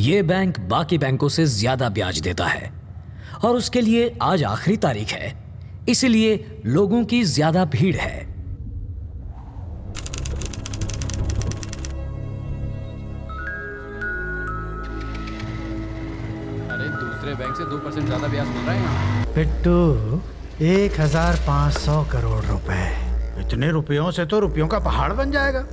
ये बैंक बाकी बैंकों से ज्यादा ब्याज देता है और उसके लिए आज आखिरी तारीख है, इसलिए लोगों की ज्यादा भीड़ है। अरे दूसरे बैंक से 2% ज्यादा ब्याज मिल रहा है यहाँ। पिट्टू, 1500 करोड़ रुपए। इतने रुपयों से तो रुपयों का पहाड़ बन जाएगा।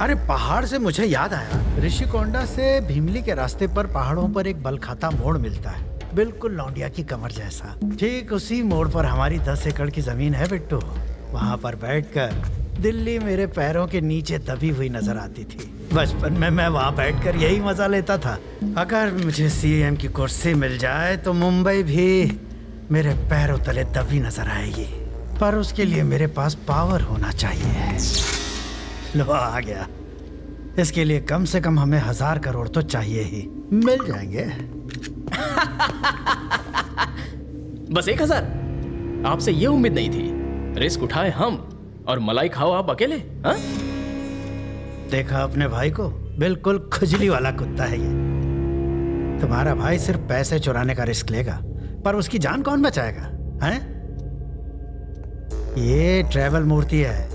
अरे पहाड़ से मुझे याद आया, ऋषिकोंडा से भीमली के रास्ते पर पहाड़ों पर एक बलखाता मोड़ मिलता है, बिल्कुल लौंडिया की कमर जैसा। ठीक उसी मोड़ पर हमारी 10 एकड़ की जमीन है बिट्टू। वहाँ पर बैठकर दिल्ली मेरे पैरों के नीचे दबी हुई नजर आती थी। बचपन में मैं वहाँ बैठकर यही मजा लेता था। अगर मुझे सीएम की कुर्सी मिल जाए तो मुंबई भी मेरे पैरों तले दबी नजर आएगी, पर उसके लिए मेरे पास पावर होना चाहिए। लो आ गया। इसके लिए कम से कम हमें 1000 करोड़ तो चाहिए ही। मिल जाएंगे। बस 1000? आपसे ये उम्मीद नहीं थी। रिस्क उठाए हम और मलाई खाओ आप अकेले। हाँ? देखा अपने भाई को, बिल्कुल खुजली वाला कुत्ता है ये। तुम्हारा भाई सिर्फ पैसे चुराने का रिस्क लेगा, पर उसकी जान कौन बचाएगा? हैं? ये ट्रैवल मूर्ति है,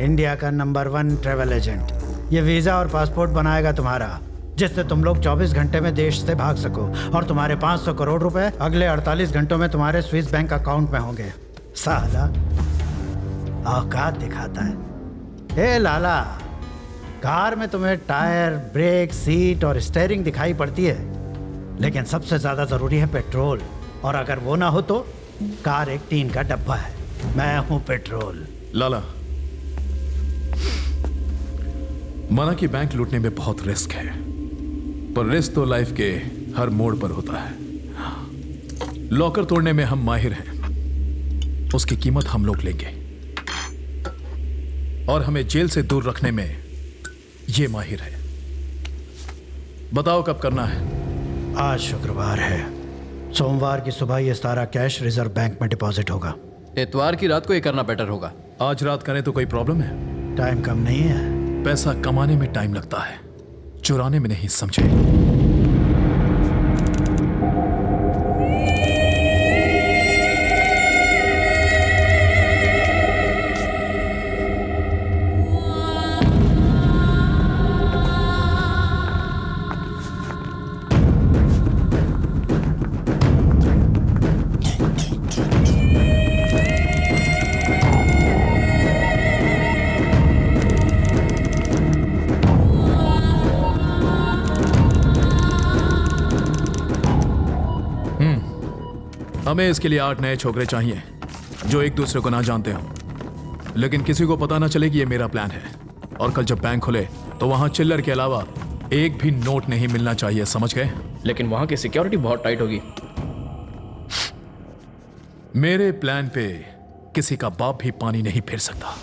इंडिया का नंबर 1 ट्रैवल एजेंट। ये वीजा और पासपोर्ट बनाएगा तुम्हारा, जिससे तुम लोग 24 घंटे में देश से भाग सको, और तुम्हारे 500 करोड़ रुपए अगले 48 घंटों में तुम्हारे स्विस बैंक अकाउंट में होंगे। साला औकात दिखाता है। ए लाला, कार में तुम्हें टायर, ब्रेक, सीट और स्टीयरिंग दिखाई पड़ती है, लेकिन सबसे ज्यादा जरूरी है पेट्रोल, और अगर वो ना हो तो कार एक टीन का डब्बा है। मैं हूं पेट्रोल। लाला, माना कि बैंक लूटने में बहुत रिस्क है, पर रिस्क तो लाइफ के हर मोड़ पर होता है। लॉकर तोड़ने में हम माहिर हैं, उसकी कीमत हम लोग लेंगे, और हमें जेल से दूर रखने में ये माहिर है। बताओ कब करना है? आज शुक्रवार है, सोमवार की सुबह ये सारा कैश रिजर्व बैंक में डिपॉजिट होगा। इतवार की रात को ये करना बेटर होगा। आज रात करें तो कोई प्रॉब्लम है? टाइम कम नहीं है। पैसा कमाने में टाइम लगता है, चुराने में नहीं, समझे? हमें इसके लिए 8 नए छोकरे चाहिए जो एक दूसरे को ना जानते हो, लेकिन किसी को पता ना चले कि ये मेरा प्लान है। और कल जब बैंक खुले तो वहां चिल्लर के अलावा एक भी नोट नहीं मिलना चाहिए, समझ गए? लेकिन वहां की सिक्योरिटी बहुत टाइट होगी। मेरे प्लान पे किसी का बाप भी पानी नहीं फिर सकता।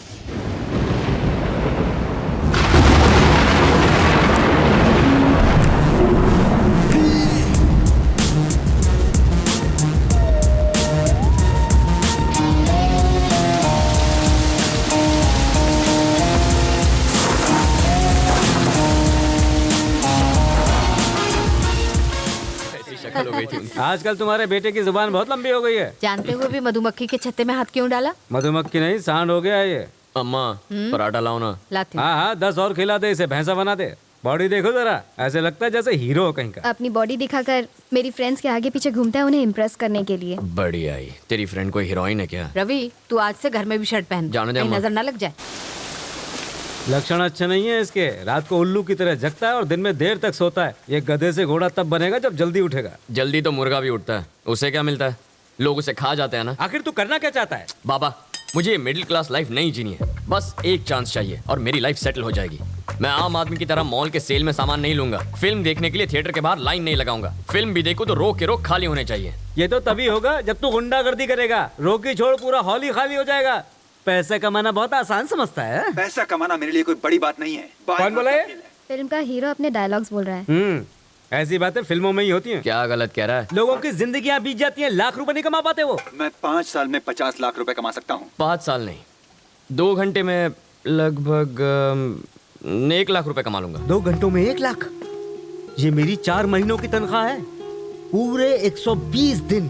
आजकल तुम्हारे बेटे की जुबान बहुत लंबी हो गई है। जानते हुए भी मधुमक्खी के छत्ते में हाथ क्यों डाला? मधुमक्खी नहीं, सांड हो गया ये। अम्मा पराठा लाओ ना। लाती हूँ। हाँ, 10 और खिला दे, इसे भैंसा बना दे। बॉडी देखो जरा, ऐसे लगता है जैसे हीरो हो कहीं का। अपनी बॉडी दिखाकर मेरी फ्रेंड्स के आगे पीछे घूमता है उन्हें इम्प्रेस करने के लिए। बढ़िया ही। तेरी फ्रेंड कोई हीरोइन है क्या? रवि, तू आज से घर में भी शर्ट पहन, जाने दे कहीं अम्मा। नजर ना लग जाए। लक्षण अच्छे नहीं है इसके। रात को उल्लू की तरह जगता है और दिन में देर तक सोता है। ये गधे से घोड़ा तब बनेगा जब जल्दी उठेगा। जल्दी तो मुर्गा भी उठता है, उसे क्या मिलता है? लोग उसे खा जाते हैं ना। आखिर तू करना क्या चाहता है? बाबा, मुझे ये मिडिल क्लास लाइफ नहीं जीनी है। बस एक चांस चाहिए और मेरी लाइफ सेटल हो जाएगी। मैं आम आदमी की तरह मॉल के सेल में सामान नहीं लूंगा। फिल्म देखने के लिए थिएटर के बाहर लाइन नहीं लगाऊंगा। फिल्म भी देखूं तो रोक के रोक खाली होने चाहिए। ये तो तभी होगा जब तू गुंडागर्दी करेगा। रोकी छोड़ पूरा हॉल ही खाली हो जाएगा। पैसा कमाना बहुत आसान समझता है। पैसा कमाना मेरे लिए कोई बड़ी बात नहीं है। कौन बोला है? फिल्म का हीरो अपने डायलॉग्स बोल रहा है। ऐसी बातें फिल्मों में ही होती हैं। क्या गलत कह रहा है? लोगों की जिंदगियां बीत जाती हैं, लाख रुपए नहीं कमा पाते वो। मैं 5 साल में 50 लाख रुपए कमा सकता हूँ। 5 साल नहीं, 2 घंटे में लगभग 1 लाख रुपए कमा लूंगा। 2 घंटों में 1 लाख? ये मेरी 4 महीनों की तनख्वाह है, पूरे 120 दिन,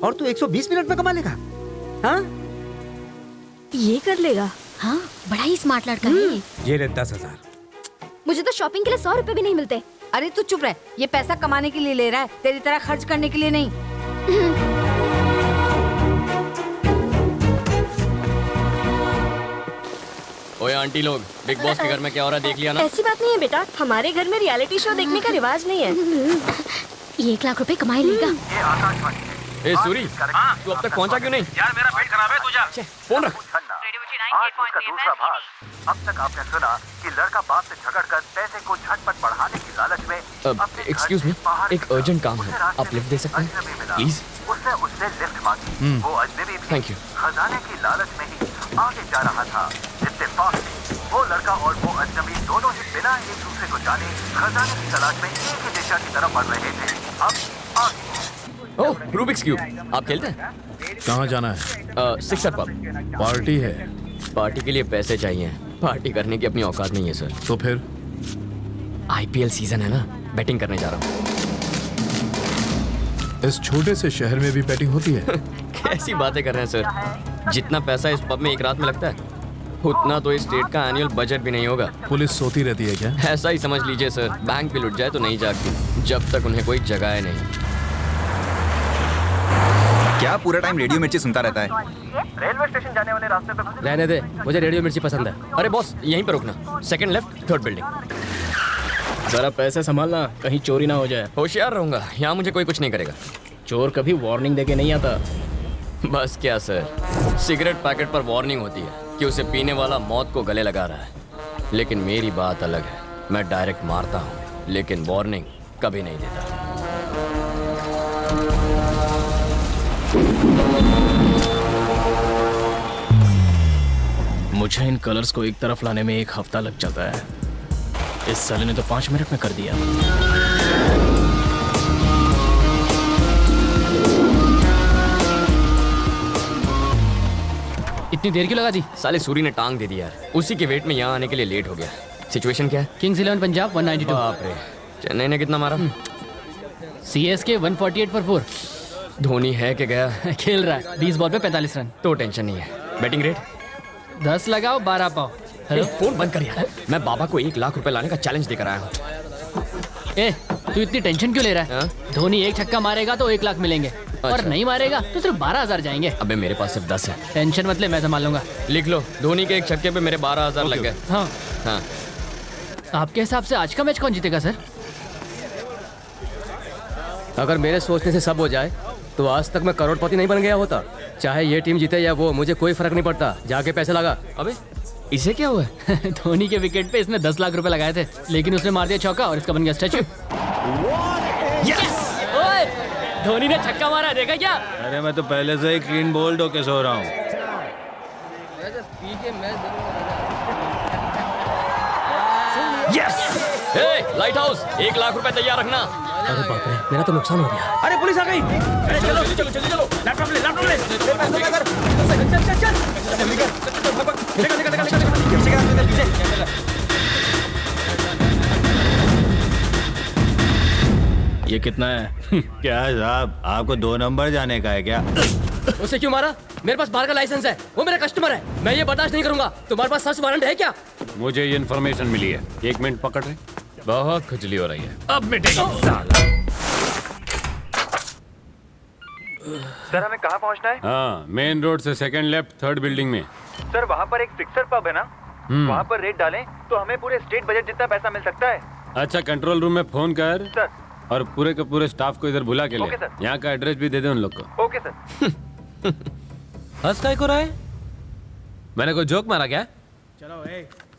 और तू 120 मिनट में कमा लेगा? हाँ, ये कर लेगा। हाँ, बड़ा ही स्मार्ट लड़का है। ये ले 10,000। मुझे तो शॉपिंग के लिए 100 रुपए भी नहीं मिलते। अरे तू चुप रह, ये पैसा कमाने के लिए ले रहा है, तेरी तरह खर्च करने के लिए नहीं। ओए आंटी लोग, बिग बॉस के घर में क्या हो रहा है देख लिया ना? ऐसी बात नहीं है बेटा, हमारे घर में रियलिटी शो देखने का रिवाज नहीं है। ये 1 लाख रुपए कमाई लेगा। ए सूरी, तू अब तक पहुंचा क्यों नहीं? यार मेरा पेट खराब है, तू जा। फोन रख। आज उसका दूसरा भाग। अब तक आपने सुना कि लड़का बाप से झगड़कर पैसे को झटपट बढ़ाने की लालच में एक्सक्यूज मी, एक अर्जेंट काम है, आप लिफ्ट दे सकते हैं प्लीज? उसने उससे लिफ्ट मांगी। वो अजनबी भी थैंक यू। खजाने की लालच में ही आगे जा रहा था। इत्तेफाक से वो लड़का और वो अजनबी दोनों ही बिना एक दूसरे को जाने खजाने की तलाश में एक ही दिशा की तरफ बढ़ रहे थे। अब आगे। ओह, रूबिक्स क्यूब, आप खेलते हैं? कहाँ जाना है? Sixer pub. पार्टी है। पार्टी के लिए पैसे चाहिए, पार्टी करने की अपनी औकात नहीं है सर। तो फिर आईपीएल सीजन है ना, बैटिंग करने जा रहा हूँ। इस छोटे से शहर में भी बैटिंग होती है? कैसी बातें कर रहे हैं सर, जितना पैसा इस पब में एक रात में लगता है उतना तो इस स्टेट का एनुअल बजट भी नहीं होगा। पुलिस सोती रहती है क्या? ऐसा ही समझ लीजिए सर, बैंक भी लुट जाए तो नहीं जागती जब तक उन्हें कोई जगाए नहीं। क्या पूरा टाइम रेडियो मिर्ची सुनता रहता है? रेलवे स्टेशन जाने वाले रास्ते पे रहने दे, मुझे रेडियो मिर्ची पसंद है। अरे बॉस, यहीं पर रुकना, सेकंड लेफ्ट, थर्ड बिल्डिंग। जरा पैसे संभालना, कहीं चोरी ना हो जाए। होशियार रहूंगा, यहाँ मुझे कोई कुछ नहीं करेगा। चोर कभी वार्निंग देके नहीं आता। बस क्या सर, सिगरेट पैकेट पर वार्निंग होती है कि उसे पीने वाला मौत को गले लगा रहा है, लेकिन मेरी बात अलग है। मैं डायरेक्ट मारता हूँ, लेकिन वार्निंग कभी नहीं देता। मुझे इन कलर्स को एक तरफ लाने में 1 हफ्ता लग जाता है। इस साले ने तो 5 मिनट में कर दिया। इतनी देर क्यों लगा दी? साले सूरी ने टांग दे दी यार, उसी के वेट में यहाँ आने के लिए लेट हो गया। सिचुएशन क्या है? किंग्स 11 पंजाब 192। बाप रे, चेन्नई ने कितना मारा? CSK 148 for 4। धोनी है कि गया? खेल रहा है, 20 बॉल पे 45 रन। तो टेंशन नहीं है। बैटिंग रेट 10 लगाओ 12 पाओ। ए, फोन बंद कर यार, मैं बाबा को 1 लाख रुपए लाने का चैलेंज देकर आया हूँ। ए, तू इतनी टेंशन क्यों ले रहा है? हाँ? धोनी 1 छक्का मारेगा तो 1 लाख मिलेंगे, और नहीं मारेगा तो सिर्फ 12,000 जाएंगे। अबे मेरे पास सिर्फ 10 है। टेंशन मत ले, मैं संभाल लूंगा। लिख लो, धोनी के 1 छक्के पे मेरे 12,000 लग गए। हाँ, हाँ, आपके हिसाब से आज का मैच कौन जीतेगा सर? अगर मेरे सोचने से सब हो जाए तो आज तक मैं करोड़पति नहीं बन गया होता। चाहे ये टीम जीते या वो, मुझे कोई फर्क नहीं पड़ता। जाके पैसे लगा। अबे इसे क्या हुआ है? धोनी के विकेट पे इसने 10 लाख रुपए लगाए थे, लेकिन उसने मार दिया चौका और इसका बन गया स्टैचू। ओए, धोनी ने छक्का मारा, देखा क्या? अरे मैं तो पहले से ही क्लीन बोल्ड होके सो रहा हूँ। लाइट हाउस, 1 लाख रुपए तैयार रखना। अरे बाप रे, मेरा तो नुकसान हो गया। अरे पुलिस आ गई। अरे चलो चलो चलो चलो, लैपटॉप ले, लैपटॉप ले। चल चल चल, जल्दी कर। निकल। ये कितना है? क्या साहब, आपको 2 नंबर जाने का है क्या? उसे क्यों मारा? मेरे पास बाहर का लाइसेंस है, वो मेरा कस्टमर है, मैं ये बर्दाश्त नहीं करूंगा। तुम्हारे पास सर्च वारंट है क्या? मुझे ये इन्फॉर्मेशन मिली है। 1 मिनट पकड़ रहे, बहुत खुजली हो रही है। अब मिटेगी। सर हमें कहाँ पहुँचना है? हाँ, मेन रोड से सेकंड लेफ्ट, थर्ड बिल्डिंग में। सर वहाँ पर एक फिक्सर पब है ना, वहाँ पर रेट डालें तो हमें पूरे स्टेट बजट जितना पैसा मिल सकता है। अच्छा, कंट्रोल रूम में फोन कर सर। और पूरे के पूरे स्टाफ को इधर बुला के ले। Okay sir. यहाँ का एड्रेस भी दे दे उन लोग को। Okay sir. हंस काय को रहा है? मैंने कोई जोक मारा क्या? चलो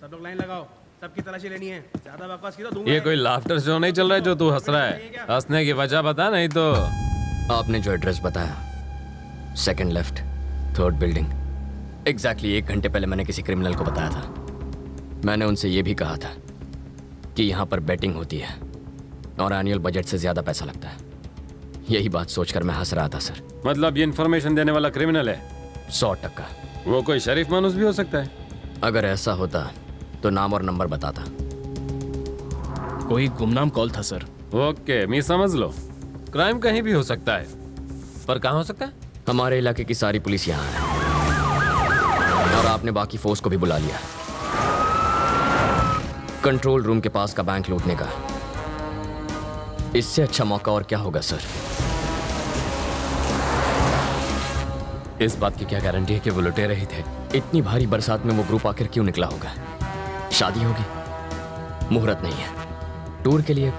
सब लोग लाइन लगाओ, सबकी तलाशी लेनी है। ज्यादा बकवास की तो दूंगा। ये कोई लाफ्टर शो नहीं चल रहा है जो तू हंस रहा है। हंसने की वजह बता, नहीं तो। आपने जो एड्रेस बताया, second left, third building, exactly 1 घंटे पहले मैंने किसी क्रिमिनल को बताया था। मैंने उनसे ये भी कहा था कि यहाँ पर बैटिंग होती है और एनुअल बजट से ज्यादा पैसा लगता है। यही बात सोचकर मैं हंस रहा था सर। मतलब ये इन्फॉर्मेशन देने वाला क्रिमिनल है? 100%। वो कोई शरीफ मानुस भी हो सकता है। अगर ऐसा होता तो नाम और नंबर बताता। कोई गुमनाम कॉल था सर। ओके, मैं समझ लो। क्राइम कहीं भी हो सकता है, पर कहाँ हो सकता है? हमारे इलाके की सारी पुलिस यहाँ है और आपने बाकी फोर्स को भी बुला लिया कंट्रोल रूम के पास का बैंक लूटने का। इससे अच्छा मौका और क्या होगा सर? इस बात की क्या गारंटी है कि वो लुटेरे ही थे? इतनी भारी बरसात में वो ग्रुप आखिर क्यों निकला होगा? शादी होगी, मुहूर्त नहीं है, टूर के लिए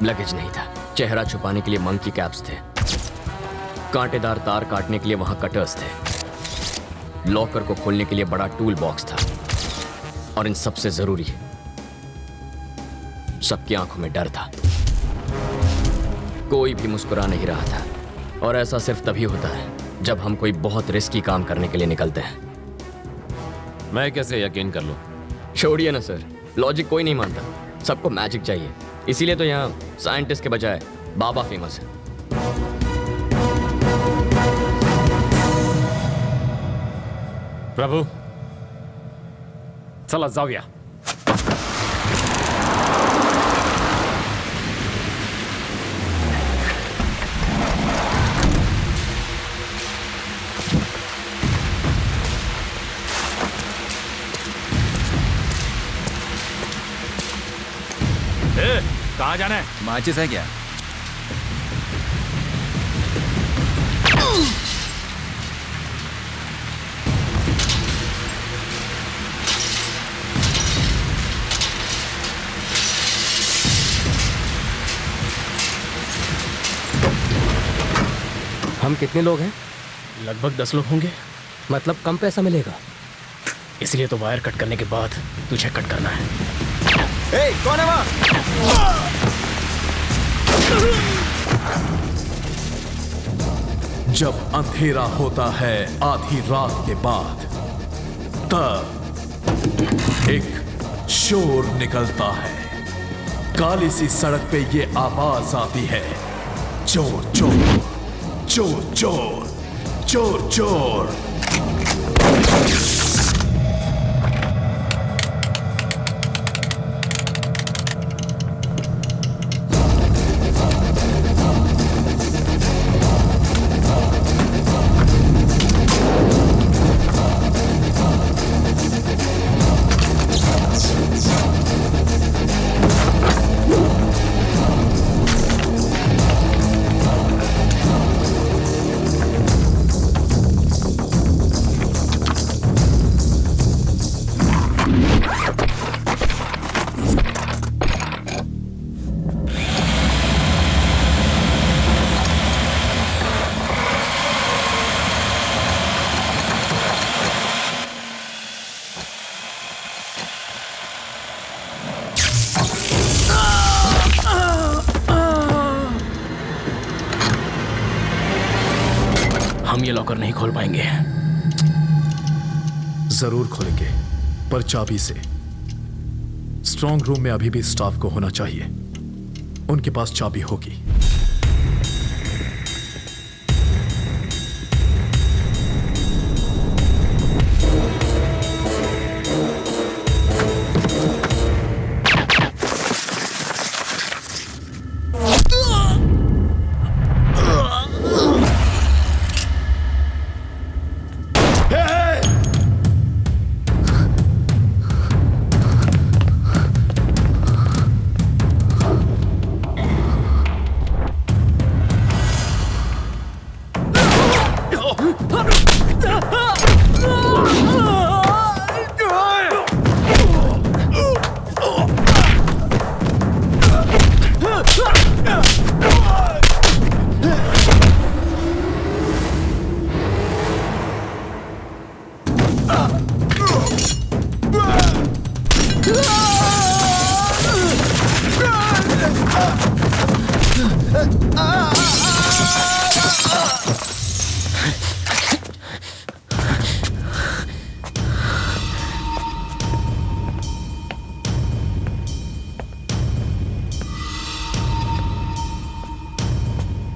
लगेज नहीं था, चेहरा छुपाने के लिए मंकी कैप्स थे, कांटेदार तार काटने के लिए वहां कटर्स थे, लॉकर को खोलने के लिए बड़ा टूल बॉक्स था, और इन सबसे जरूरी सबकी आंखों में डर था। कोई भी मुस्कुरा नहीं रहा था, और ऐसा सिर्फ तभी होता है जब हम कोई बहुत रिस्की काम करने के लिए निकलते हैं। मैं कैसे यकीन कर लूं? छोड़िए ना सर, लॉजिक कोई नहीं मानता, सबको मैजिक चाहिए। इसीलिए तो यहाँ साइंटिस्ट के बजाय बाबा फेमस है। प्रभु, चला जाऊया। कहाँ जाना है? माचिस है क्या? हम कितने लोग हैं? लगभग 10 लोग होंगे। मतलब कम पैसा मिलेगा, इसलिए तो वायर कट करने के बाद तुझे कट करना है। ए, कौन है वहाँ? जब अंधेरा होता है आधी रात के बाद, तब एक शोर निकलता है। काली सी सड़क पे ये आवाज आती है, चोर चोर चोर चोर चोर चोर। हम ये लॉकर नहीं खोल पाएंगे। जरूर खोलेंगे, पर चाबी से। स्ट्रांग रूम में अभी भी स्टाफ को होना चाहिए, उनके पास चाबी होगी।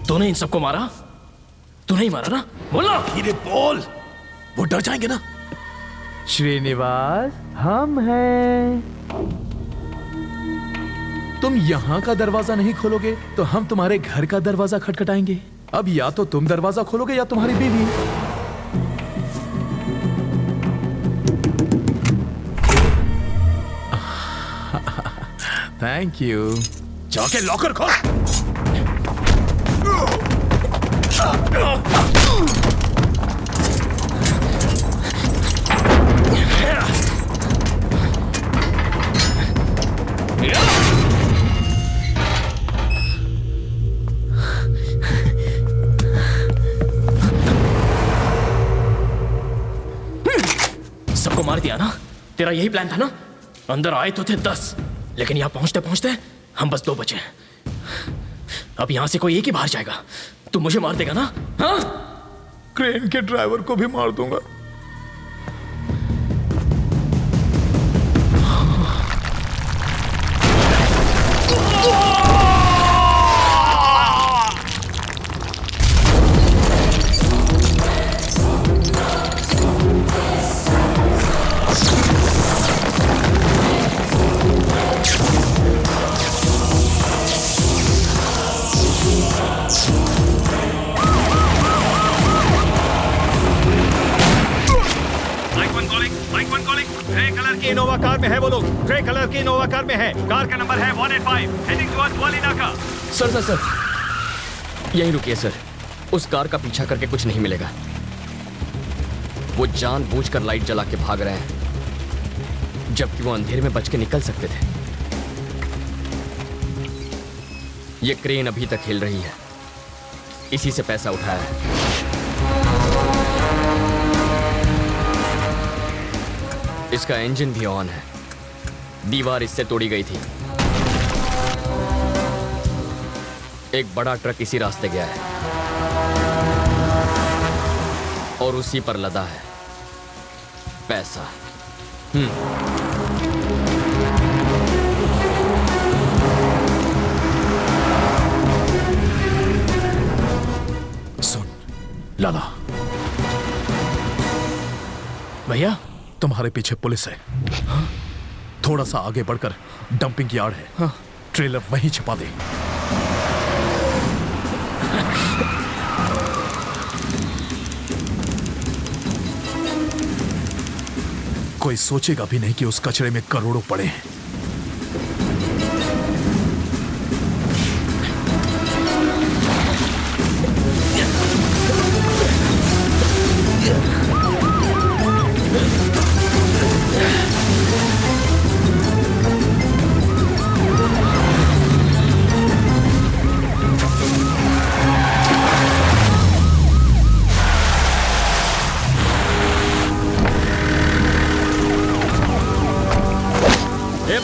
तूने इन सबको मारा? तू नहीं मारा ना? बोला। धीरे बोल, वो डर जाएंगे ना। श्रीनिवास, हम हैं। तुम यहाँ का दरवाजा नहीं खोलोगे तो हम तुम्हारे घर का दरवाजा खटखटाएंगे। अब या तो तुम दरवाजा खोलोगे या तुम्हारी बीवी। Thank you. जाके लॉकर खोल। सबको मार दिया ना? तेरा यही प्लान था ना? अंदर आए तो थे 10, लेकिन यहाँ पहुंचते पहुंचते हम बस 2 बचे। अब यहाँ से कोई एक ही बाहर जाएगा। तू मुझे मार देगा ना? हाँ? क्रेन के ड्राइवर को भी मार दूंगा। इनोवा कार में है वो लोग। ग्रे कलर की इनोवा कार में है। कार का नंबर है 185 हेडिंग टुवर्ड्स वाली नाका। सर यहीं रुकिए सर। उस कार का पीछा करके कुछ नहीं मिलेगा। वो जानबूझकर लाइट जला के भाग रहे हैं, जबकि वो अंधेरे में बच के निकल सकते थे। ये क्रेन अभी तक हिल रही है, इसी से पैसा उठाया है। इसका इंजन भी ऑन है। दीवार इससे तोड़ी गई थी। एक बड़ा ट्रक इसी रास्ते गया है और उसी पर लदा है पैसा। सुन लाला, भैया तुम्हारे पीछे पुलिस है। हाँ? थोड़ा सा आगे बढ़कर डंपिंग यार्ड है। हाँ? ट्रेलर वहीं छिपा दे। कोई सोचेगा भी नहीं कि उस कचरे में करोड़ों पड़े हैं।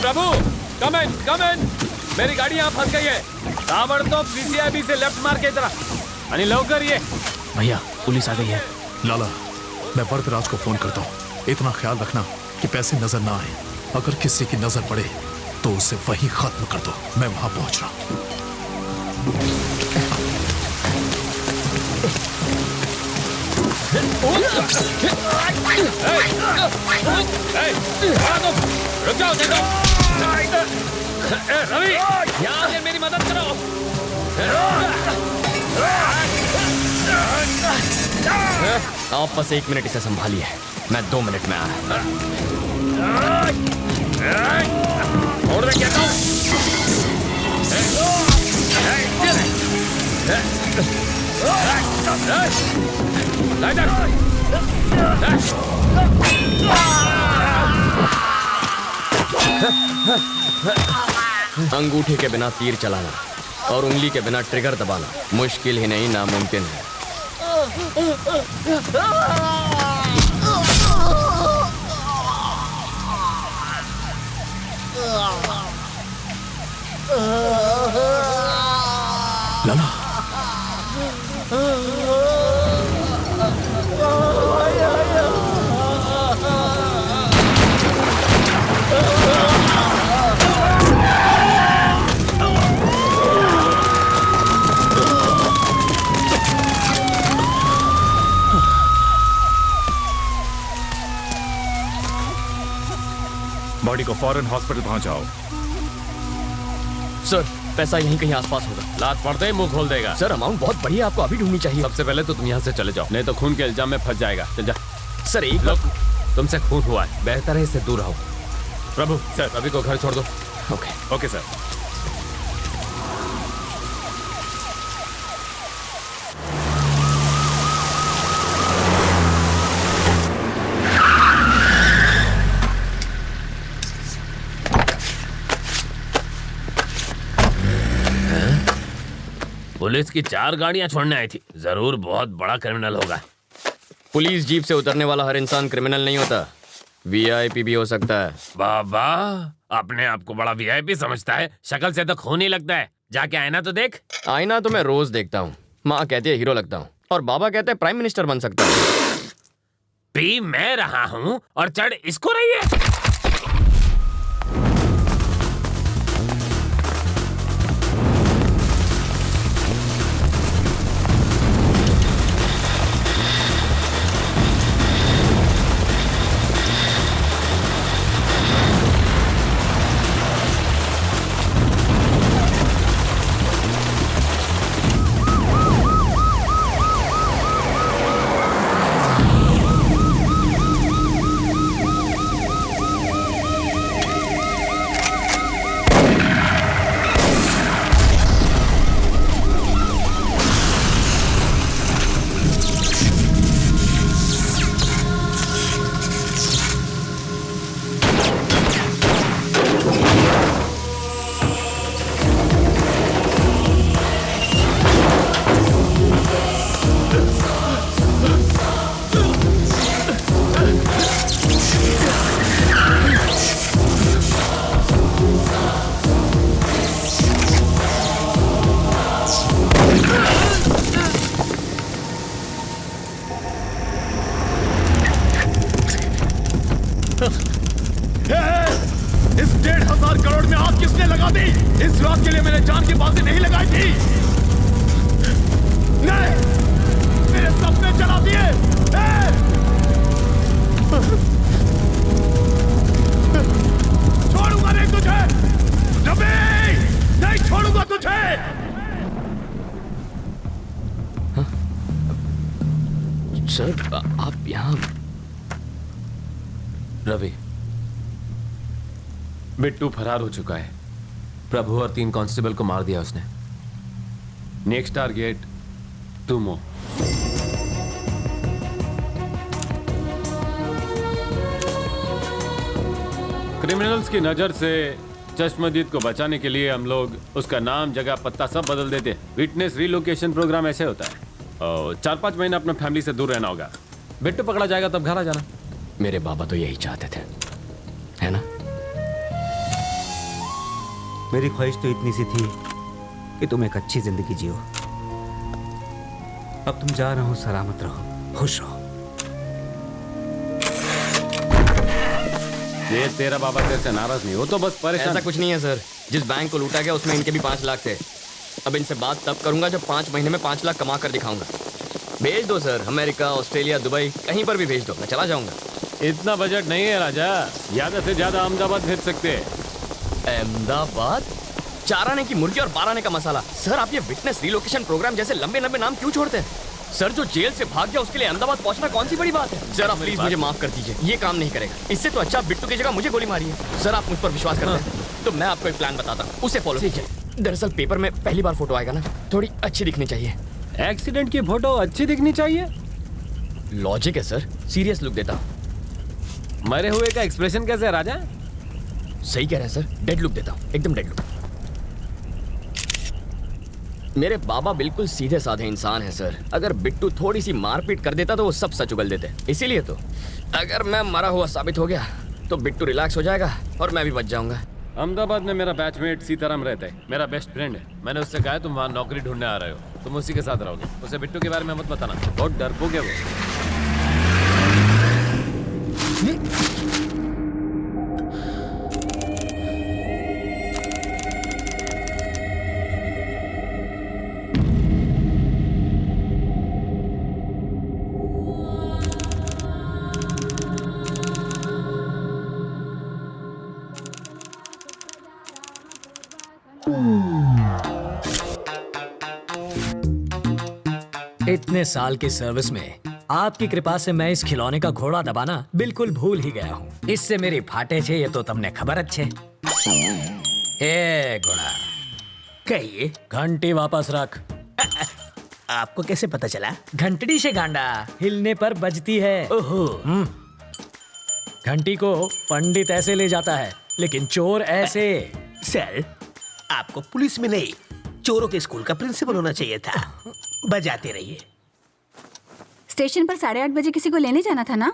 प्रभु कम इन। मेरी गाड़ी यहाँ फंस गई है। ताबड़तोब सीसीआईबी से लेफ्ट मार के इधर आणि लवकर ये। भैया पुलिस आ गई है। लाला, मैं वरदराज को फोन करता हूँ। इतना ख्याल रखना कि पैसे नजर ना आए। अगर किसी की नजर पड़े तो उसे वहीं खत्म कर दो। मैं वहां पहुंच रहा हूँ। रुक जाओ, देखो। रवि, यहाँ आके मेरी मदद करो। आप बस 1 मिनट इसे संभालिए, मैं 2 मिनट में आया। छोड़ दे, कहता हूँ। अंगूठे के बिना तीर चलाना और उंगली के बिना ट्रिगर दबाना मुश्किल ही नहीं, नामुमकिन है। लाला, बॉडी को फौरन हॉस्पिटल पहुंचाओ। सर पैसा यहीं कहीं आसपास होगा। लात पड़ते ही मुंह खोल देगा। सर अमाउंट बहुत बढ़िया, आपको अभी ढूंढनी चाहिए। सबसे पहले तो तुम यहाँ से चले जाओ, नहीं तो खून के इल्जाम में फंस जाएगा। चल जा। सर एक लोग, तुमसे खून हुआ है, बेहतर है इससे दूर रहो। प्रभु सर, रवि को घर छोड़ दो। Okay okay sir. पुलिस की 4 गाड़ियां छोड़ने आई थी, जरूर बहुत बड़ा क्रिमिनल होगा। पुलिस जीप से उतरने वाला हर इंसान क्रिमिनल नहीं होता, वीआईपी भी हो सकता है। बाबा अपने आप को बड़ा वीआईपी समझता है, शक्ल से तो खून ही लगता है। जाके आईना तो देख। आईना तो मैं रोज देखता हूँ। माँ कहती है हीरो लगता हूँ और बाबा कहते हैं प्राइम मिनिस्टर बन सकता हूँ। पी मैं रहा हूँ और चढ़ इसको रही है। इस 1,500 करोड़ में आग किसने लगा दी? इस रात के लिए मैंने जान की बाजी नहीं लगाई थी। नहीं, मेरे सपने जला दिए। छोड़ूंगा नहीं तुझे रवि, नहीं छोड़ूंगा तुझे। सर आप यहाँ? रवि, बिट्टू फरार हो चुका है। प्रभु और 3 कांस्टेबल को मार दिया उसने। नेक्स्ट टारगेट तुम हो। क्रिमिनल्स की नजर से चश्मदीद को बचाने के लिए हम लोग उसका नाम, जगह, पत्ता सब बदल देते हैं। विटनेस रिलोकेशन प्रोग्राम ऐसे होता है। 4-5 महीने अपने फैमिली से दूर रहना होगा। बिट्टू पकड़ा जाएगा तब घर आ जाना। मेरे बाबा तो यही चाहते थे, है ना? मेरी ख्वाहिश तो इतनी सी थी कि तुम एक अच्छी जिंदगी जियो। अब तुम जा रहे हो, सलामत रहो, खुश रहो। ये तेरा बाबा तेरे से नाराज नहीं हो तो बस परेशान। ऐसा कुछ नहीं है सर। जिस बैंक को लूटा गया उसमें इनके भी 5 लाख थे। अब इनसे बात तब करूंगा जब 5 महीने में 5 लाख कमा कर दिखाऊंगा। भेज दो सर, अमेरिका, ऑस्ट्रेलिया, दुबई, कहीं पर भी भेज दो, मैं चला जाऊंगा। इतना बजट नहीं है राजा, ज्यादा से ज्यादा अहमदाबाद भेज सकते हैं। अहमदाबाद? 4 आने की मुर्गी और 12 आने का मसाला। सर आप ये विटनेस रिलोकेशन प्रोग्राम जैसे लंबे लंबे नाम क्यों छोड़ते हैं? सर जो जेल से भाग गया उसके लिए अहमदाबाद पहुंचना कौन सी बड़ी बात है? सर आप प्लीज मुझे माफ कर दीजिए, ये काम नहीं करेगा। इससे तो अच्छा बिट्टू की जगह मुझे गोली मारी है। सर आप मुझ पर विश्वास करते हैं तो मैं आपको एक प्लान बताता हूँ, उसे फॉलो कीजिए। दरअसल पेपर में पहली बार फोटो आएगा ना, थोड़ी अच्छी दिखनी चाहिए। एक्सीडेंट की फोटो अच्छी दिखनी चाहिए? लॉजिक है सर, सीरियस लुक देता हूँ। मरे हुए का एक्सप्रेशन कैसे है राजा? सही कह रहे हैं सर, डेड लुक देता हूँ, एकदम डेड लुक। मेरे बाबा बिल्कुल सीधे साधे इंसान हैं सर। अगर बिट्टू थोड़ी सी मारपीट कर देता तो वो सब सच उगल देते। इसीलिए तो अगर मैं मरा हुआ साबित हो गया तो बिट्टू रिलैक्स हो जाएगा और मैं भी बच जाऊंगा। अहमदाबाद में मेरा बैचमेट सीताराम रहता है, मेरा बेस्ट फ्रेंड है। मैंने उससे कहा तुम वहाँ नौकरी ढूंढने आ रहे हो, तुम उसी के साथ रहोगे। उसे बिट्टू के बारे में मत बताना, बहुत डरपोक है वो। Hmm. इतने साल की सर्विस में आपकी कृपा से मैं इस खिलौने का घोड़ा दबाना बिल्कुल भूल ही गया हूँ। इससे मेरी फाटे छे ये तो तुमने खबर अच्छे। ए घोड़ा, कहिए, घंटी वापस रख। आपको कैसे पता चला? घंटड़ी से गांडा हिलने पर बजती है। ओहो। घंटी को पंडित ऐसे ले जाता है, लेकिन चोर ऐसे। सर, आपको पुलिस में नहीं, चोरों के स्कूल का प्रिंसिपल होना चाहिए था। बजाते रहिए। स्टेशन पर 8:30 बजे किसी को लेने जाना था ना?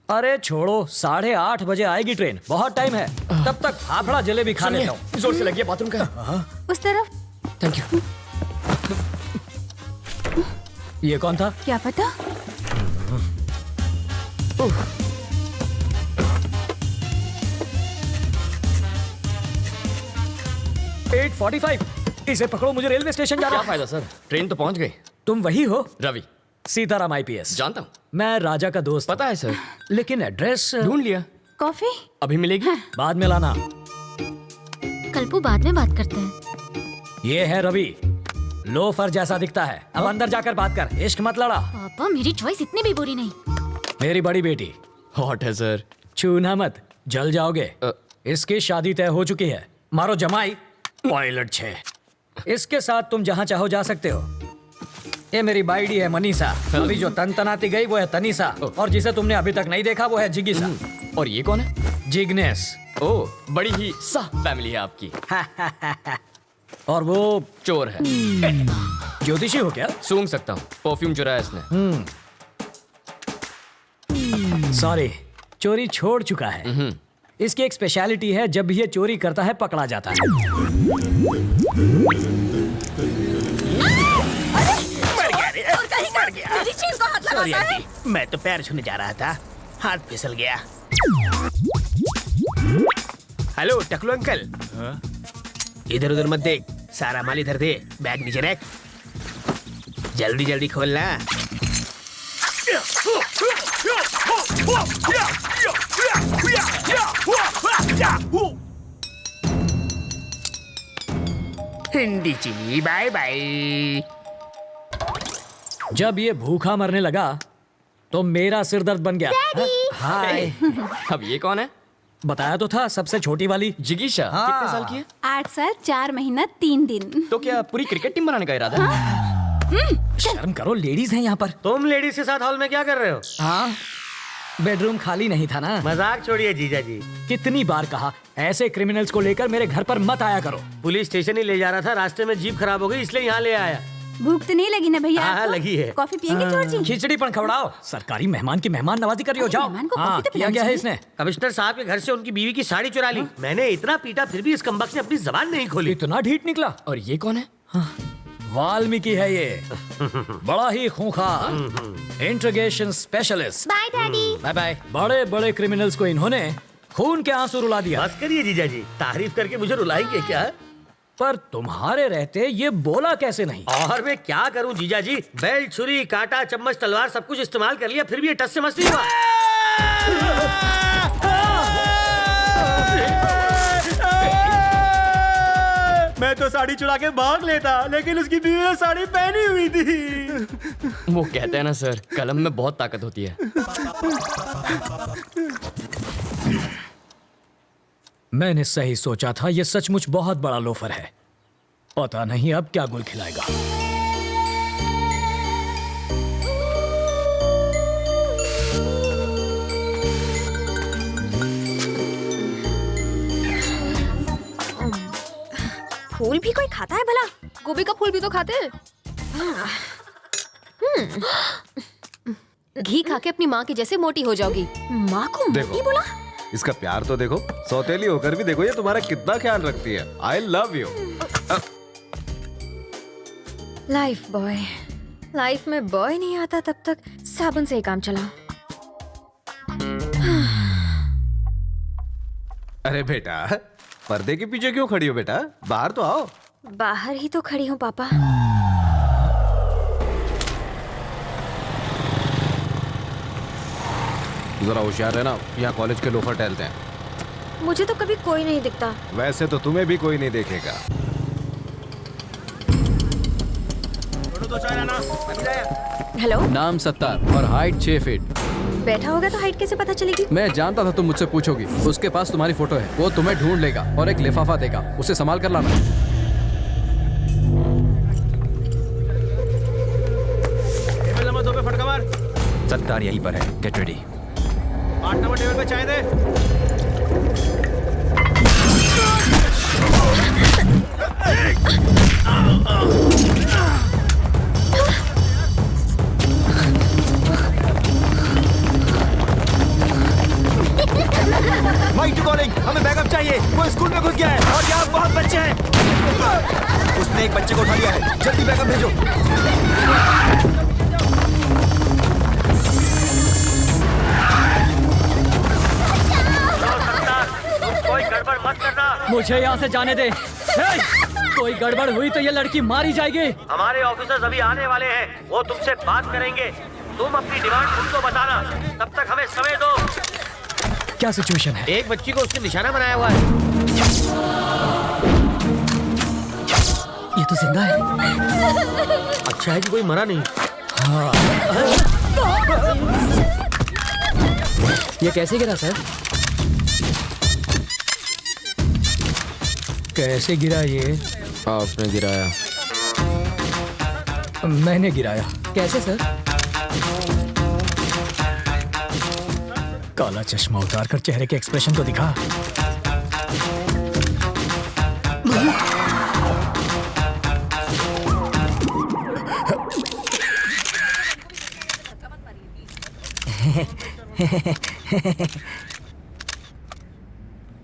अरे छोड़ो, 8:30 बजे आएगी ट्रेन, बहुत टाइम है। तब तक फाफड़ा जलेबी खा लेता हूँ। जोर से लगी है बाथरूम का। उस तरफ। Thank you. ये कौन था? क्या पता। 8:45। इसे पकड़ो, मुझे रेलवे स्टेशन जाना क्या है। फायदा सर, ट्रेन तो पहुंच गई। तुम वही हो? रवि। सीताराम IPS। जानता हूँ। मैं राजा का दोस्त। पता है सर। लेकिन एड्रेस ढूंढ लिया। कॉफी अभी मिलेगी? बाद में लाना। कल्पू, बाद में बात करते हैं। ये है रवि, लोफर जैसा दिखता है। अब अंदर जाकर बात कर, इश्क मत लड़ा। पापा, मेरी चॉइस इतनी भी बुरी नहीं। मेरी बड़ी बेटी। हॉट है सर। छूना मत, जल जाओगे। इसकी शादी तय हो चुकी है। मारो जमाई, पायलट 6। इसके साथ तुम जहाँ चाहो जा सकते हो। ये मेरी बाइडी है मनीषा। अभी जो तनतनाती गई वो है तनीषा, और जिसे तुमने अभी तक नहीं देखा वो है जिगिसा। और ये कौन है? जिग्नेश। ओह, बड़ी ही साफ फैमिली है आपकी। और वो चोर है। ज्योतिषी हो क्या? सूंघ सकता हूँ, परफ्यूम चुराया इसने। सॉरी, चोरी छोड़ चुका है। इसकी एक स्पेशलिटी है, जब भी ये चोरी करता है पकड़ा जाता है। मर गया। मेरी चीज को हाथ सॉरी लगाता है। आंटी, मैं तो पैर छूने जा रहा था, हाथ फिसल गया। हेलो टकलू अंकल। इधर उधर मत देख, सारा माल इधर दे, बैग नीचे रख। जल्दी जल्दी खोलना। हिंदी चीनी बाय बाय। जब ये भूखा मरने लगा तो मेरा सिर दर्द बन गया। हाय। अब ये कौन है? बताया तो था, सबसे छोटी वाली जिगीशा। कितने साल की है? 8 साल 4 महीना 3 दिन। तो क्या पूरी क्रिकेट टीम बनाने का इरादा है? शर्म करो, लेडीज हैं यहाँ पर। तुम लेडीज के साथ हॉल में क्या कर रहे हो? हाँ, बेडरूम खाली नहीं था ना। मजाक छोड़िए जीजा जी। कितनी बार कहा, ऐसे क्रिमिनल्स को लेकर मेरे घर पर मत आया करो। पुलिस स्टेशन ही ले जा रहा था, रास्ते में जीप खराब हो गई, इसलिए यहाँ ले आया। भूख तो नहीं लगी ना भैया? हाँ, आपको? लगी है। कॉफी पियेंगे चोर जी? खिचड़ी पण खवड़ाओ। सरकारी मेहमान की मेहमान नवाजी कर रही हो, जाओ। मेहमान को हाँ, कॉफी तो किया पिलानी क्या है चाहिए। इसने? कमिश्नर साहब के घर से उनकी बीवी की साड़ी चुरा ली। मैंने इतना पीटा, फिर भी इस कमबख्त ने अपनी जबान नहीं खोली। इतना ढीठ निकला। और ये कौन है? वाल्मीकि है ये, बड़ा ही खूंखार interrogation specialist. Bye daddy. Bye bye. बड़े बड़े क्रिमिनल्स को इन्होंने खून के आंसू रुला दिया। बस करिए जीजा जी, तारीफ करके मुझे रुलाएंगे क्या? पर तुम्हारे रहते ये बोला कैसे नहीं? और मैं क्या करूं जीजा जी, बेल्ट, छुरी, कांटा, चम्मच, तलवार सब कुछ इस्तेमाल कर लिया, फिर भी ये टस से मस नहीं हुआ। मैं तो साड़ी चुरा के भाग लेता, लेकिन उसकी बीवी ने साड़ी पहनी हुई थी। वो कहते हैं ना सर, कलम में बहुत ताकत होती है। मैंने सही सोचा था, ये सचमुच बहुत बड़ा लोफर है। पता नहीं अब क्या गुल खिलाएगा। फूल भी कोई खाता है भला? गोभी का फूल भी तो खाते हैं। घी खा के अपनी माँ की जैसे मोटी हो जाओगी। माँ को मोटी बोला? इसका प्यार तो देखो, सौतेली होकर भी देखो ये तुम्हारा कितना ख्याल रखती है। आई love you. Life boy. Life में बॉय नहीं आता तब तक साबुन से ही काम चलाओ। अरे बेटा, पर्दे के पीछे क्यों खड़ी हो बेटा? बाहर तो आओ। बाहर ही तो खड़ी हूँ पापा। जरा होशियार रहना, यहाँ कॉलेज के लोफर टहलते हैं। मुझे तो कभी कोई नहीं दिखता। वैसे तो तुम्हें भी कोई नहीं देखेगा। दो चाय लाना, अभी लाया। हेलो, नाम सत्तार और हाइट 6 फीट। बैठा होगा तो हाइट कैसे पता चलेगी? मैं जानता था तुम मुझसे पूछोगी। उसके पास तुम्हारी फोटो है, वो तुम्हें ढूंढ लेगा और एक लिफाफा देगा, उसे संभाल कर लाना। टेबल नंबर 2 पे फटका मार। सत्तार यहीं पर है, गेट रेडी। 8 नंबर टेबल पे चाय दे। माइक टू कॉलिंग, हमें बैकअप चाहिए। वो स्कूल में घुस गया है और यहाँ बहुत बच्चे हैं। उसने एक बच्चे को उठा लिया है, जल्दी बैकअप भेजो। कोई गड़बड़ मत करना। मुझे यहाँ से जाने दे। हे! कोई गड़बड़ हुई तो ये लड़की मारी जाएगी। हमारे ऑफिसर्स अभी आने वाले हैं, वो तुमसे बात करेंगे। तुम अपनी डिमांड उनको बताना, तब तक हमें समय दो। क्या सिचुएशन है? एक बच्ची को उसने निशाना बनाया हुआ है। ये तो जिंदा है। अच्छा है कि कोई मरा नहीं। ये कैसे गिरा सर? कैसे गिरा ये? आपने गिराया। मैंने गिराया। कैसे सर? काला चश्मा उतार कर चेहरे के एक्सप्रेशन तो दिखा।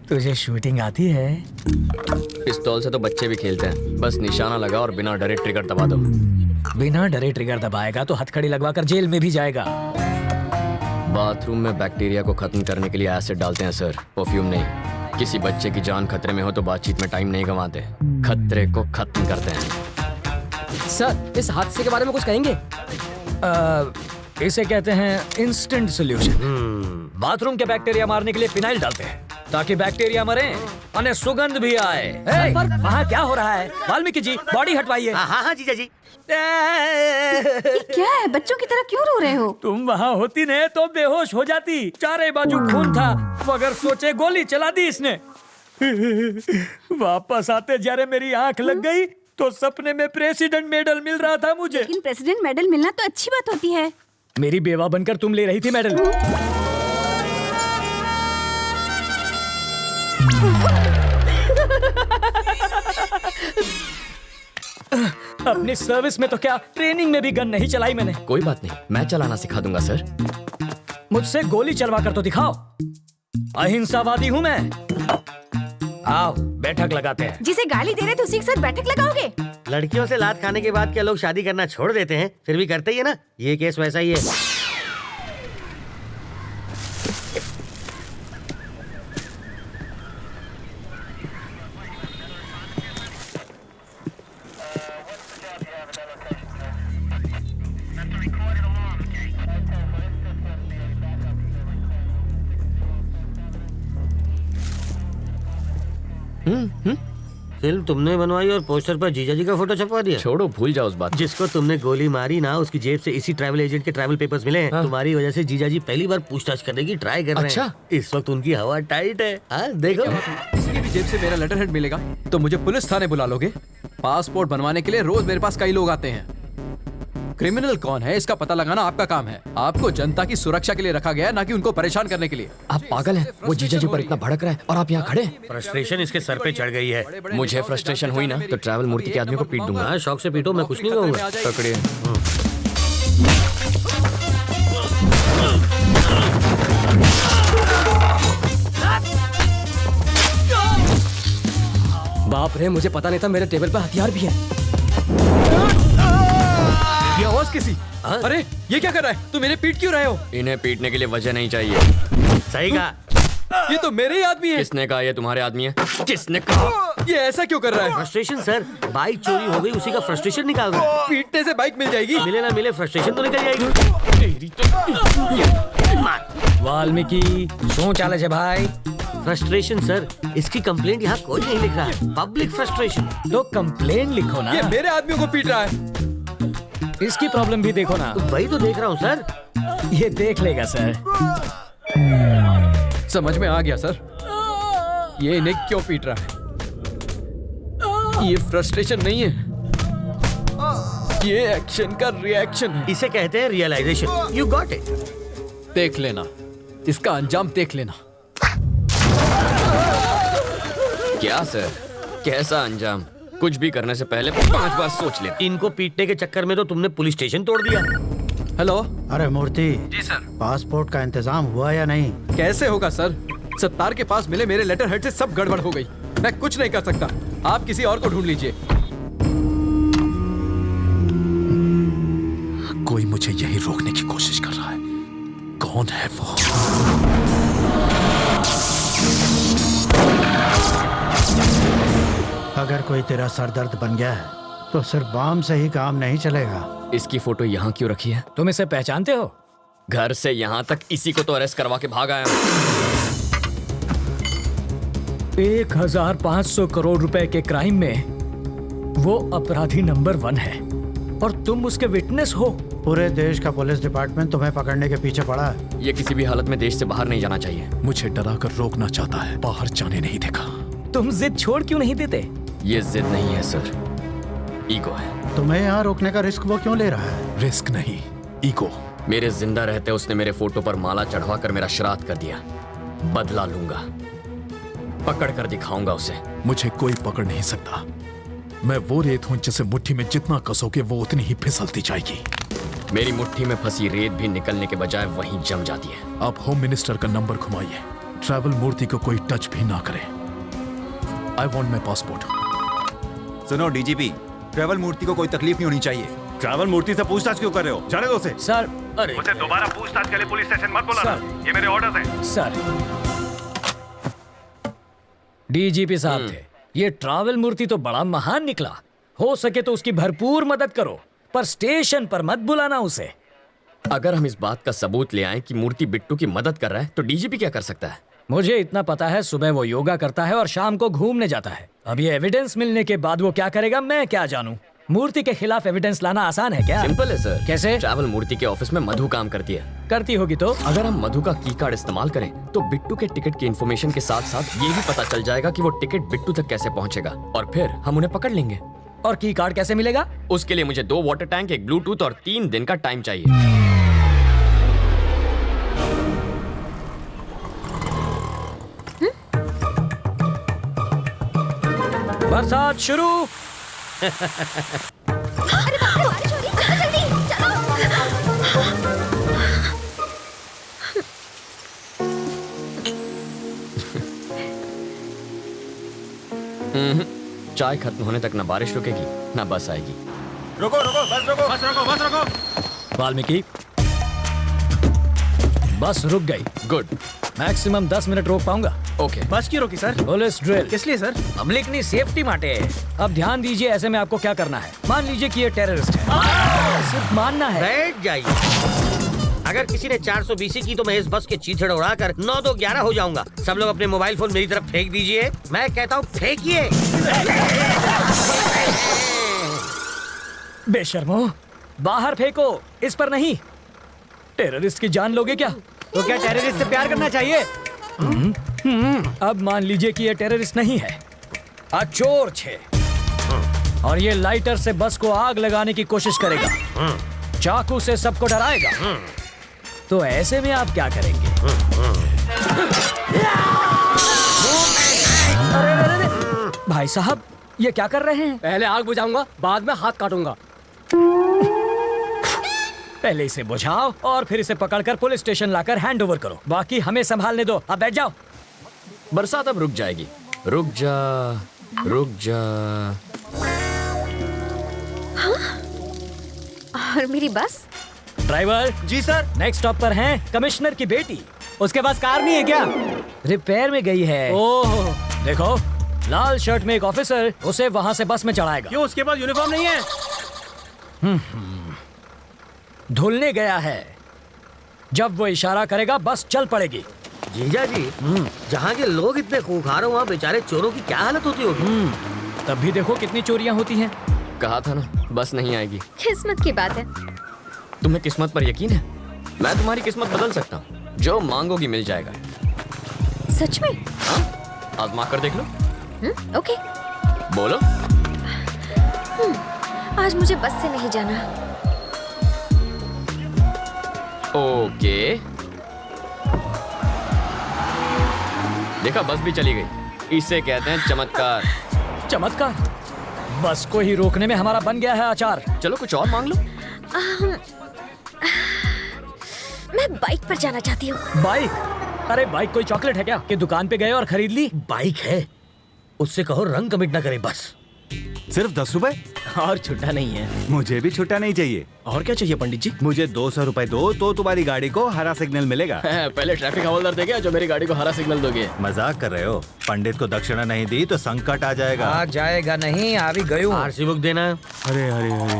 तुझे शूटिंग आती है? पिस्तौल से तो बच्चे भी खेलते हैं, बस निशाना लगा और बिना डरे ट्रिगर दबा दो। बिना डरे ट्रिगर दबाएगा तो हथकड़ी लगवा कर जेल में भी जाएगा। बाथरूम में बैक्टीरिया को खत्म करने के लिए एसिड डालते हैं सर, परफ्यूम नहीं। किसी बच्चे की जान खतरे में हो तो बातचीत में टाइम नहीं गंवाते, खतरे को खत्म करते हैं। सर, इस हादसे के बारे में कुछ कहेंगे? इसे कहते हैं इंस्टेंट सोल्यूशन। बाथरूम के बैक्टीरिया मारने के लिए फिनाइल डालते हैं ताकि बैक्टीरिया मरे और सुगंध भी आए। पर वहाँ क्या हो रहा है? वाल्मीकि जी, बॉडी हटवाइए। हाँ जीजा जी। क्या है? बच्चों की तरह क्यों रो रहे हो? तुम वहाँ होती ने तो बेहोश हो जाती। चारे बाजू खून था, मगर सोचे गोली चला दी इसने। वापस आते जरे मेरी आंख लग गई तो सपने में प्रेसिडेंट मेडल मिल रहा था मुझे। लेकिन प्रेसिडेंट मेडल मिलना तो अच्छी बात होती है। मेरी बेवा बनकर तुम ले रही थी मेडल। अपनी सर्विस में तो क्या, ट्रेनिंग में भी गन नहीं चलाई मैंने। कोई बात नहीं, मैं चलाना सिखा दूंगा सर। मुझसे गोली चलवा कर तो दिखाओ। अहिंसावादी हूँ मैं। आओ बैठक लगाते हैं। जिसे गाली दे रहे थे उसी के साथ बैठक लगाओगे? लड़कियों से लात खाने के बाद क्या लोग शादी करना छोड़ देते हैं? फिर भी करते ही है ना। ये केस वैसा ही है। फिल्म तुमने बनवाई और पोस्टर पर जीजा जी का फोटो छपवा दिया। छोड़ो, भूल जाओ उस बात। जिसको तुमने गोली मारी ना, उसकी जेब से इसी ट्रैवल एजेंट के ट्रैवल पेपर्स मिले हैं। तुम्हारी वजह से जीजा जी पहली बार पूछताछ करने की ट्राई कर रहे हैं। इस वक्त उनकी हवा टाइट है। देखो, किसी की भी जेब से मेरा लेटर हेड मिलेगा तो मुझे पुलिस थाने बुला लोगे? पासपोर्ट बनवाने के लिए रोज मेरे पास कई लोग आते हैं। क्रिमिनल कौन है इसका पता लगाना आपका काम है। आपको जनता की सुरक्षा के लिए रखा गया है, ना कि उनको परेशान करने के लिए। आप पागल हैं? वो जीजा जी पर इतना भड़क रहा है और आप यहाँ खड़े। फ्रस्ट्रेशन इसके सर पे चढ़ गई है। मुझे फ्रस्ट्रेशन हुई ना तो ट्रैवल मूर्ति के आदमी को पीट दूंगा। हाँ, शौक से पीटो, मैं कुछ नहीं कहूँगा। पकड़िए। बाप रे, मुझे पता नहीं था मेरे टेबल पर हथियार भी है। ये आवाज किसी? अरे ये क्या कर रहा है? तुम मेरे पीट क्यों रहे हो? इन्हें पीटने के लिए वजह नहीं चाहिए। सही कहा। ये तो मेरे ही आदमी है। किसने कहा ये तुम्हारे आदमी है? किसने कहा? ये ऐसा क्यों कर रहा है? फ्रस्ट्रेशन सर, बाइक चोरी हो गई, उसी का फ्रस्ट्रेशन निकाल रहा है। पीटने से बाइक मिल जाएगी? मिले ना मिले, फ्रस्ट्रेशन तो निकल जाएगी। वाल्मीकि शू चाले छे भाई? फ्रस्ट्रेशन सर, इसकी कंप्लेंट यहाँ कोई नहीं लिख रहा है। Public frustration. तो कंप्लेन लिखो ना। ये मेरे आदमियों को पीट रहा है। इसकी प्रॉब्लम भी देखो ना। वही तो देख रहा हूँ सर। ये देख लेगा सर। समझ में आ गया सर, ये इन्हें क्यों पीट रहा है। ये फ्रस्ट्रेशन नहीं है, ये एक्शन का रिएक्शन है। इसे कहते हैं रियलाइजेशन। You got it. देख लेना, इसका अंजाम देख लेना। क्या सर, कैसा अंजाम? कुछ भी करने से पहले 5 बार सोच ले। इनको पीटने के चक्कर में तो तुमने पुलिस स्टेशन तोड़ दिया। हेलो। अरे मूर्ति जी सर। पासपोर्ट का इंतजाम हुआ या नहीं? कैसे होगा सर, सत्तार के पास मिले मेरे लेटर हेड से सब गड़बड़ हो गई। मैं कुछ नहीं कर सकता, आप किसी और को ढूंढ लीजिए। कोई मुझे यही रोकने की कोशिश कर रहा है। कौन है वो? अगर कोई तेरा सरदर्द बन गया है तो सिर्फ बम से ही काम नहीं चलेगा। इसकी फोटो यहाँ क्यों रखी है? तुम इसे पहचानते हो? घर से यहाँ तक इसी को तो अरेस्ट करवा के भाग आया हूँ। 1500 करोड़ रुपए के क्राइम में वो अपराधी नंबर 1 है और तुम उसके विटनेस हो। पूरे देश का पुलिस डिपार्टमेंट तुम्हें पकड़ने के पीछे पड़ा है। ये किसी भी हालत में देश से बाहर नहीं जाना चाहिए। मुझे डरा कर रोकना चाहता है, बाहर जाने नहीं देगा। तुम जिद छोड़ क्यों नहीं देते? ये जिद नहीं है सर, ईगो है। तुम्हें यहाँ रोकने का रिस्क वो क्यों ले रहा है? रिस्क नहीं, ईगो। मेरे जिंदा रहते उसने मेरे फोटो पर माला चढ़वा कर मेरा श्राद्ध कर दिया। बदला लूंगा, पकड़ कर दिखाऊंगा उसे। मुझे कोई पकड़ नहीं सकता। मैं वो रेत हूं जिसे मुट्ठी में जितना कसोगे वो उतनी ही फिसलती जाएगी। मेरी मुट्ठी में फंसी रेत भी निकलने के बजाय वहीं जम जाती है। आप होम मिनिस्टर का नंबर घुमाइए। ट्रैवल मूर्ति को कोई टच भी ना करे। I want my passport. सुनो डीजीपी, ट्रैवल मूर्ति को कोई तकलीफ नहीं होनी चाहिए। ट्रैवल मूर्ति से पूछताछ क्यों कर रहे हो? जाने दो उसे। सर, अरे मुझे दोबारा पूछताछ के लिए पुलिस स्टेशन मत बुलाना, ये मेरे ऑर्डर्स हैं। सर, डीजीपी साहब थे। ये ट्रैवल मूर्ति तो बड़ा महान निकला। हो सके तो उसकी भरपूर मदद करो, पर स्टेशन पर मत बुलाना उसे। अगर हम इस बात का सबूत ले आए कि मूर्ति बिट्टू की मदद कर रहा है तो डीजीपी क्या कर सकता है? मुझे इतना पता है, सुबह वो योगा करता है और शाम को घूमने जाता है। अब ये एविडेंस मिलने के बाद वो क्या करेगा मैं क्या जानूं। मूर्ति के खिलाफ एविडेंस लाना आसान है क्या? सिंपल है सर। कैसे? ट्रैवल मूर्ति के ऑफिस में मधु काम करती है। करती होगी तो? अगर हम मधु का की कार्ड इस्तेमाल करें तो बिट्टू के टिकट की इन्फॉर्मेशन के साथ साथ ये भी पता चल जाएगा कि वो टिकट बिट्टू तक कैसे पहुंचेगा और फिर हम उन्हें पकड़ लेंगे। और की कार्ड कैसे मिलेगा? उसके लिए मुझे 2 वाटर टैंक, एक ब्लूटूथ और 3 दिन का टाइम चाहिए। बरसात शुरू। चाय खत्म होने तक ना बारिश रुकेगी ना बस आएगी। रुको रुको, बस रुको, बस रुको, बस रुको। वाल्मीकि, बस रुक गई। गुड। मैक्सिमम 10 मिनट रोक पाऊंगा। ओके। बस की रोकी सर? Police drill. किस लिए सर? पब्लिक की सेफ्टी माटे। अब ध्यान दीजिए, ऐसे में आपको क्या करना है। मान लीजिए कि ये टेररिस्ट है, सिर्फ मानना है। बैठ जाइए। अगर किसी ने 420 की तो मैं इस बस के चीथड़ उड़ाकर 9-2-11 हो जाऊंगा। सब लोग अपने मोबाइल फोन मेरी तरफ फेंक दीजिए। मैं कहता हूँ फेंकिए। बेशर्मो, बाहर फेंको, इस पर नहीं। टेररिस्ट की जान लोगे क्या? तो क्या टेररिस्ट से प्यार करना चाहिए? अब मान लीजिए कि ये टेररिस्ट नहीं है, चोर छे, और ये लाइटर से बस को आग लगाने की कोशिश करेगा, चाकू से सबको डराएगा। तो ऐसे में आप क्या करेंगे? अरे, भाई साहब, ये क्या कर रहे हैं? पहले आग बुझाऊंगा, बाद में हाथ काटूंगा। पहले इसे बुझाओ और फिर इसे पकड़कर पुलिस स्टेशन लाकर हैंड ओवर करो। बाकी हमें संभालने दो। अब बैठ जाओ। बरसात अब रुक जाएगी। रुक जा, रुक जा। और मेरी बस? ड्राइवर जी सर। नेक्स्ट स्टॉप पर हैं कमिश्नर की बेटी। उसके पास कार नहीं है क्या? रिपेयर में गई है। ओह, देखो, लाल शर्ट में एक ऑफिसर उसे वहां से बस में चढ़ाएगा। क्यों, उसके पास यूनिफॉर्म नहीं है? धुलने गया है। जब वो इशारा करेगा बस चल पड़ेगी। जीजा जी, जहाँ के लोग इतने खूंखार हो वहाँ बेचारे चोरों की क्या हालत होती होगी? तब भी देखो कितनी चोरियां होती हैं। कहा था ना, बस नहीं आएगी। किस्मत की बात है। तुम्हें किस्मत पर यकीन है? मैं तुम्हारी किस्मत बदल सकता हूँ। जो मांगोगी मिल जाएगा। सच में? हाँ, आजमा कर देख लो। ओके। बोलो। आज मुझे बस से नहीं जाना। ओके। देखा, बस भी चली गई। इसे कहते हैं चमत्कार। चमत्कार? बस को ही रोकने में हमारा बन गया है आचार। चलो कुछ और मांग लो। मैं बाइक पर जाना चाहती हूँ। बाइक? अरे बाइक कोई चॉकलेट है क्या कि दुकान पे गए और खरीद ली? बाइक है, उससे कहो रंग कमिट ना करे बस। सिर्फ 10 रुपए? और छुट्टा नहीं है। मुझे भी छुट्टा नहीं चाहिए। और क्या चाहिए पंडित जी? मुझे 200 रुपए दो तो तुम्हारी गाड़ी को हरा सिग्नल मिलेगा। पहले ट्रैफिक हवलदार देगा जो मेरी गाड़ी को हरा सिग्नल दोगे। मजाक कर रहे हो? पंडित को दक्षिणा नहीं दी तो संकट आ जाएगा। आ जाएगा नहीं, आ भी गई हूँ। आरसी बुक देना। अरे अरे अरे,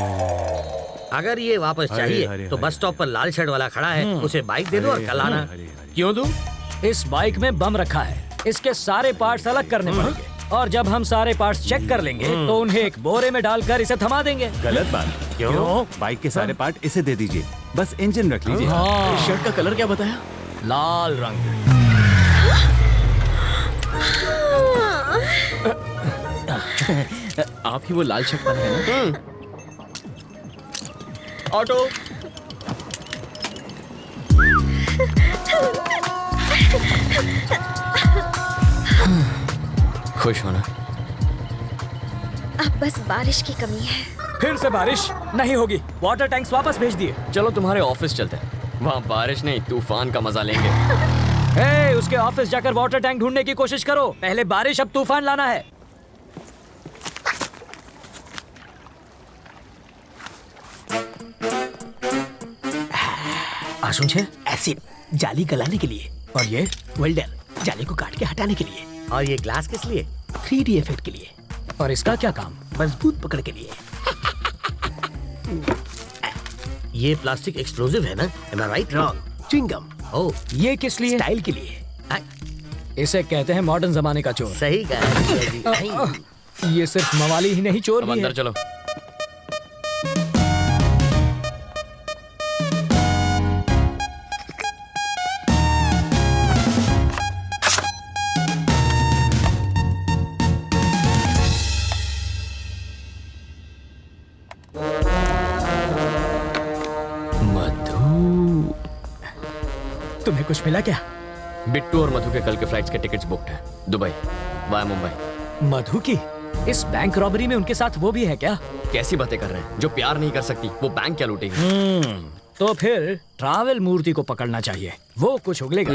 अगर ये वापस चाहिए अरे, तो अरे। बस स्टॉप पर लाल शर्ट वाला खड़ा है, उसे बाइक दे दो और कल आना। क्यों दूं? इस बाइक में बम रखा है, इसके सारे पार्ट्स अलग करने पड़ेंगे और जब हम सारे पार्ट्स चेक कर लेंगे तो उन्हें एक बोरे में डालकर इसे थमा देंगे। गलत बात। क्यों? बाइक के सारे पार्ट इसे दे दीजिए, बस इंजन रख लीजिए। हाँ, शर्ट का कलर क्या बताया? लाल रंग। आप ही वो लाल शर्ट वाले हैं ना? ऑटो। खुश होना। अब बस बारिश की कमी है। फिर से बारिश नहीं होगी। वाटर टैंक्स वापस भेज दिए। चलो तुम्हारे ऑफिस चलते हैं, वहाँ बारिश नहीं तूफान का मजा लेंगे। हे, उसके ऑफिस जाकर वाटर टैंक ढूंढने की कोशिश करो। पहले बारिश, अब तूफान लाना है। आशुन छे एसिड जाली गलाने के लिए, और ये वेल्डर जाली को काट के हटाने के लिए, और ये ग्लास किस लिए? 3D इफेक्ट के लिए, और इसका क्या काम? मजबूत पकड़ के लिए। ये प्लास्टिक एक्सप्लोजिव है ना? Am I right? Wrong. Chewing gum. Oh, ये किस लिए? स्टाइल के लिए। इसे कहते हैं मॉडर्न जमाने का चोर। सही कहा। ये सिर्फ मवाली ही नहीं, चोर अब भी है। अंदर चलो। तुम्हें कुछ मिला क्या? बिट्टू और मधु के कल के फ्लाइट्स के टिकट्स बुक्ड हैं, दुबई वाया मुंबई। मधु की? इस बैंक रॉबरी में उनके साथ वो भी है क्या? कैसी बातें कर रहे हैं? जो प्यार नहीं कर सकती वो बैंक क्या लूटेगी? तो फिर ट्रैवल मूर्ति को पकड़ना चाहिए, वो कुछ उगलेगा।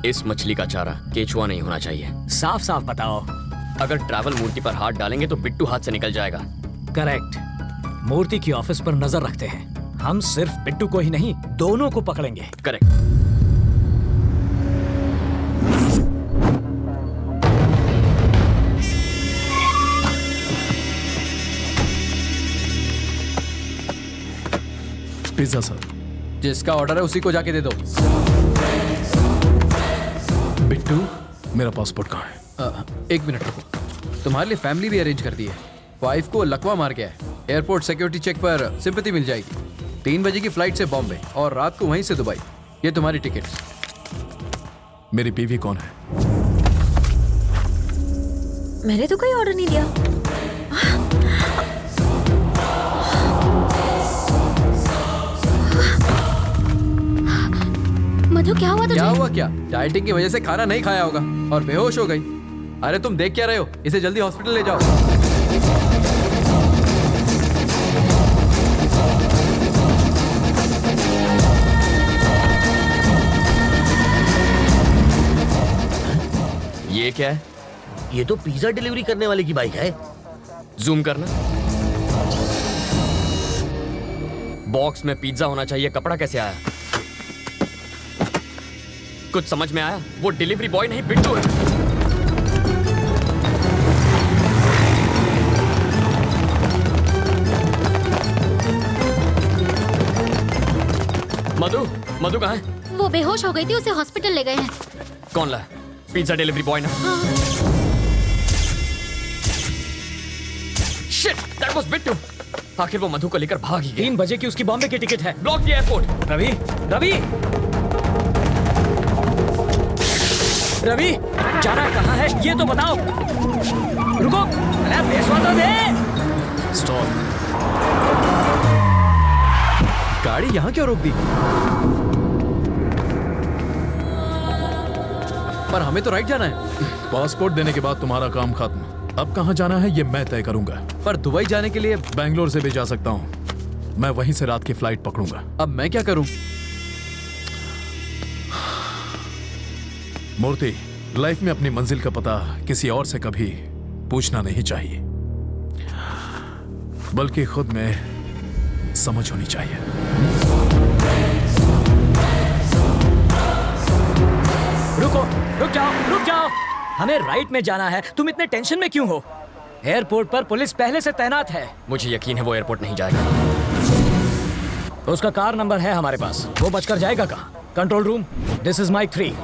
इस मछली का चारा केचुआ नहीं होना चाहिए। साफ साफ बताओ। अगर ट्रैवल मूर्ति पर हाथ डालेंगे तो बिट्टू हाथ से निकल जाएगा। करेक्ट। मूर्ति की ऑफिस पर नजर रखते हैं। हम सिर्फ बिट्टू को ही नहीं, दोनों को पकड़ेंगे। करेक्ट। Pizza sir. जिसका ऑर्डर है उसी को जाके दे दो। बिट्टू, मेरा पासपोर्ट कहाँ है? 1 मिनट रुको, तुम्हारे लिए फैमिली भी अरेंज कर दी है। वाइफ को लकवा मार गया है, एयरपोर्ट सिक्योरिटी चेक पर सिंपैथी मिल जाएगी। 3 बजे की फ्लाइट से बॉम्बे और रात को वहीं से दुबई। ये तुम्हारी टिकट्स। मेरी बीवी कौन है? मैंने तो कोई ऑर्डर नहीं दिया। मधु, क्या हुआ तुझे? क्या हुआ क्या? डाइटिंग की वजह से खाना नहीं खाया होगा और बेहोश हो गई। अरे तुम देख क्या रहे हो? इसे जल्दी हॉस्पिटल ले जाओ। ये क्या है? ये तो पिज्जा डिलीवरी करने वाले की बाइक है। जूम करना। बॉक्स में पिज्जा होना चाहिए, कपड़ा कैसे आया? कुछ समझ में आया? वो डिलीवरी बॉय नहीं, बिट्टू है। मधु, मधु कहाँ है? वो बेहोश हो गई थी, उसे हॉस्पिटल ले गए हैं। कौन लाया? पिज्जा डिलीवरी बॉय ना? Shit, that was Bittu. आखिर वो मधु को लेकर भाग ही गया। 3 बजे की उसकी बॉम्बे की टिकट है। ब्लॉक किया एयरपोर्ट। रवि रवि रवि जाना कहाँ है ये तो बताओ। रुको, अरे पैसा तो दे। स्टॉप। गाड़ी यहाँ क्यों रोक दी? पर हमें तो राइट जाना है। पासपोर्ट देने के बाद तुम्हारा काम खत्म। अब कहाँ जाना है ये मैं तय करूंगा। पर दुबई जाने के लिए बैंगलोर से भी जा सकता हूँ। मैं वहीं से रात की फ्लाइट पकड़ूंगा। अब मैं क्या करूं? मूर्ति, लाइफ में अपनी मंजिल का पता किसी और से कभी पूछना नहीं चाहिए, बल्कि खुद में समझ होनी चाहिए। रुक जाओ। हमें राइट में जाना है, तुम इतने टेंशन में क्यों हो? एयरपोर्ट पर पुलिस पहले से तैनात है। मुझे यकीन है वो एयरपोर्ट नहीं जाएगा। उसका कार नंबर है हमारे पास, वो बचकर जाएगा कहाँ? Control room, this is Mike 3,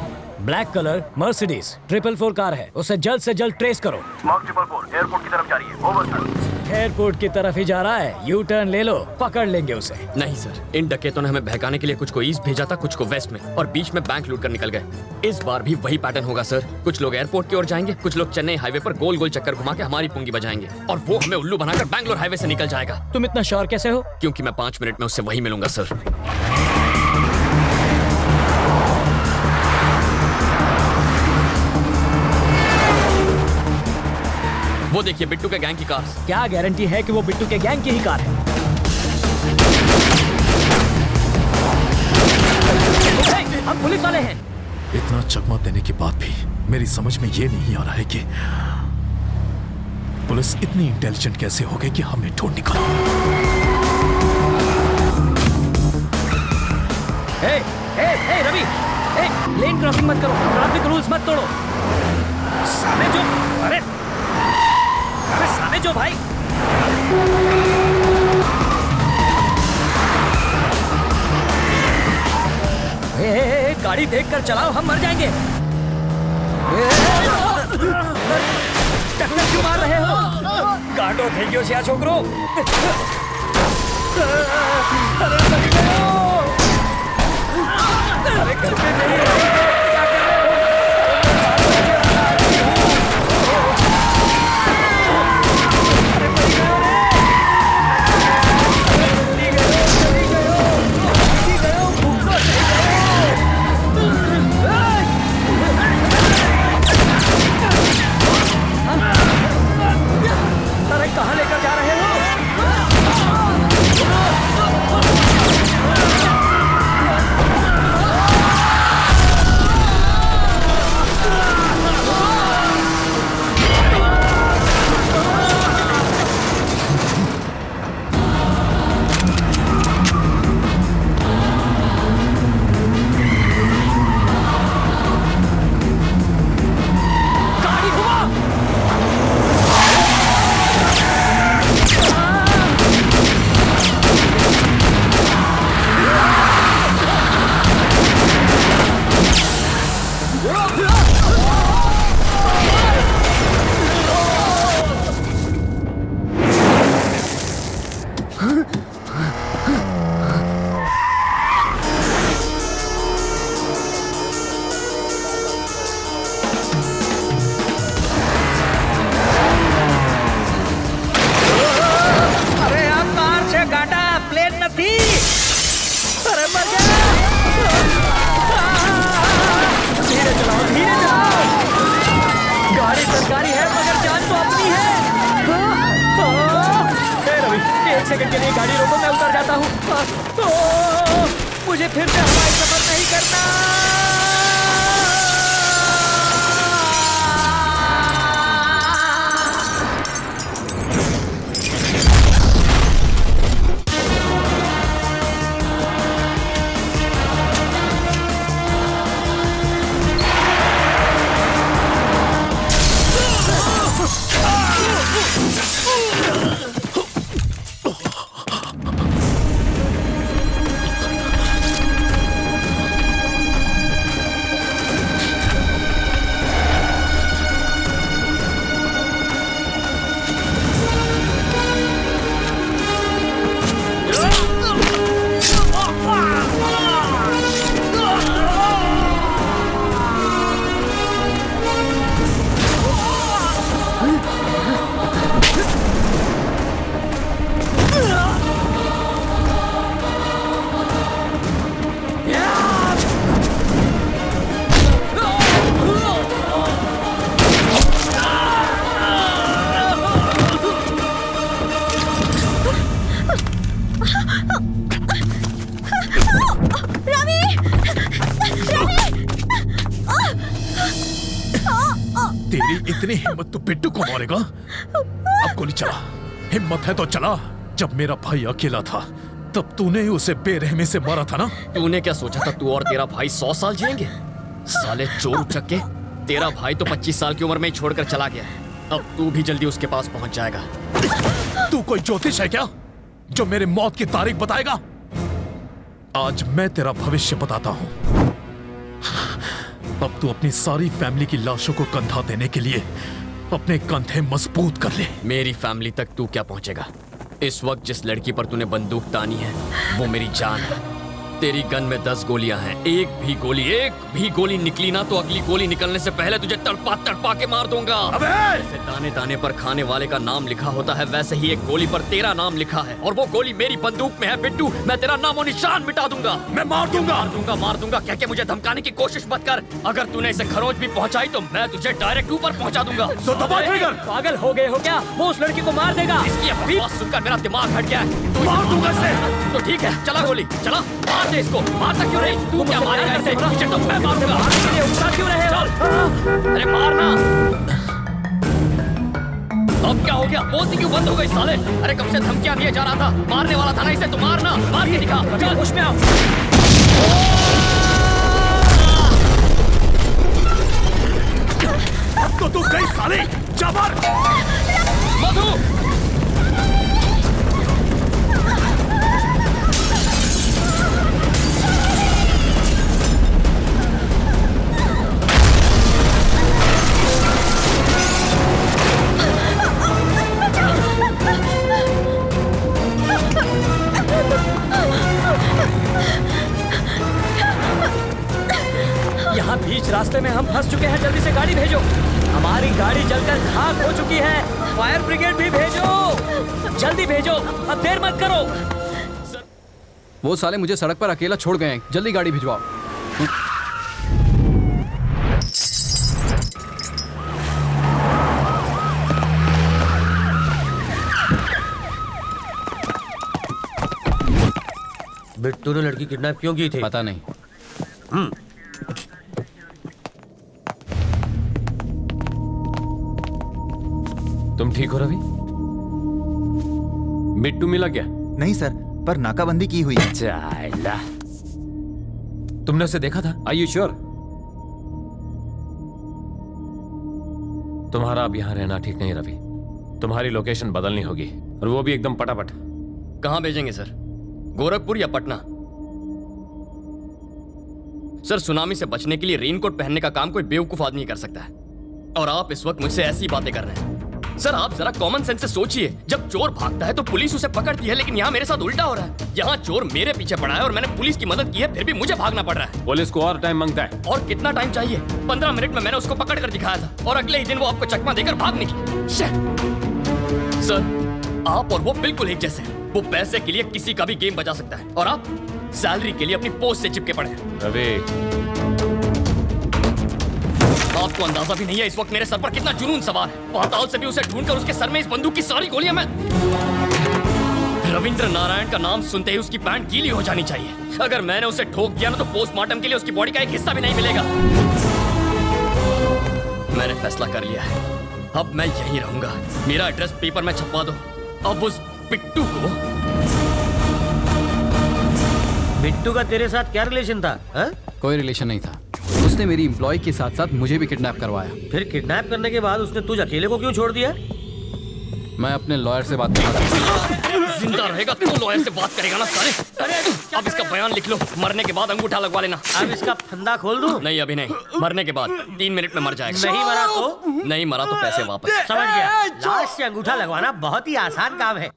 black colour Mercedes 444 car है, उसे जल्द से जल्द ट्रेस करो। मार्क 444 एयरपोर्ट की तरफ जा रही है। Over sir. एयरपोर्ट की तरफ ही जा रहा है, यू टर्न ले लो, पकड़ लेंगे उसे। नहीं सर, इन डकैतों ने हमें बहकाने के लिए कुछ को ईस्ट भेजा था, कुछ को वेस्ट में, और बीच में बैंक लूट कर निकल गए। इस बार भी वही पैटर्न होगा सर। कुछ लोग एयरपोर्ट की ओर जाएंगे, कुछ लोग चेन्नई हाईवे पर गोल गोल चक्कर घुमा के हमारी पुंगी बजाएंगे, और वो हमें उल्लू बनाकर बैंगलोर हाईवे से निकल जाएगा। तुम इतना श्योर कैसे हो? क्योंकि मैं 5 मिनट में उससे वही मिलूंगा सर। वो देखिए बिट्टू के गैंग की कार। क्या गारंटी है कि वो बिट्टू के गैंग की ही कार है? हम पुलिस वाले हैं। इतना चकमा देने के बाद भी मेरी समझ में ये नहीं आ रहा है कि पुलिस इतनी इंटेलिजेंट कैसे हो गई कि हमें ढूंढ निकाला। रवि, लेन क्रॉसिंग मत करो, ट्रैफिक रूल्स मत तोड़ो। सामने जो, अरे सामने जो भाई। गाड़ी देखकर चलाओ, हम मर जाएंगे। टक्कर क्यों मार रहे हो? गांडो થઈ ગયો છે આ છોકરો। अरे घर पे नहीं है, क्या कर रहे हो? अरे कहाँ लेकर जा रहे हो? सेकंड के लिए गाड़ी रोको, मैं उतर जाता हूँ। मुझे फिर से हवाई सफर नहीं करना। तेरी इतनी हिम्मत तो बिट्टू को मारेगा? अब गोली चला, हिम्मत है तो चला। जब मेरा भाई अकेला था तब तूने ही उसे बेरहमी से मारा था ना? तूने क्या सोचा था तू और तेरा भाई 100 साल जिएंगे? साले चोर उचक्के, तेरा भाई तो 25 साल की उम्र में ही छोड़कर चला गया है। अब तू भी जल्दी उसके पास पहुंच जाएगा। तू कोई ज्योतिष है क्या जो मेरे मौत की तारीख बताएगा? आज मैं तेरा भविष्य बताता हूं। अब तू अपनी सारी फैमिली की लाशों को कंधा देने के लिए अपने कंधे मजबूत कर ले। मेरी फैमिली तक तू क्या पहुंचेगा? इस वक्त जिस लड़की पर तूने बंदूक तानी है वो मेरी जान है। तेरी गन में 10 गोलियां हैं। एक भी गोली निकली ना तो अगली गोली निकलने से पहले तुझे तड़पा के मार दूंगा। जैसे दाने दाने पर खाने वाले का नाम लिखा होता है वैसे ही एक गोली पर तेरा नाम लिखा है, और वो गोली मेरी बंदूक में है। बिट्टू, मैं तेरा नामो निशान मिटा दूंगा। मैं मार दूंगा कह के मुझे धमकाने की कोशिश मत कर। अगर तूने इसे खरोंच भी पहुंचाई तो मैं तुझे डायरेक्ट ऊपर पहुंचा दूंगा। तो दबा ट्रिगर। पागल हो गए हो क्या? वो उस लड़की को मार देगा। इसकी बकवास सुनकर मेरा दिमाग हट गया है। मार दूंगा इसे। तो ठीक है, चला गोली चला, मार दे इसको। मारता क्यों नहीं? तू क्या मारेगा इसे? तुझे तो मैं मारूंगा। क्यों रहे हो? अरे मारना। अब क्या हो गया? बोलती क्यों बंद हो गई साले? अरे कब से धमकियां दिए जा रहा था, मारने वाला था ना इसे, तो मारना। मार के दिखा। चल होश में आओ। अब तो तू गई साले, जा मार। मधु, यहाँ बीच रास्ते में हम फंस चुके हैं। जल्दी से गाड़ी भेजो। हमारी गाड़ी जलकर खाक हो चुकी है। फायर ब्रिगेड भी भेजो, जल्दी भेजो, अब देर मत करो। वो साले मुझे सड़क पर अकेला छोड़ गए हैं, जल्दी गाड़ी भिजवाओ। बिट्टू ने लड़की किडनैप क्यों की थी? पता नहीं। तुम ठीक हो रवि? बिट्टू मिला क्या? नहीं सर, पर नाकाबंदी की हुई है। चाइला। तुमने उसे देखा था? Are you sure? तुम्हारा अब यहां रहना ठीक नहीं रवि। तुम्हारी लोकेशन बदलनी होगी, और वो भी एकदम पटापट। कहां भेजेंगे सर? गोरखपुर या पटना? सर, सुनामी से बचने के लिए रेनकोट पहनने का काम कोई बेवकूफ आदमी कर सकता है, और आप इस वक्त मुझसे ऐसी बातें कर रहे हैं। सर, आप जरा कॉमन सेंस से सोचिए। जब चोर भागता है तो पुलिस उसे पकड़ती है, लेकिन यहाँ मेरे साथ उल्टा हो रहा है। यहाँ चोर मेरे पीछे पड़ा है और मैंने पुलिस की मदद की है, फिर भी मुझे भागना पड़ रहा है। पुलिस को और टाइम मांगता है। और कितना टाइम चाहिए? 15 मिनट में मैंने उसको पकड़ कर दिखाया था, और अगले ही दिन वो आपको चकमा देकर भाग निकली। सर, आप और वो बिल्कुल एक जैसे हैं। वो पैसे के लिए किसी का भी गेम बजा सकता है, और आप सैलरी के लिए अपनी पोस्ट से चिपके पड़े हैं। रवि, आपको अंदाजा भी नहीं है इस वक्त मेरे सर पर कितना जुनून सवार है। पाताल से भी उसे ढूंढकर उसके सर में इस बंदूक की सारी गोलियां मैं... रविंद्र नारायण का नाम सुनते ही उसकी पैंट गीली हो जानी चाहिए। अगर मैंने उसे ठोक दिया ना तो पोस्टमार्टम के लिए उसकी बॉडी का एक हिस्सा भी नहीं मिलेगा। मैंने फैसला कर लिया है, अब मैं यहीं रहूंगा। मेरा एड्रेस पेपर में छपवा दो। अब उस बिट्टू को... बिट्टू का तेरे साथ क्या रिलेशन था? हा? कोई रिलेशन नहीं था। उसने मेरी एम्प्लॉय के साथ साथ मुझे भी किडनैप करवाया। फिर किडनैप करने के बाद उसने तुझे अकेले को क्यों छोड़ दिया? मैं अपने लॉयर से बात करूंगा। जिंदा रहेगा तो लॉयर से बात करेगा ना साले। अब इसका बयान लिख लो, मरने के बाद अंगूठा लगवा लेना। अब इसका फंदा खोल दूं? नहीं, अभी नहीं। मरने के बाद 3 मिनट में मर जाएगा। नहीं मरा तो? नहीं मरा तो पैसे वापस। समझ गया। लाश से अंगूठा लगवाना बहुत ही आसान काम है।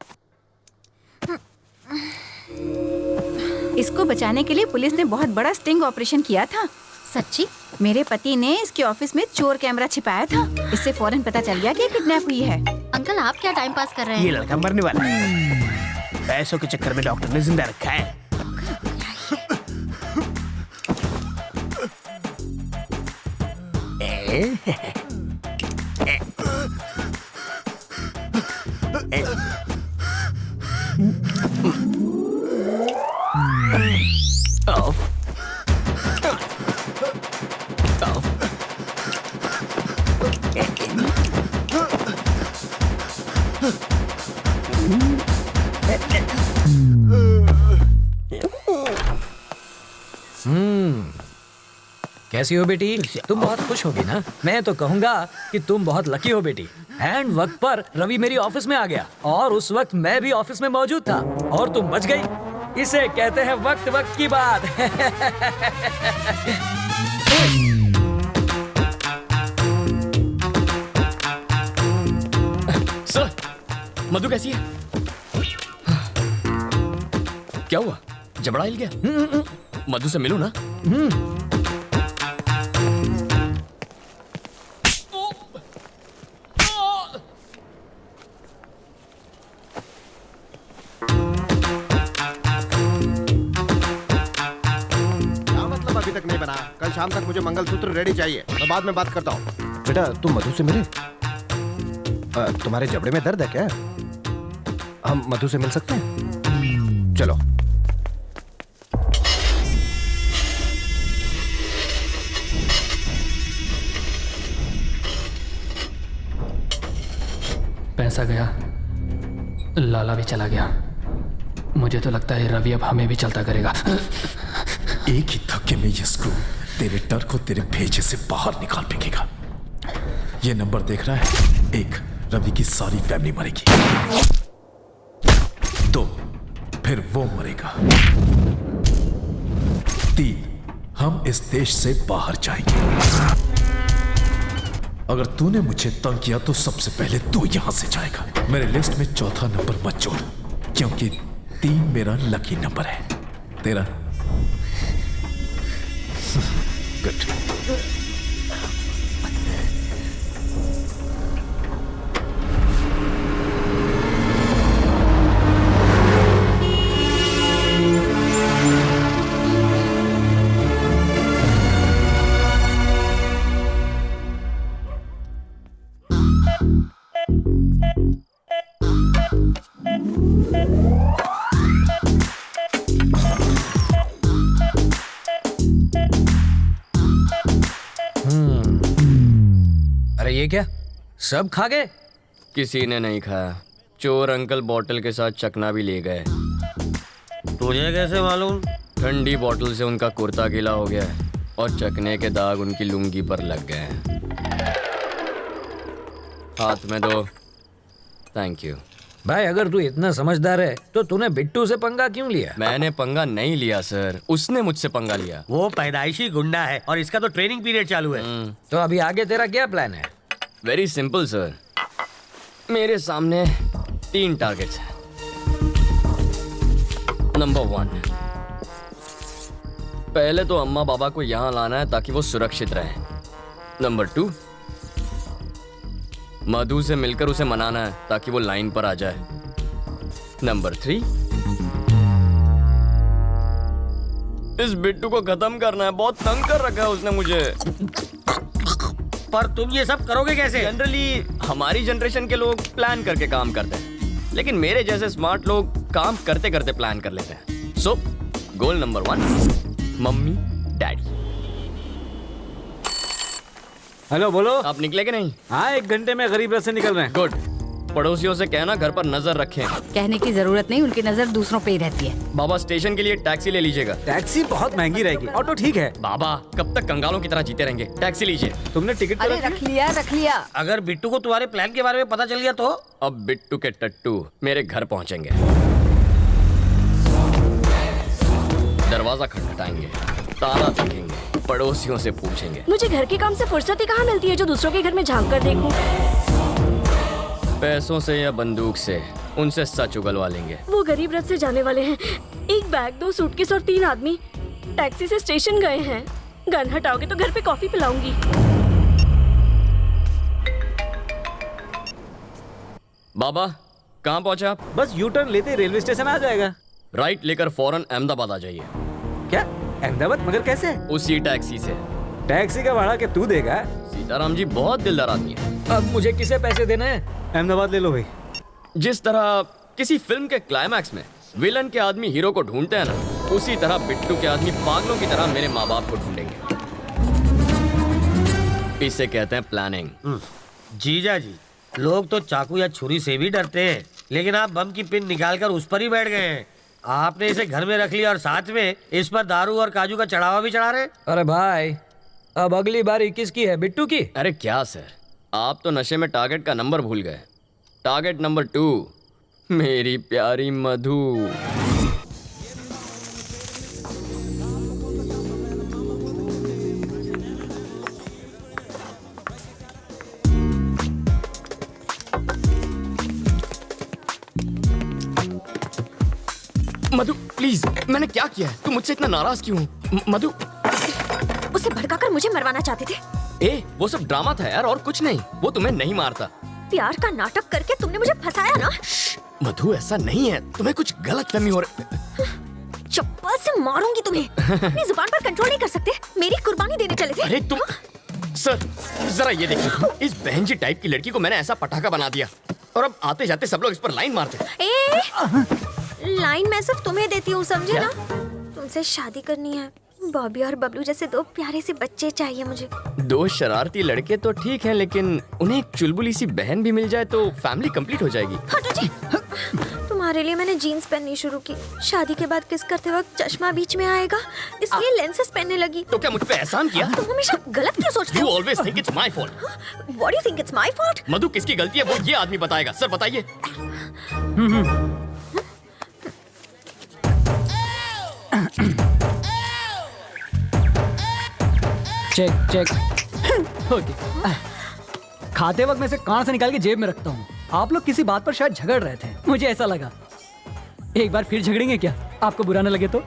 इसको बचाने के लिए पुलिस ने बहुत बड़ा स्टिंग ऑपरेशन किया था। सच्ची? मेरे पति ने इसके ऑफिस में चोर कैमरा छिपाया था। इससे फौरन पता चल गया कि किडनैप हुई है। अंकल, आप क्या टाइम पास कर रहे हैं? ये लड़का मरने वाला है। पैसों के चक्कर में डॉक्टर ने जिंदा रखा है। कैसी हो बेटी? तुम बहुत खुश होगी ना? मैं तो कहूंगा कि तुम बहुत लकी हो बेटी। एंड वक्त पर रवि मेरी ऑफिस में आ गया और उस वक्त मैं भी ऑफिस में मौजूद था और तुम बच गई। इसे कहते हैं वक्त वक्त की बात। सर, मधु कैसी है? क्या हुआ? जबड़ा हिल गया? मधु से मिलूं ना? क्या मतलब अभी तक नहीं बना? कल शाम तक मुझे मंगलसूत्र रेडी चाहिए। मैं बाद में बात करता हूँ। बेटा तुम मधु से मिले? तुम्हारे जबड़े में दर्द है क्या? हम मधु से मिल सकते हैं? चलो। पैसा गया, लाला भी चला गया। मुझे तो लगता है रवि अब हमें भी चलता करेगा। एक ही धक्के में ये स्क्रू तेरे डर को तेरे भेजे से बाहर निकाल फेंकेगा। ये नंबर देख रहा है? 1, रवि की सारी फैमिली मरेगी। 2, फिर वो मरेगा। 3, हम इस देश से बाहर जाएंगे। अगर तूने मुझे तंग किया तो सबसे पहले तू यहां से जाएगा। मेरे लिस्ट में चौथा नंबर मत जोड़, क्योंकि 3 मेरा लकी नंबर है। तेरा गुड। अरे ये क्या? सब खा गए? किसी ने नहीं खाया। चोर अंकल बोतल के साथ चकना भी ले गए। तुझे कैसे मालूम? ठंडी बोतल से उनका कुर्ता गीला हो गया है और चकने के दाग उनकी लुंगी पर लग गए हैं। हाथ में दो। Thank you. भाई अगर तू इतना समझदार है तो तूने बिट्टू से पंगा क्यों लिया? मैंने पंगा नहीं लिया सर, उसने मुझसे पंगा लिया। वो पैदाइशी गुंडा है और इसका तो ट्रेनिंग पीरियड चालू है। तो अभी आगे तेरा क्या प्लान है? Very simple sir. मेरे सामने 3 टारगेट्स हैं। नंबर 1, पहले तो अम्मा बाबा को यहाँ लाना है ताकि वो सुरक्षित रहें। नंबर 2, मधु से मिलकर उसे मनाना है ताकि वो लाइन पर आ जाए। नंबर 3, इस बिट्टू को खत्म करना है। बहुत तंग कर रखा है उसने मुझे। पर तुम ये सब करोगे कैसे? जनरली हमारी जनरेशन के लोग प्लान करके काम करते हैं, लेकिन मेरे जैसे स्मार्ट लोग काम करते करते प्लान कर लेते हैं। So goal number 1, mummy daddy. Hello बोलो। आप निकले कि नहीं? हाँ, 1 घंटे में गरीब रथ से निकल रहे हैं। गुड। पड़ोसियों से कहना घर पर नजर रखें। कहने की जरूरत नहीं, उनकी नजर दूसरों पे ही रहती है। बाबा स्टेशन के लिए टैक्सी ले लीजिएगा। टैक्सी बहुत महंगी रहेगी, ऑटो ठीक है। बाबा कब तक कंगालों की तरह जीते रहेंगे? टैक्सी लीजिए। तुमने टिकट अरे रख लिया। अगर बिट्टू को तुम्हारे प्लान के बारे में पता चल गया तो? अब बिट्टू के टट्टू मेरे घर पहुंचेंगे, दरवाजा खटखटाएंगे, ताला देखेंगे, पड़ोसियों से पूछेंगे। मुझे घर के काम से फुर्सत ही कहाँ मिलती है जो दूसरों के घर में झांक कर देखूं। पैसों से या बंदूक से उनसे सच उगलवा लेंगे। वो गरीब रथ से जाने वाले हैं। 1 बैग, 2 सूटकेस और 3 आदमी टैक्सी से स्टेशन गए हैं। गन हटाओगे तो घर पे कॉफी पिलाऊंगी। बाबा कहाँ पहुँचे आप? बस यू टर्न लेते रेलवे स्टेशन आ जाएगा। राइट लेकर फौरन अहमदाबाद आ जाइए। क्या अहमदाबाद? मगर कैसे? उसी टैक्सी से। टैक्सी का भाड़ा क्या तू देगा? सीताराम जी बहुत दिलदार आदमी है। अब मुझे किसे पैसे देने हैं? अहमदाबाद ले लो भाई। जिस तरह किसी फिल्म के क्लाइमैक्स में विलन के आदमी हीरो को ढूंढते हैं ना, उसी तरह बिट्टू के आदमी पागलों की तरह मेरे माँ बाप को ढूंढेंगे। इसे कहते हैं प्लानिंग। जीजा जी, लोग तो चाकू या छुरी से भी डरते हैं, लेकिन आप बम की पिन निकालकर उस पर ही बैठ गए हैं। आपने इसे घर में रख लिया और साथ में इस पर दारू और काजू का चढ़ावा भी चढ़ा रहे। अरे भाई अब अगली बारी किसकी है, बिट्टू की? अरे क्या सर, आप तो नशे में टारगेट का नंबर भूल गए। टारगेट नंबर 2 मेरी प्यारी मधु। मधु प्लीज, मैंने क्या किया है? तुम मुझसे इतना नाराज क्यों हो? मधु, उसे भड़काकर मुझे मरवाना चाहते थे। ए, वो सब ड्रामा था यार, और कुछ नहीं। वो तुम्हें नहीं मारता। प्यार का नाटक करके तुमने मुझे फंसाया ना। मधु ऐसा नहीं है, तुम्हें कुछ गलतफहमी हो रही। चप्पल से मारूंगी तुम्हें। अपनी जुबान पर कंट्रोल नहीं कर सकते। मेरी कुर्बानी देने चले थे। अरे तुम सर, जरा ये देखिए, इस बहन जी टाइप की लड़की को मैंने ऐसा पटाखा बना दिया, और अब आते जाते सब लोग इस पर लाइन मारते। लाइन मैं सिर्फ तुम्हें देती हूँ, समझे ना? तुमसे शादी करनी है। बॉबी और बबलू जैसे 2 प्यारे से बच्चे चाहिए मुझे। 2 शरारती लड़के तो ठीक है, लेकिन उन्हें एक चुलबुली सी बहन भी मिल जाए तो फैमिली कंप्लीट हो जाएगी। हटो जी। तुम्हारे लिए मैंने जीन्स पहननी शुरू की। शादी के बाद किस करते वक्त चश्मा बीच में आएगा, इसलिए लेंसेज पहनने लगी। तो क्या मुझ पे एहसान किया? तुम हमेशा गलत क्यों सोचते हो? You always think it's my fault. What do you think it's my fault? मधु, किसकी गलती है वो ये आदमी बताएगा। सर बताइए। Check check. ओके। खाते वक्त मैं इसे कान से निकाल के जेब में रखता हूँ। आप लोग किसी बात पर शायद झगड़ रहे थे, मुझे ऐसा लगा। एक बार फिर झगड़ेंगे क्या? आपको बुरा न लगे तो?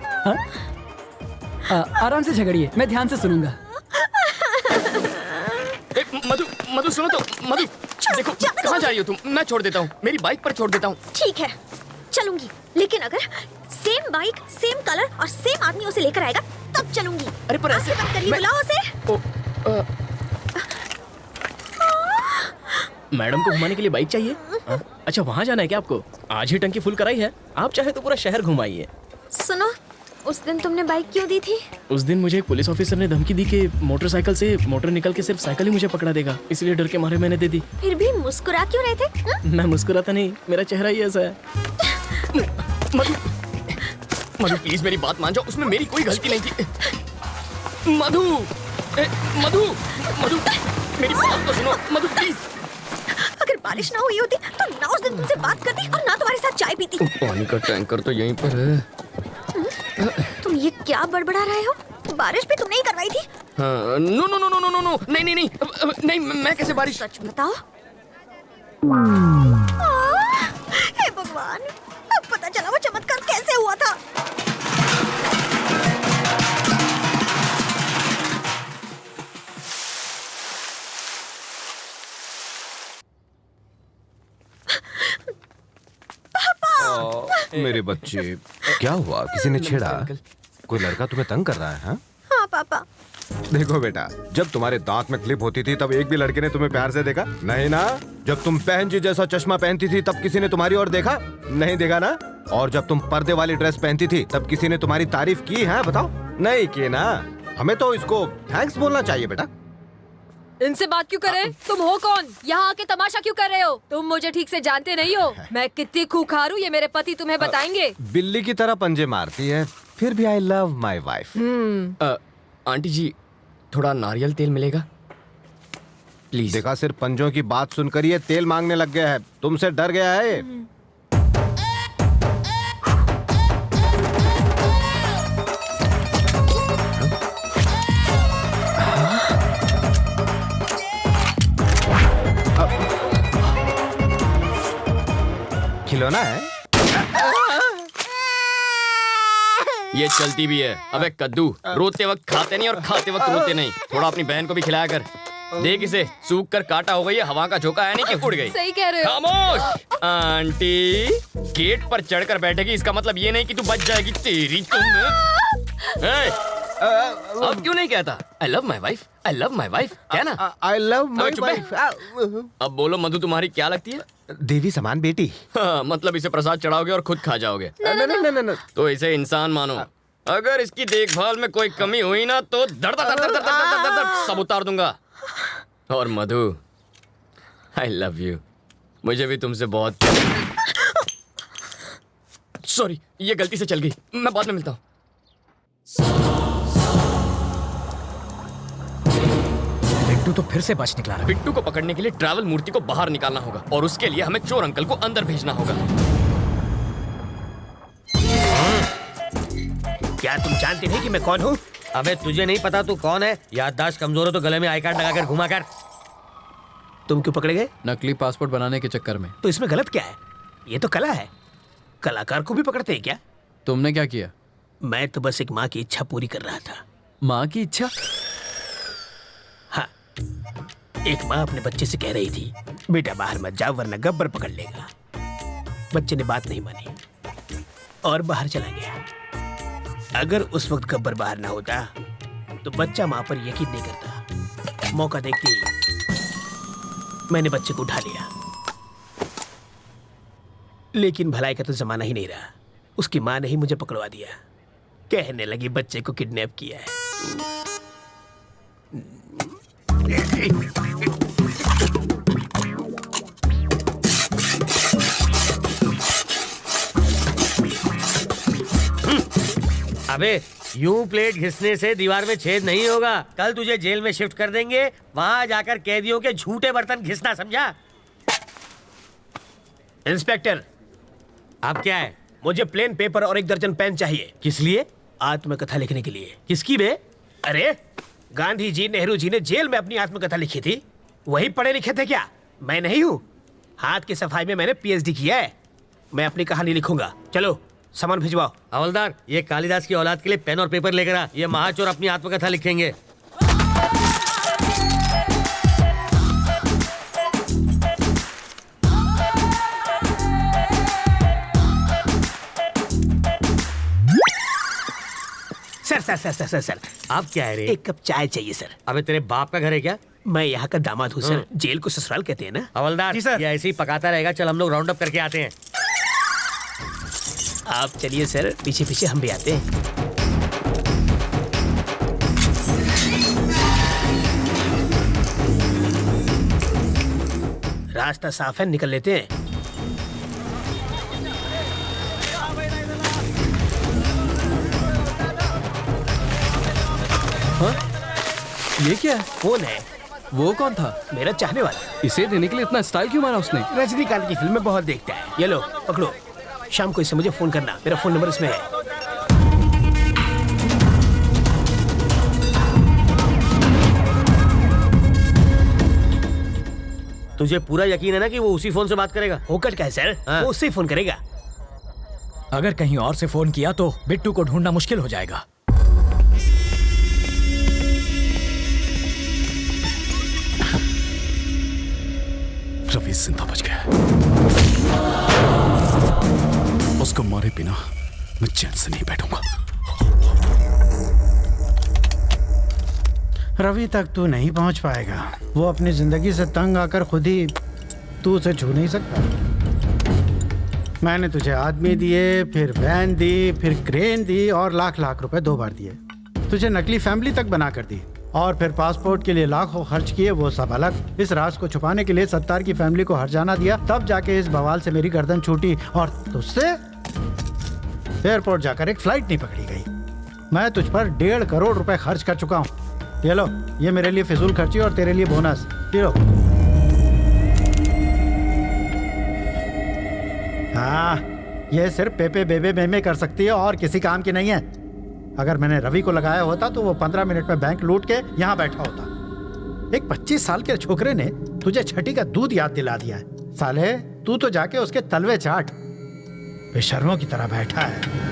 आराम से झगड़िए, मैं ध्यान से सुनूंगा। मधु, मधु सुनो तो। मधु देखो, कहाँ जा रही हो तुम? मैं छोड़ देता हूँ, मेरी बाइक पर छोड़ देता हूँ। ठीक है, चलूंगी, लेकिन अगर सेम बाइक, सेम कलर और सेम आदमी उसे लेकर आएगा तब चलूंगी। अरे पर ऐसे बुलाओ उसे। मैडम को घुमाने के लिए बाइक चाहिए? अच्छा, वहाँ जाना है क्या आपको? आज ही टंकी फुल कराई है, आप चाहे तो पूरा शहर घुमाइए। सुनो, उस दिन तुमने बाइक क्यों दी थी? उस दिन मुझे एक पुलिस ऑफिसर ने धमकी दी कि मोटरसाइकिल से मोटर निकल के सिर्फ साइकिल ही मुझे पकड़ा देगा, इसलिए डर के मारे मैंने दे दी। फिर भी मुस्कुरा क्यों रहे थे? मैं मुस्कुराता नहीं, मेरा चेहरा ही ऐसा है। मधु, मधु प्लीज मेरी बात मान जाओ, उसमें मेरी कोई गलती नहीं थी। मधु, मधु, मधु मेरी बात तो सुनो। मधु प्लीज। अगर बारिश ना हुई होती तो ना उस दिन तुमसे बात करती और ना तुम्हारे साथ चाय पीती। पानी का टैंकर तो यहीं पर है। तुम ये क्या बड़बड़ा रहे हो? बारिश भी तुमने ही करवाई थी। हाँ, no no no no no no, नहीं नहीं नहीं नहीं, मैं कैसे बारिश? सच बताओ। हे भगवान, अब पता चला वो चमत्कार कैसे हुआ था। मेरे बच्चे, क्या हुआ? किसी ने छेड़ा? कोई लड़का तुम्हें तंग कर रहा है? हाँ पापा। देखो बेटा, जब तुम्हारे दांत में क्लिप होती थी तब एक भी लड़के ने तुम्हें प्यार से देखा? नहीं ना? जब तुम बहन जी जैसा चश्मा पहनती थी तब किसी ने तुम्हारी ओर देखा? नहीं देखा ना? और जब तुम पर्दे वाली ड्रेस पहनती थी तब किसी ने तुम्हारी तारीफ की है? बताओ, नहीं की ना? हमें तो इसको थैंक्स बोलना चाहिए बेटा। इनसे बात क्यों करे? तुम हो कौन? यहाँ आके तमाशा क्यों कर रहे हो? तुम मुझे ठीक से जानते नहीं हो। मैं कितनी खूंखार हूँ ये मेरे पति तुम्हें बताएंगे। बिल्ली की तरह पंजे मारती है, फिर भी I love my wife. Aunty ji, थोड़ा नारियल तेल मिलेगा प्लीज? देखा, सिर्फ पंजों की बात सुनकर ये तेल मांगने लग गया है। तुमसे डर गया है। खिलौना है? ये चलती भी है। अबे कद्दू, रोते वक्त खाते नहीं और खाते वक्त रोते नहीं। थोड़ा अपनी बहन को भी खिलाया कर। देख इसे, सूख कर काटा हो गई है, हवा का झोंका है नहीं कि उड़ गई। सही कह रहे हो। खामोश। आंटी गेट पर चढ़कर बैठेगी, इसका मतलब ये नहीं कि तू बच जाएगी। तेरी तुम अब क्यों नहीं कहता आई love my wife, I love my wife? क्या ना? आई लव माई वाइफ। अब बोलो मधु तुम्हारी क्या लगती है? देवी समान बेटी। हाँ, मतलब इसे प्रसाद चढ़ाओगे और खुद खा जाओगे? नहीं। तो इसे इंसान मानो। अगर इसकी देखभाल में कोई कमी हुई ना तो दर्द दर्द दर्द दर्द दर्द दर्द सब उतार दूंगा। और मधु, आई लव यू। मुझे भी तुमसे बहुत। सॉरी, ये गलती से चल गई, मैं बाद में मिलता हूँ। बिट्टू तो फिर से बच निकला। बिट्टू को पकड़ने के लिए ट्रैवल मूर्ति को बाहर निकालना होगा और उसके लिए हमें चोर अंकल को अंदर भेजना होगा। क्या तुम जानते नहीं कि मैं कौन हूँ? अबे तुझे नहीं पता तू कौन है? याददाश्त कमजोर हो तो गले में आई कार्ड लगाकर घुमा कर। तुम क्यों पकड़े गए? नकली पासपोर्ट बनाने के चक्कर में। तो इसमें गलत क्या है? ये तो कला है, कलाकार को भी पकड़ते हैं क्या? तुमने क्या किया? मैं तो बस एक माँ की इच्छा पूरी कर रहा था। माँ की इच्छा? हाँ, एक माँ अपने बच्चे से कह रही थी, बेटा बाहर मत जाओ वरना गब्बर पकड़ लेगा। बच्चे ने बात नहीं मानी और बाहर चला गया। अगर उस वक्त गब्बर बाहर ना होता तो बच्चा माँ पर यकीन नहीं करता। मौका देखते ही मैंने बच्चे को उठा लिया, लेकिन भलाई का तो जमाना ही नहीं रहा। उसकी माँ ने ही मुझे पकड़वा दिया, कहने लगी बच्चे को किडनैप किया है। अबे यूं प्लेट घिसने से दीवार में छेद नहीं होगा। कल तुझे जेल में शिफ्ट कर देंगे, वहां जाकर कैदियों के झूठे बर्तन घिसना, समझा? इंस्पेक्टर, आप क्या है? मुझे प्लेन पेपर और 1 दर्जन पेन चाहिए। किस लिए? आत्मकथा लिखने के लिए। किसकी बे? अरे गांधी जी, नेहरू जी ने जेल में अपनी आत्मकथा लिखी थी, वही पढ़े लिखे थे क्या? मैं नहीं हूँ। हाथ की सफाई में मैंने PhD किया है। मैं अपनी कहानी लिखूंगा। चलो सामान भिजवाओ। हवलदार, ये कालिदास की औलाद के लिए पेन और पेपर लेकर आ। ये महाचोर अपनी आत्मकथा लिखेंगे। सर, आप क्या है रे? 1 कप चाय चाहिए सर। अबे तेरे बाप का घर है क्या? मैं यहाँ का दामाद हूँ सर। जेल को ससुराल कहते हैं ना। हवलदार, ये ऐसे ही पकाता रहेगा। चल हम लोग राउंड अप करके आते हैं। आप चलिए सर, पीछे पीछे हम भी आते हैं। रास्ता साफ है, निकल लेते हैं। हाँ? ये क्या है? कौन है? वो कौन था? मेरा चाहने वाला। इसे देने के लिए इतना स्टाइल क्यों मारा उसने? रजनीकांत की फिल्में बहुत देखता है। ये लो पकड़ो, शाम को इससे मुझे फोन करना। मेरा फोन नंबर इसमें है। तुझे पूरा यकीन है ना कि वो उसी फोन से बात करेगा? होकर क्या है सर? हाँ। वो उससे फोन करेगा। अगर कहीं और से फोन किया तो बिट्टू को ढूंढना मुश्किल हो जाएगा। रवि जिंदा बच गया। उसको मारे बिना मैं चैन से नहीं बैठूंगा। रवि तक तू नहीं पहुंच पाएगा। वो अपनी जिंदगी से तंग आकर खुद ही तू उसे छू नहीं सकता। मैंने तुझे आदमी दिए, फिर वैन दी, फिर क्रेन दी और लाख लाख रुपए 2 बार दिए। तुझे नकली फैमिली तक बना कर दी और फिर पासपोर्ट के लिए लाखों खर्च किए, वो सब अलग। इस राज को छुपाने के लिए सत्तार की फैमिली को हर्जाना दिया, तब जाके इस बवाल से मेरी गर्दन छूटी और तुझसे एयरपोर्ट जाकर एक फ्लाइट नहीं पकड़ी गई। मैं तुझ पर 1.5 करोड़ रुपए खर्च कर चुका हूँ। ये लो, ये मेरे लिए फिजूल खर्ची और तेरे लिए बोनस। ये लो। हाँ, ये सिर्फ पेपे बेबे मेमे कर सकती है और किसी काम की नहीं है। अगर मैंने रवि को लगाया होता तो वो 15 मिनट में बैंक लूट के यहाँ बैठा होता। एक 25 साल के छोकरे ने तुझे छठी का दूध याद दिला दिया है। साले, तू तो जाके उसके तलवे चाट। बेशर्मों की तरह बैठा है।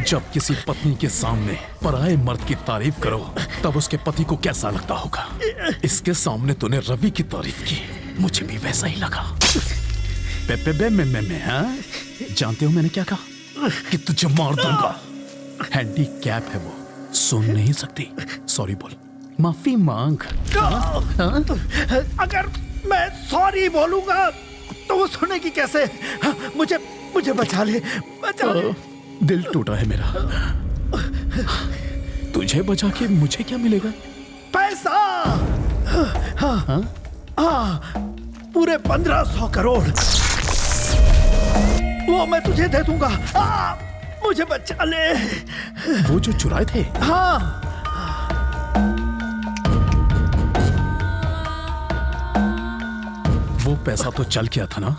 जब किसी पत्नी के सामने पराये मर्द की तारीफ करो तब उसके पति को कैसा लगता होगा। इसके सामने तूने रवि की तारीफ की, मुझे भी वैसा ही लगा। हाँ? जानते हो मैंने क्या कहा? कि तुझे मार दूंगा। हैंडीकैप है वो, सुन नहीं सकती। सॉरी बोल, माफी मांग। अगर मैं सॉरी बोलूंगा तो वो सुनेगी कैसे? मुझे बचा ले, बचा ले। दिल टूटा है मेरा। तुझे बचा के मुझे क्या मिलेगा? पैसा। हाँ, पूरे 1500 करोड़। वो मैं तुझे दे दूंगा। मुझे बचा ले। वो जो चुराए थे? हाँ। वो पैसा तो चल गया था ना?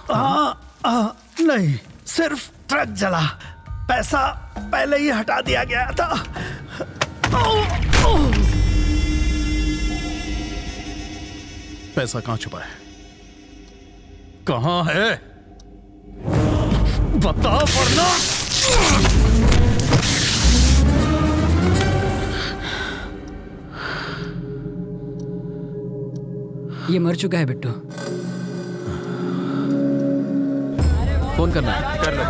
नहीं, सिर्फ ट्रक जला, पैसा पहले ही हटा दिया गया था। पैसा कहाँ छुपा है? कहाँ है? बता वरना। ये मर चुका है बिट्टू। फोन करना है। कर लो।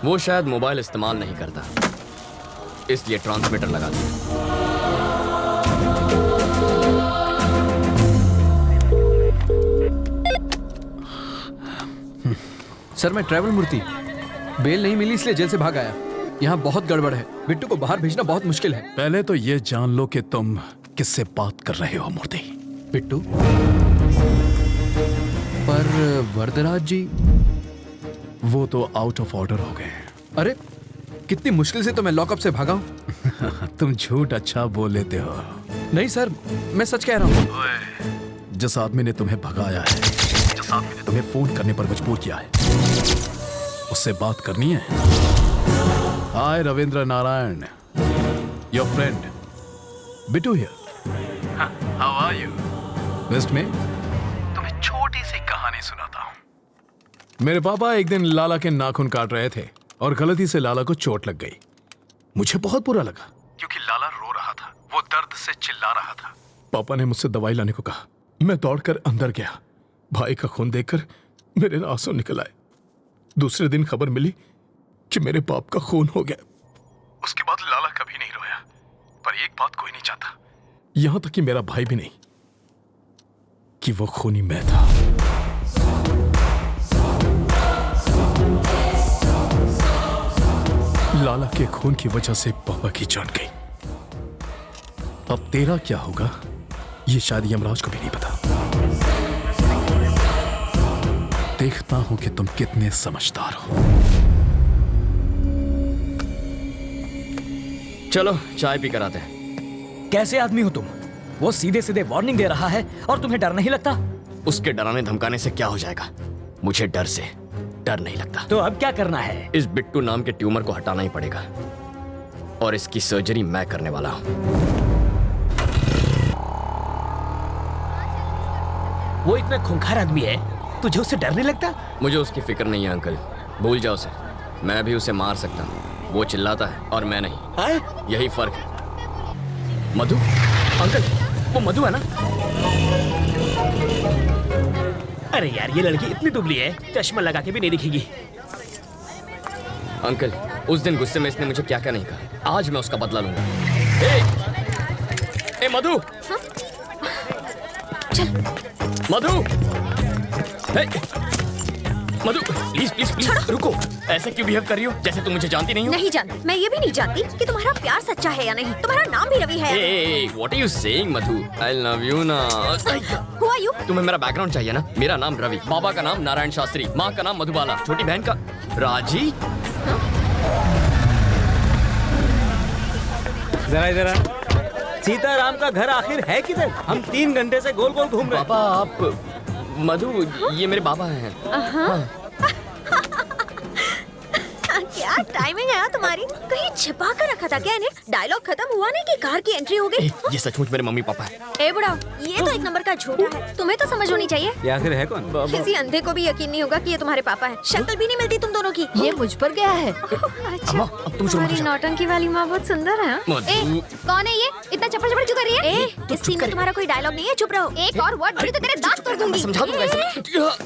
वो शायद मोबाइल इस्तेमाल नहीं करता, इसलिए ट्रांसमीटर लगा दिया। सर मैं ट्रैवल मूर्ति, बेल नहीं मिली इसलिए जेल से भाग आया। यहाँ बहुत गड़बड़ है, बिट्टू को बाहर भेजना बहुत मुश्किल है। पहले तो ये जान लो कि तुम किससे बात कर रहे हो मूर्ति। बिट्टू? पर वरदराज जी? वो तो आउट ऑफ ऑर्डर हो गए। अरे कितनी मुश्किल से तो मैं लॉकअप से भागा हूँ। तुम झूठ अच्छा बोल लेते हो। नहीं सर, मैं सच कह रहा हूँ। जिस आदमी ने तुम्हें भगाया है, जिस आदमी ने तुम्हें फोन करने पर मजबूर किया है, उससे बात करनी है। Hi Ravindra Narayan, your friend Bittu here. How are you? वेस्ट में तुम्हें छोटी सी कहानी सुनाता हूं। मेरे पापा एक दिन लाला के नाखून काट रहे थे और गलती से लाला को चोट लग गई। मुझे बहुत बुरा लगा क्योंकि लाला रो रहा था, वो दर्द से चिल्ला रहा था। पापा ने मुझसे दवाई लाने को कहा। मैं दौड़कर अंदर गया। भाई का खून देखकर मेरे आंसू निकल आए। दूसरे दिन खबर मिली कि मेरे बाप का खून हो गया। उसके बाद लाला कभी नहीं रोया, पर एक बात कोई नहीं चाहता, यहां तक कि मेरा भाई भी नहीं, कि वो खूनी मैं था। लाला के खून की वजह से पापा की जान गई। अब तेरा क्या होगा ये शायद यमराज को भी नहीं पता। देखता हूं कि तुम कितने समझदार हो। चलो चाय पी कर आते हैं। कैसे आदमी हो तुम? वो सीधे सीधे वार्निंग दे रहा है और तुम्हें डर नहीं लगता? उसके डराने धमकाने से क्या हो जाएगा? मुझे डर से डर नहीं लगता। तो अब क्या करना है? इस बिट्टू नाम के ट्यूमर को हटाना ही पड़ेगा और इसकी सर्जरी मैं करने वाला हूं। वो इतना खूंखार आदमी है, तुझे उससे डर नहीं लगता? मुझे उसकी फिक्र नहीं है अंकल, भूल जाओ उसे। मैं भी उसे मार सकता हूँ, वो चिल्लाता है और मैं नहीं। यही फर्क है। मधु? अंकल वो मधु है ना? अरे यार ये लड़की इतनी दुबली है, चश्मा लगा के भी नहीं दिखेगी। अंकल उस दिन गुस्से में इसने मुझे क्या क्या नहीं कहा, आज मैं उसका बदला लूंगा। ए मधु! चल। मधु! मधु प्लीज प्लीज प्लीज रुको। ऐसे क्यों बिहेव कर रही हो जैसे तुम मुझे जानती नहीं हो? नहीं जानती। मैं ये भी नहीं जानती कि तुम्हारा प्यार सच्चा है या नहीं। तुम्हारा नाम भी रवि है। What are you saying Madhu? I love you ना। Who are you? तुम्हें मेरा बैकग्राउंड चाहिए ना? मेरा नाम रवि, बाबा का नाम नारायण शास्त्री, माँ का नाम मधुबाला, छोटी बहन का राजी। जरा इधर सीताराम का घर आखिर है किधर? हम 3 घंटे से गोल गोल घूम रहे हैं। पापा आप मधु, ये मेरे बाबा हैं। क्या टाइमिंग है तुम्हारी? कहीं छिपा कर रखा था क्या इन्हें? डायलॉग खत्म हुआ नहीं कि कार की एंट्री हो गई? ये सचमुच मेरे मम्मी पापा है। ए बुढ़ा, ये तो एक नंबर का झूठा है। तुम्हें तो समझ होनी चाहिए। ये आखिर है कौन? किसी अंधे को भी यकीन नहीं होगा कि ये तुम्हारे पापा है। शक्ल भी नहीं मिलती तुम दोनों की। ये मुझ पर गया है। अच्छा, अब तुम तुम्हारी नौटंकी वाली माँ बहुत सुंदर है। कौन है ये? इतना चप्पड़ चप्पड़ क्यों कर रही है? इस सीन में तुम्हारा कोई डायलॉग नहीं है, चुप रहो। एक और वर्ड बोली तो तेरे दांत तोड़ दूंगी। समझा दूंगा इसे।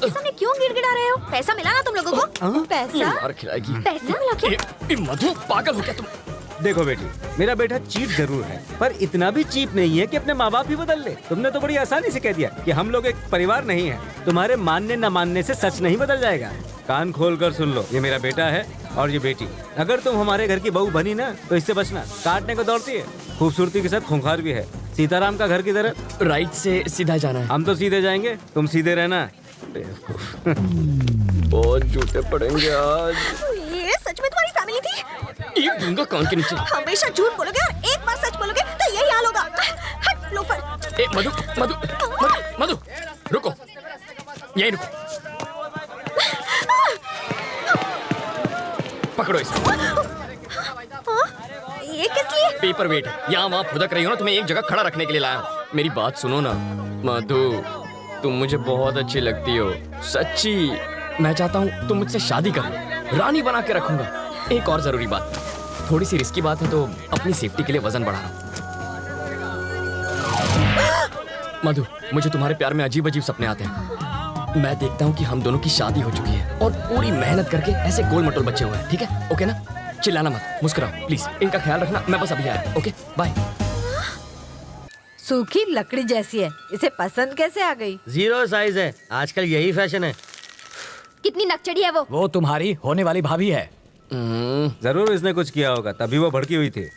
सामने क्यों गिड़गिड़ा रहे हो? पैसा मिला ना तुम लोगों को? पैसा? और खिलाएगी। पैसा मिला क्या? मधु पागल हो क्या तुम? देखो बेटी, मेरा बेटा चीप जरूर है, पर इतना भी चीप नहीं है कि अपने माँ बाप ही बदल ले। तुमने तो बड़ी आसानी से कह दिया कि हम लोग एक परिवार नहीं है। तुम्हारे मानने न मानने से सच नहीं बदल जाएगा। कान खोल कर सुन लो, ये मेरा बेटा है और ये बेटी, अगर तुम हमारे घर की बहू बनी ना तो इससे बचना, काटने को दौड़ती है, खूबसूरती के साथ खूंखार भी है। सीताराम का घर किधर है? राइट से सीधा जाना है। हम तो सीधे जाएंगे, तुम सीधे रहना। बहुत झूठे पड़ेंगे आज। ये सच में तुम्हारी फैमिली थी? ये दूंगा कान के नीचे। हमेशा झूठ बोलोगे और एक बार सच बोलोगे तो यही हाल होगा। हट लोफर। ए मधु मधु मधु मधु रुको, यही रुको। पकड़ो इसे। ये किस लिए? पेपर वेट है, यहाँ वहाँ फुदक रही हो ना, तुम्हें एक जगह खड़ा रखने के लिए लाया हूँ। मेरी बात सुनो ना मधु, तुम मुझे बहुत अच्छी लगती हो, सच्ची। मैं चाहता हूँ तुम मुझसे शादी कर लो, रानी बना के रखूंगा। एक और जरूरी बात, थोड़ी सी रिस्की बात है तो अपनी सेफ्टी के लिए वजन बढ़ा रहा हूँ। मधु, मुझे तुम्हारे प्यार में अजीब अजीब सपने आते हैं। मैं देखता हूँ कि हम दोनों की शादी हो चुकी है और पूरी मेहनत करके ऐसे गोल मटोल बच्चे हुए हैं। ठीक है? ओके ना? चिल्लाना मत, मुस्कुराओ प्लीज। इनका ख्याल रखना, मैं बस अभी आया। Okay bye. सूखी लकड़ी जैसी है, इसे पसंद कैसे आ गई? 0 साइज है, आजकल यही फैशन है। कितनी नकचड़ी है वो? वो तुम्हारी होने वाली भाभी है। जरूर इसने कुछ किया होगा, तभी वो भड़की हुई थी।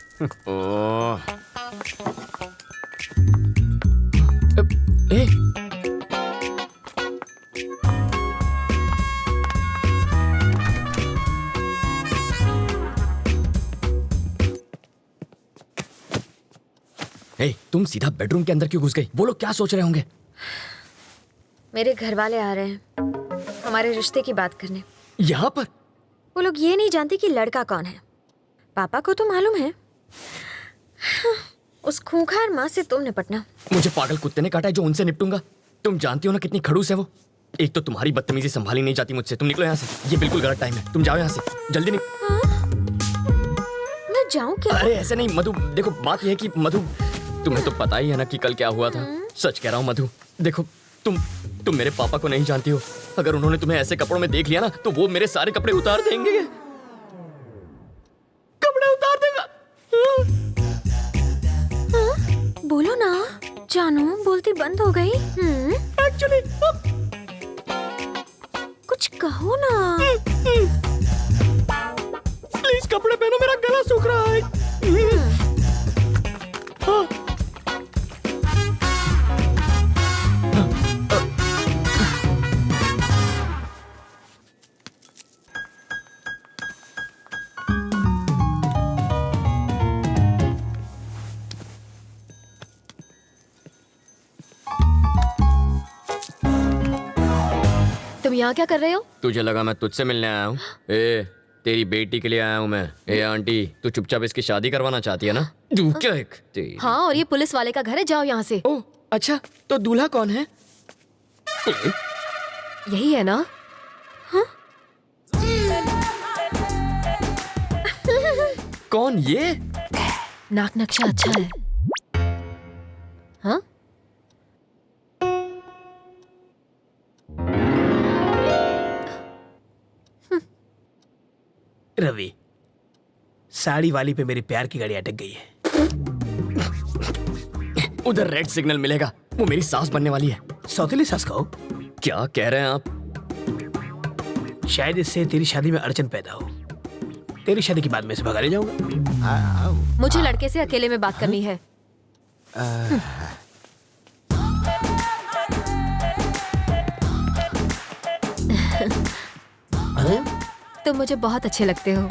ए, ए, तुम सीधा बेडरूम के अंदर क्यों घुस गई? वो लोग क्या सोच रहे होंगे? मेरे घर वाले आ रहे हैं हमारे रिश्ते की बात करने। यहाँ पर? वो लोग ये नहीं जानते कि लड़का कौन है। पापा को तो मालूम है। उस खूंखार माँ से तुम निपटना। मुझे पागल कुत्ते ने काटा है जो उनसे निपटूंगा। तुम जानती हो ना कितनी खड़ूस है वो। एक तो तुम्हारी बदतमीजी संभाली नहीं जाती मुझसे। तुम निकलो यहाँ से, ये बिल्कुल गलत टाइम है। तुम जाओ यहाँ से, जल्दी मैं जाऊँ क्या? अरे ऐसे नहीं मधु, देखो बात यह है कि मधु, तुम्हें तो पता ही है ना कि कल क्या हुआ था। सच कह रहा हूँ मधु, देखो तुम मेरे पापा को नहीं जानती हो। अगर उन्होंने तुम्हें ऐसे कपड़ों में देख लिया ना तो वो मेरे सारे कपड़े उतार देंगे। कपड़े उतार देगा। बोलो ना जानू, बोलती बंद हो गई। एक्चुअली कुछ कहो ना। प्लीज कपड़े पहनो, मेरा गला सूख रहा है। तुम यहाँ क्या कर रहे हो? तुझे लगा मैं तुझसे मिलने आया हूँ? ए, तेरी बेटी के लिए आया हूँ मैं। ए आंटी, तू चुपचाप इसकी शादी करवाना चाहती है ना? तू क्या एक हाँ, और ये पुलिस वाले का घर है, जाओ यहाँ से। ओह अच्छा, तो दूल्हा कौन है? यही है ना? हाँ? कौन ये? नाक नक्शा अच्छा है। हाँ? रवि, साड़ी वाली पे मेरे प्यार की गाड़ी अटक गई है। उधर रेड सिग्नल मिलेगा, वो मेरी सास बनने वाली है। सौतेली सास कहो? क्या कह रहे हैं आप? शायद इससे तेरी शादी में अड़चन पैदा हो। तेरी शादी के बाद मैं इसे भगा ले जाऊंगा। मुझे लड़के से अकेले में बात करनी है। तुम मुझे बहुत अच्छे लगते हो।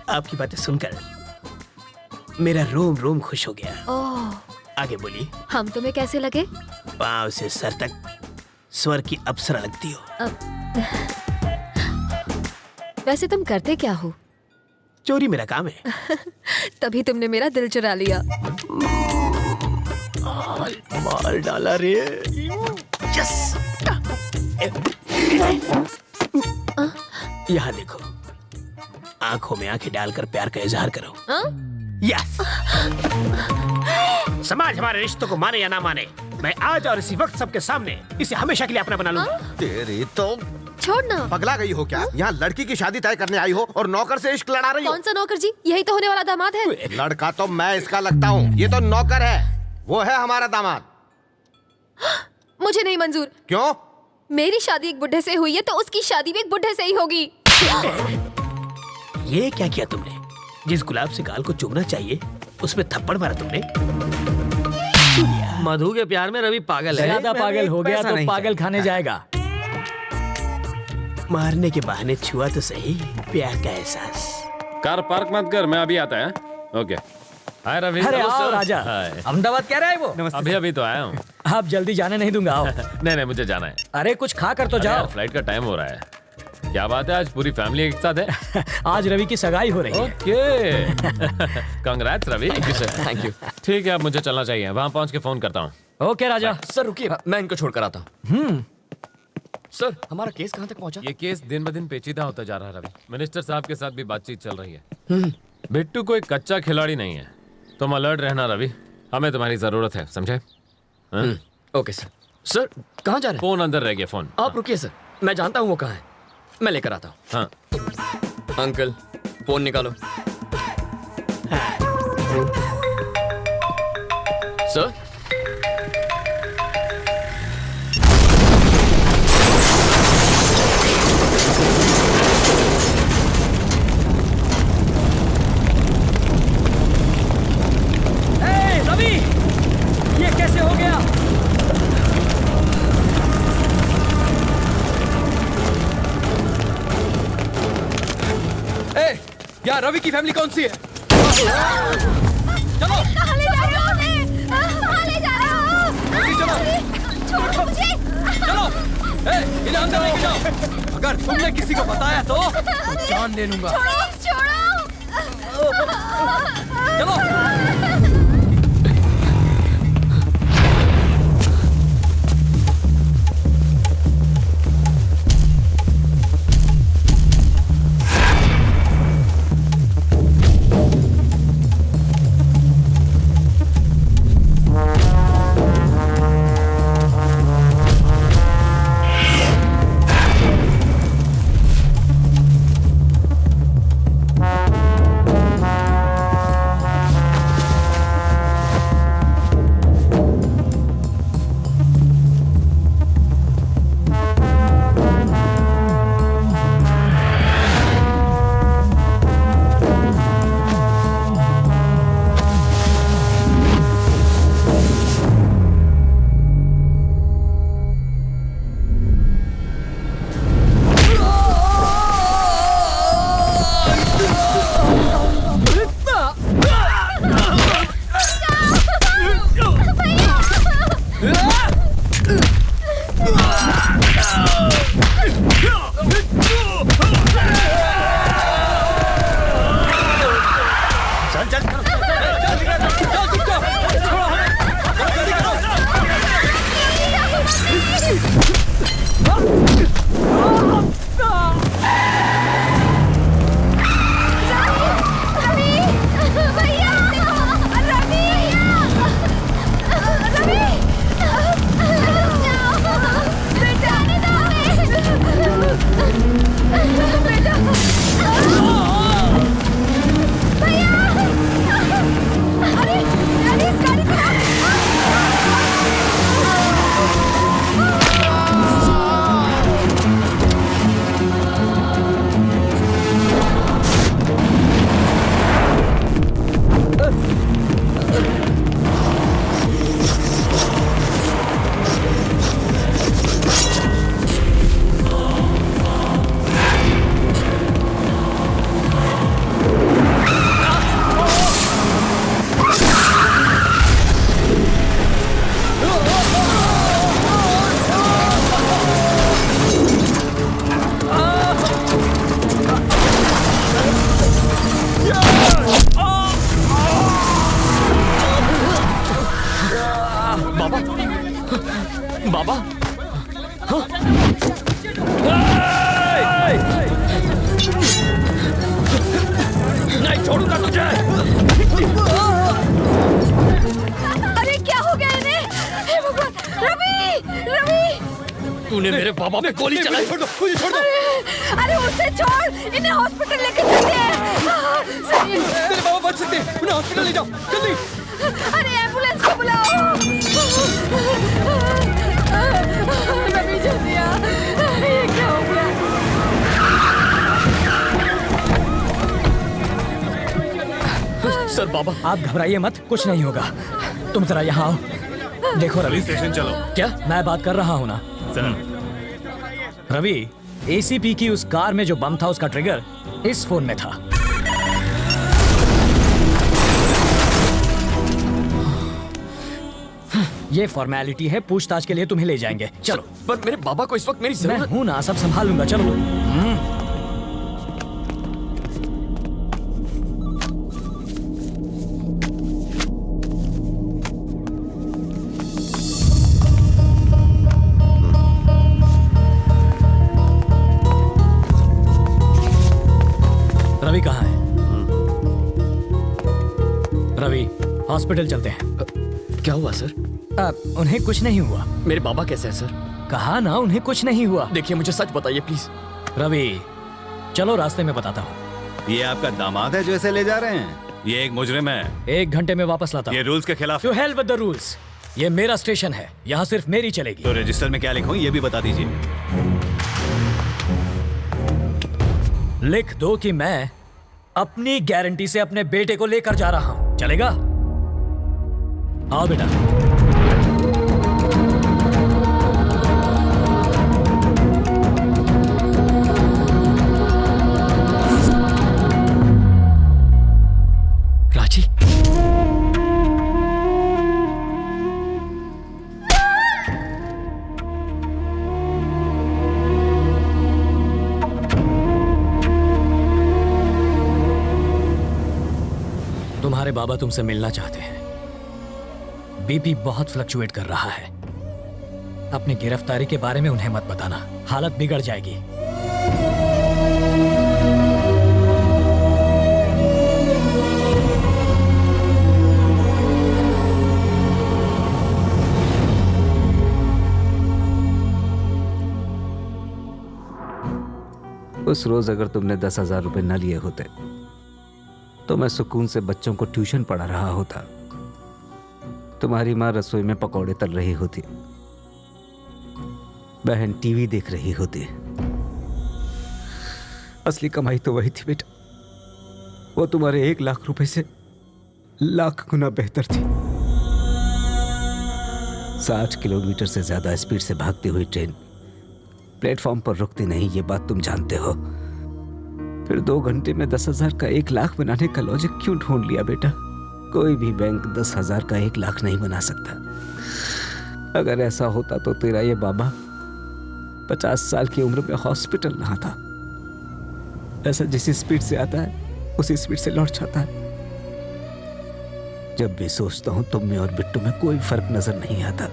आपकी बातें सुनकर मेरा रोम रोम खुश हो गया। ओह, आगे बोलिए। हम तुम्हें कैसे लगे? पांव से सर तक स्वर की अप्सरा लगती हो। वैसे तुम करते क्या हो? चोरी मेरा काम है। तभी तुमने मेरा दिल चुरा लिया। माल डाला रे। यस। यहाँ देखो, आंखों में आंखें डालकर प्यार का इजहार करो। यस। समाज हमारे रिश्तों को माने या ना माने, मैं आज और इसी वक्त सबके सामने इसे हमेशा के लिए अपना बना लूंगा। तेरी तो छोड़ना। पगला गई हो क्या? यहाँ लड़की की शादी तय करने आई हो और नौकर से इश्क लड़ा रही हो। कौन सा नौकर जी? यही तो होने वाला दामाद है। लड़का तो मैं इसका लगता हूँ, ये तो नौकर है, वो है हमारा दामाद। मुझे नहीं मंजूर। क्यों? मेरी शादी एक बुढ़े से हुई है तो उसकी शादी भी एक बुढ़े से ही होगी। ये क्या किया तुमने? जिस गुलाब से गाल को चूमना चाहिए उसमें थप्पड़ मारा तुमने। मधु के प्यार में रवि पागल है। ज्यादा पागल हो गया तो पागल खाने जाएगा। मारने के बहाने छुआ तो सही प्यार का एहसास। कार पार्क मत कर, मैं अभी आता है। ओके। हाय रवि। अरे हेलो आओ सर। राजा। हाय। अहमदाबाद कह रहा है वो। अभी अभी तो आया हूँ। आप जल्दी जाने नहीं दूंगा, आओ। नहीं मुझे जाना है। अरे कुछ खा कर तो अरे जाओ। यार, फ्लाइट का टाइम हो रहा है। क्या बात है, आज पूरी फैमिली एक साथ है? आज रवि की सगाई हो रही है। Okay. Congrats Ravi. Thank you. ठीक है, अब मुझे चलना चाहिए। वहाँ पहुँच के फोन करता हूँ। ओके राजा। सर रुकिए, मैं इनको छोड़कर आता हूँ। सर हमारा केस कहाँ तक पहुँचा? ये केस दिन ब दिन पेचीदा होता जा रहा है रवि। मिनिस्टर साहब के साथ भी बातचीत चल रही है। बिट्टू कोई कच्चा खिलाड़ी नहीं है। तुम अलर्ट रहना रवि, हमें तुम्हारी जरूरत है, समझे? Okay sir. सर कहाँ जा रहे हैं? फोन अंदर रह गया। फोन आप रुकिए सर, मैं जानता हूँ वो कहाँ है, मैं लेकर आता हूँ। हाँ। अंकल फोन निकालो। सर रवि, ये कैसे हो गया? यार रवि की फैमिली कौन सी है? चलो कहाँ ले जा रहे हो हमें? कहाँ ले जा रहे हो? चलो छोड़ो मुझे। चलो इन्हें अंदर लेके जाओ। अगर तुमने किसी को बताया तो जान ले लूंगा। छोड़ो। चलो। बाबा नहीं छोड़ूंगा तुझे। अरे क्या हो गया इन्हें? हे भगवान, रवि, रवि! तूने मेरे बाबा पे गोली चलाई। छोड़ दो, मुझे छोड़ दो। अरे उसे छोड़, इन्हें हॉस्पिटल लेकर चलते हैं। तेरे बाबा बच सकते हैं, उन्हें हॉस्पिटल ले जाओ जल्दी। अरे एम्बुलेंस को बुलाओ। रवि जल्दी आ। सर बाबा आप घबराइए मत, कुछ नहीं होगा। तुम जरा यहाँ आओ। देखो रवि, स्टेशन चलो। क्या मैं बात कर रहा हूँ ना सर। रवि, एसीपी की उस कार में जो बम था उसका ट्रिगर इस फोन में था। ये फॉर्मेलिटी है, पूछताछ के लिए तुम्हें ले जाएंगे। चलो। पर मेरे बाबा को इस वक्त मेरी मैं जरूरत हूं ना, सब संभाल लूंगा। चलो। रवि कहाँ है? रवि, हॉस्पिटल चलते हैं। क्या हुआ सर? उन्हें कुछ नहीं हुआ। मेरे बाबा कैसे हैं सर? कहा ना उन्हें कुछ नहीं हुआ। देखिए मुझे सच बताइए प्लीज। रवि, चलो रास्ते में बताता हूँ। ये आपका दामाद है जो ऐसे ले जा रहे हैं? ये एक मुजरिम है। 1 घंटे में वापस लाता हूँ। ये रूल्स के खिलाफ। To hell with the rules। ये मेरा स्टेशन है, यहाँ सिर्फ मेरी चलेगी। तो रजिस्टर में क्या लिखूं ये भी बता दीजिए। लिख दो कि मैं अपनी गारंटी से अपने बेटे को लेकर जा रहा हूँ। चलेगा? आओ बेटा। राजी, तुम्हारे बाबा तुमसे मिलना चाहते हैं। बीपी बहुत फ्लक्चुएट कर रहा है। अपनी गिरफ्तारी के बारे में उन्हें मत बताना, हालत बिगड़ जाएगी। उस रोज अगर तुमने 10,000 रुपए न लिए होते तो मैं सुकून से बच्चों को ट्यूशन पढ़ा रहा होता। तुम्हारी माँ रसोई में पकौड़े तल रही होती, बहन टीवी देख रही होती। असली कमाई तो वही थी बेटा, वो तुम्हारे 1 लाख रुपए से लाख गुना बेहतर थी। 60 किलोमीटर से ज्यादा स्पीड से भागती हुई ट्रेन प्लेटफॉर्म पर रुकती नहीं, ये बात तुम जानते हो। फिर 2 घंटे में 10,000 का 1 लाख बनाने का लॉजिक क्यों ढूंढ लिया बेटा? कोई भी बैंक 10,000 का 1 लाख नहीं बना सकता। अगर ऐसा होता तो तेरा ये बाबा 50 साल की उम्र में हॉस्पिटल रहा था। ऐसा जिस स्पीड से आता है उसी स्पीड से लौट जाता है। जब भी सोचता हूं तुम में और बिट्टू में कोई फर्क नजर नहीं आता।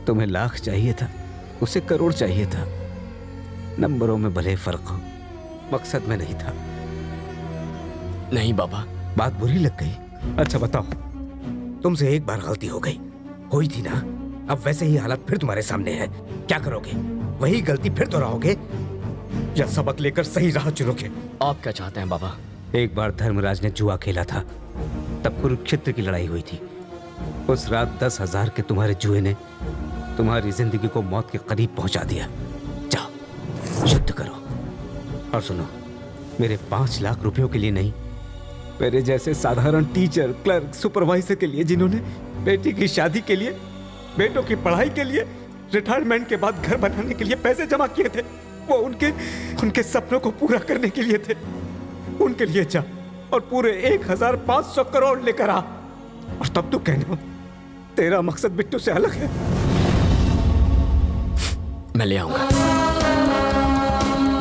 तुम्हें लाख चाहिए था, उसे करोड़ चाहिए था। नंबरों में भले फर्क हो, मकसद में नहीं था। नहीं बाबा। बात बुरी लग गई? अच्छा बताओ, तुमसे एक बार गलती हो गई, हुई थी ना? अब वैसे ही हालत फिर तुम्हारे सामने है। क्या करोगे? वही गलती फिर दोहराओगे या सबक लेकर सही राह चुनोगे? आप क्या चाहते हैं बाबा? एक बार धर्मराज ने जुआ खेला था, तब कुरुक्षेत्र की लड़ाई हुई थी। उस रात 10,000 के तुम्हारे जुए ने तुम्हारी जिंदगी को मौत के करीब पहुंचा दिया। जाओ युद्ध करो। और सुनो, मेरे 5 लाख रुपयों के लिए नहीं, मेरे जैसे साधारण टीचर, क्लर्क, सुपरवाइजर के लिए जिन्होंने बेटी की शादी के लिए, बेटों की पढ़ाई के लिए, रिटायरमेंट के बाद घर बनाने के लिए पैसे जमा किए थे, वो उनके सपनों को पूरा करने के लिए थे। उनके लिए जा और पूरे 1,500 करोड़ लेकर आ। और तब तो कहना तेरा मकसद बिट्टू से अलग है। मैं ले आऊंगा।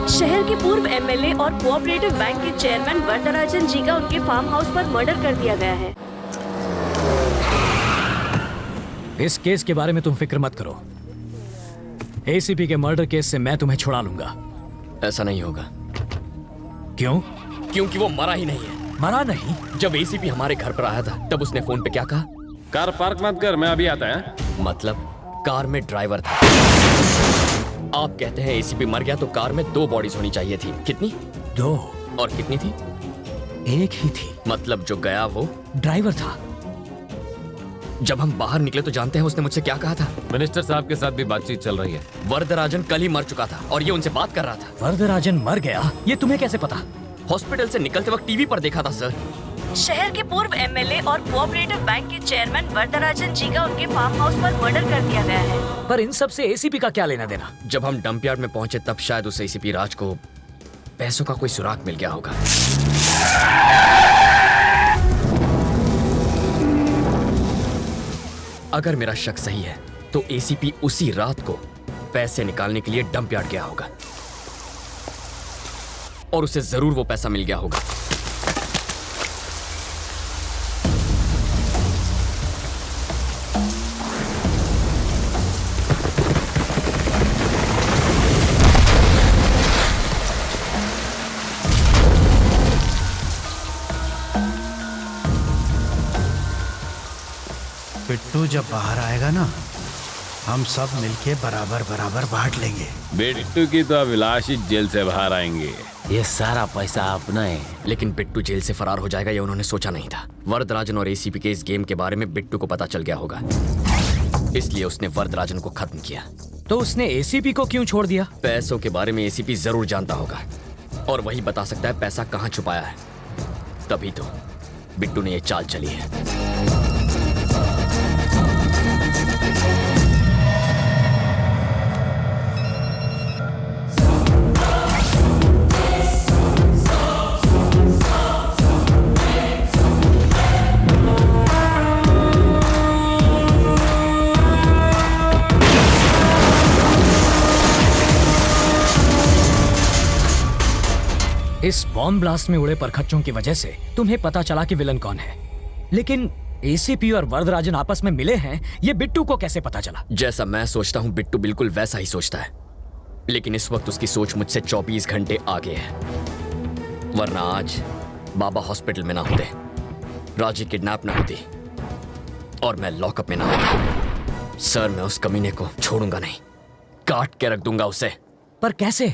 शहर के पूर्व एमएलए और कोऑपरेटिव बैंक के चेयरमैन वरदराजन जी का उनके फार्म हाउस पर मर्डर कर दिया गया है। इस केस के बारे में तुम फिक्र मत करो। एसीपी के मर्डर केस से मैं तुम्हें छुड़ा लूंगा। ऐसा नहीं होगा। क्यों? क्योंकि वो मरा ही नहीं है। मरा नहीं? जब एसीपी हमारे घर पर आया था तब उसने फोन पे क्या कहा? कार पार्क मत कर, मैं अभी आता है। मतलब कार में ड्राइवर था। आप कहते हैं एसीपी मर गया तो कार में 2 बॉडीज होनी चाहिए थी। कितनी? 2। और कितनी थी? 1 ही थी। मतलब जो गया वो ड्राइवर था। जब हम बाहर निकले तो जानते हैं उसने मुझसे क्या कहा था? मिनिस्टर साहब के साथ भी बातचीत चल रही है। वरदराजन कल ही मर चुका था और ये उनसे बात कर रहा था। वरदराजन मर गया? ये तुम्हें कैसे पता? हॉस्पिटल से निकलते वक्त टीवी पर देखा था सर। शहर के पूर्व एमएलए और कोऑपरेटिव बैंक के चेयरमैन वरदराजन जी का उनके फार्म हाउस पर मर्डर कर दिया गया है। पर इन सब से एसीपी का क्या लेना देना? जब हम डंप यार्ड में पहुंचे तब शायद उस एसीपी राज को पैसों का कोई सुराग मिल गया होगा। अगर मेरा शक सही है तो एसीपी उसी रात को पैसे निकालने के लिए डंप यार्ड गया होगा और उसे जरूर वो पैसा मिल गया होगा। बिट्टू जब बाहर आएगा ना, हम सब मिलके बराबर बराबर बांट लेंगे। बिट्टू की तो अभिलाष ही जेल से बाहर आएंगे। ये सारा पैसा अपना है। लेकिन बिट्टू जेल से फरार हो जाएगा ये उन्होंने सोचा नहीं था। वरदराजन और एसीपी के इस गेम के बारे में बिट्टू को पता चल गया होगा, इसलिए उसने वरदराजन को खत्म किया। तो उसने एसीपी को क्यों छोड़ दिया? पैसों के बारे में एसीपी जरूर जानता होगा और वही बता सकता है पैसा कहाँ छुपाया है। तभी तो बिट्टू ने ये चाल चली है। इस बॉम्ब ब्लास्ट में उड़े परखच्चों की वजह से तुम्हें पता चला कि विलन कौन है, लेकिन एसीपी और वरदराजन आपस में मिले हैं, ये बिट्टू को कैसे पता चला? जैसा मैं सोचता हूँ बिट्टू बिल्कुल वैसा ही सोचता है, लेकिन इस वक्त उसकी सोच मुझसे 24 घंटे आगे है। वरना आज बाबा हॉस्पिटल में ना होते, राजी किडनैप ना होती और मैं लॉकअप में ना होता। सर, मैं उस कमीने को छोड़ूंगा नहीं, काट के रख दूंगा उसे। पर कैसे?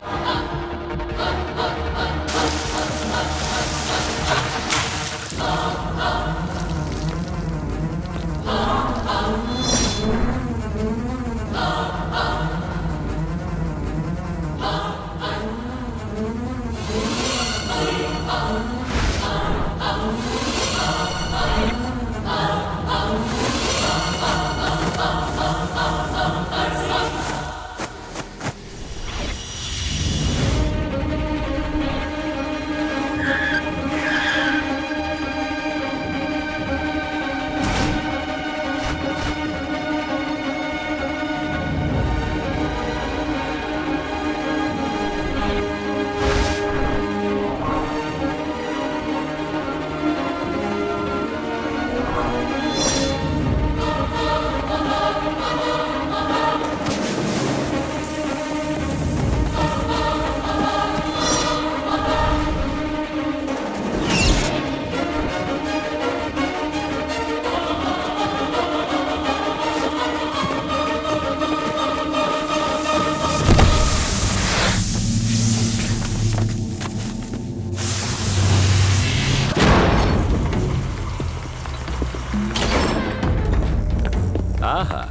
आहा,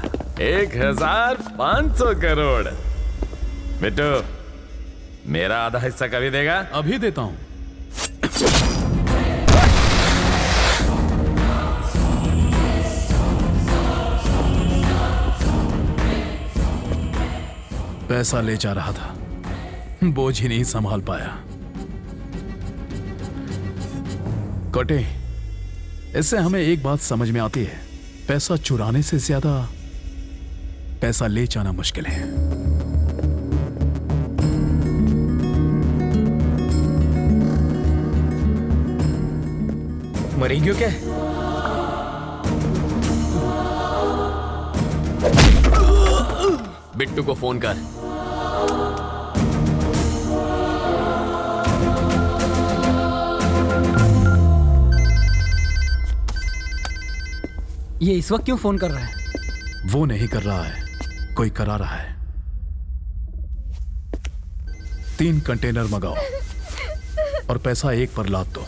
1500 करोड़। बेटो, मेरा आधा हिस्सा कभी देगा? अभी देता हूं। पैसा ले जा रहा था, बोझ ही नहीं संभाल पाया। कटे, इससे हमें एक बात समझ में आती है, पैसा चुराने से ज्यादा पैसा ले जाना मुश्किल है। मरी क्यों क्या? बिट्टू को फोन कर। ये इस वक्त क्यों फोन कर रहा है? वो नहीं कर रहा है, कोई करा रहा है। 3 कंटेनर मंगाओ और पैसा एक पर लाद दो।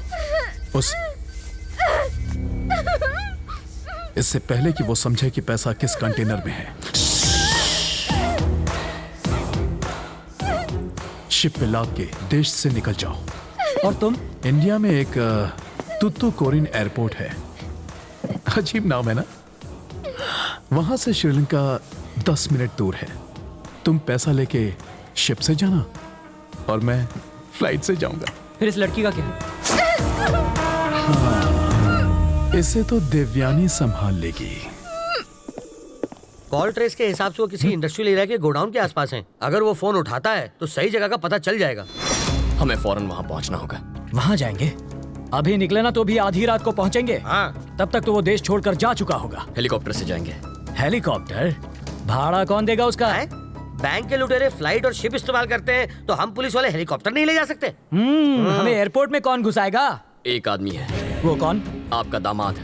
इससे पहले कि वो समझे कि पैसा किस कंटेनर में है, शिप पे लाद के देश से निकल जाओ। और तुम? इंडिया में एक तुतुकोरिन एयरपोर्ट है। अजीब नाम है ना? वहां से श्रीलंका 10 मिनट दूर है। तुम पैसा लेके शिप से जाना और मैं फ्लाइट से जाऊंगा। फिर इस लड़की का क्या? हाँ, इसे तो देवयानी संभाल लेगी। कॉल ट्रेस के हिसाब से वो किसी इंडस्ट्रियल एरिया के गोडाउन के आसपास हैं। अगर वो फोन उठाता है तो सही जगह का पता चल जाएगा। हमें फौरन वहां पहुंचना होगा। वहां जाएंगे? अभी निकले ना तो भी आधी रात को पहुंचेंगे। हाँ। तब तक तो वो देश छोड़कर जा चुका होगा। हेलीकॉप्टर से जाएंगे। हेलीकॉप्टर? भाड़ा कौन देगा उसका? बैंक के लुटेरे फ्लाइट और शिप इस्तेमाल करते हैं तो हम पुलिस वाले हेलीकॉप्टर नहीं ले जा सकते। हमें एयरपोर्ट में कौन घुसाएगा? एक आदमी है। वो कौन? आपका दामाद।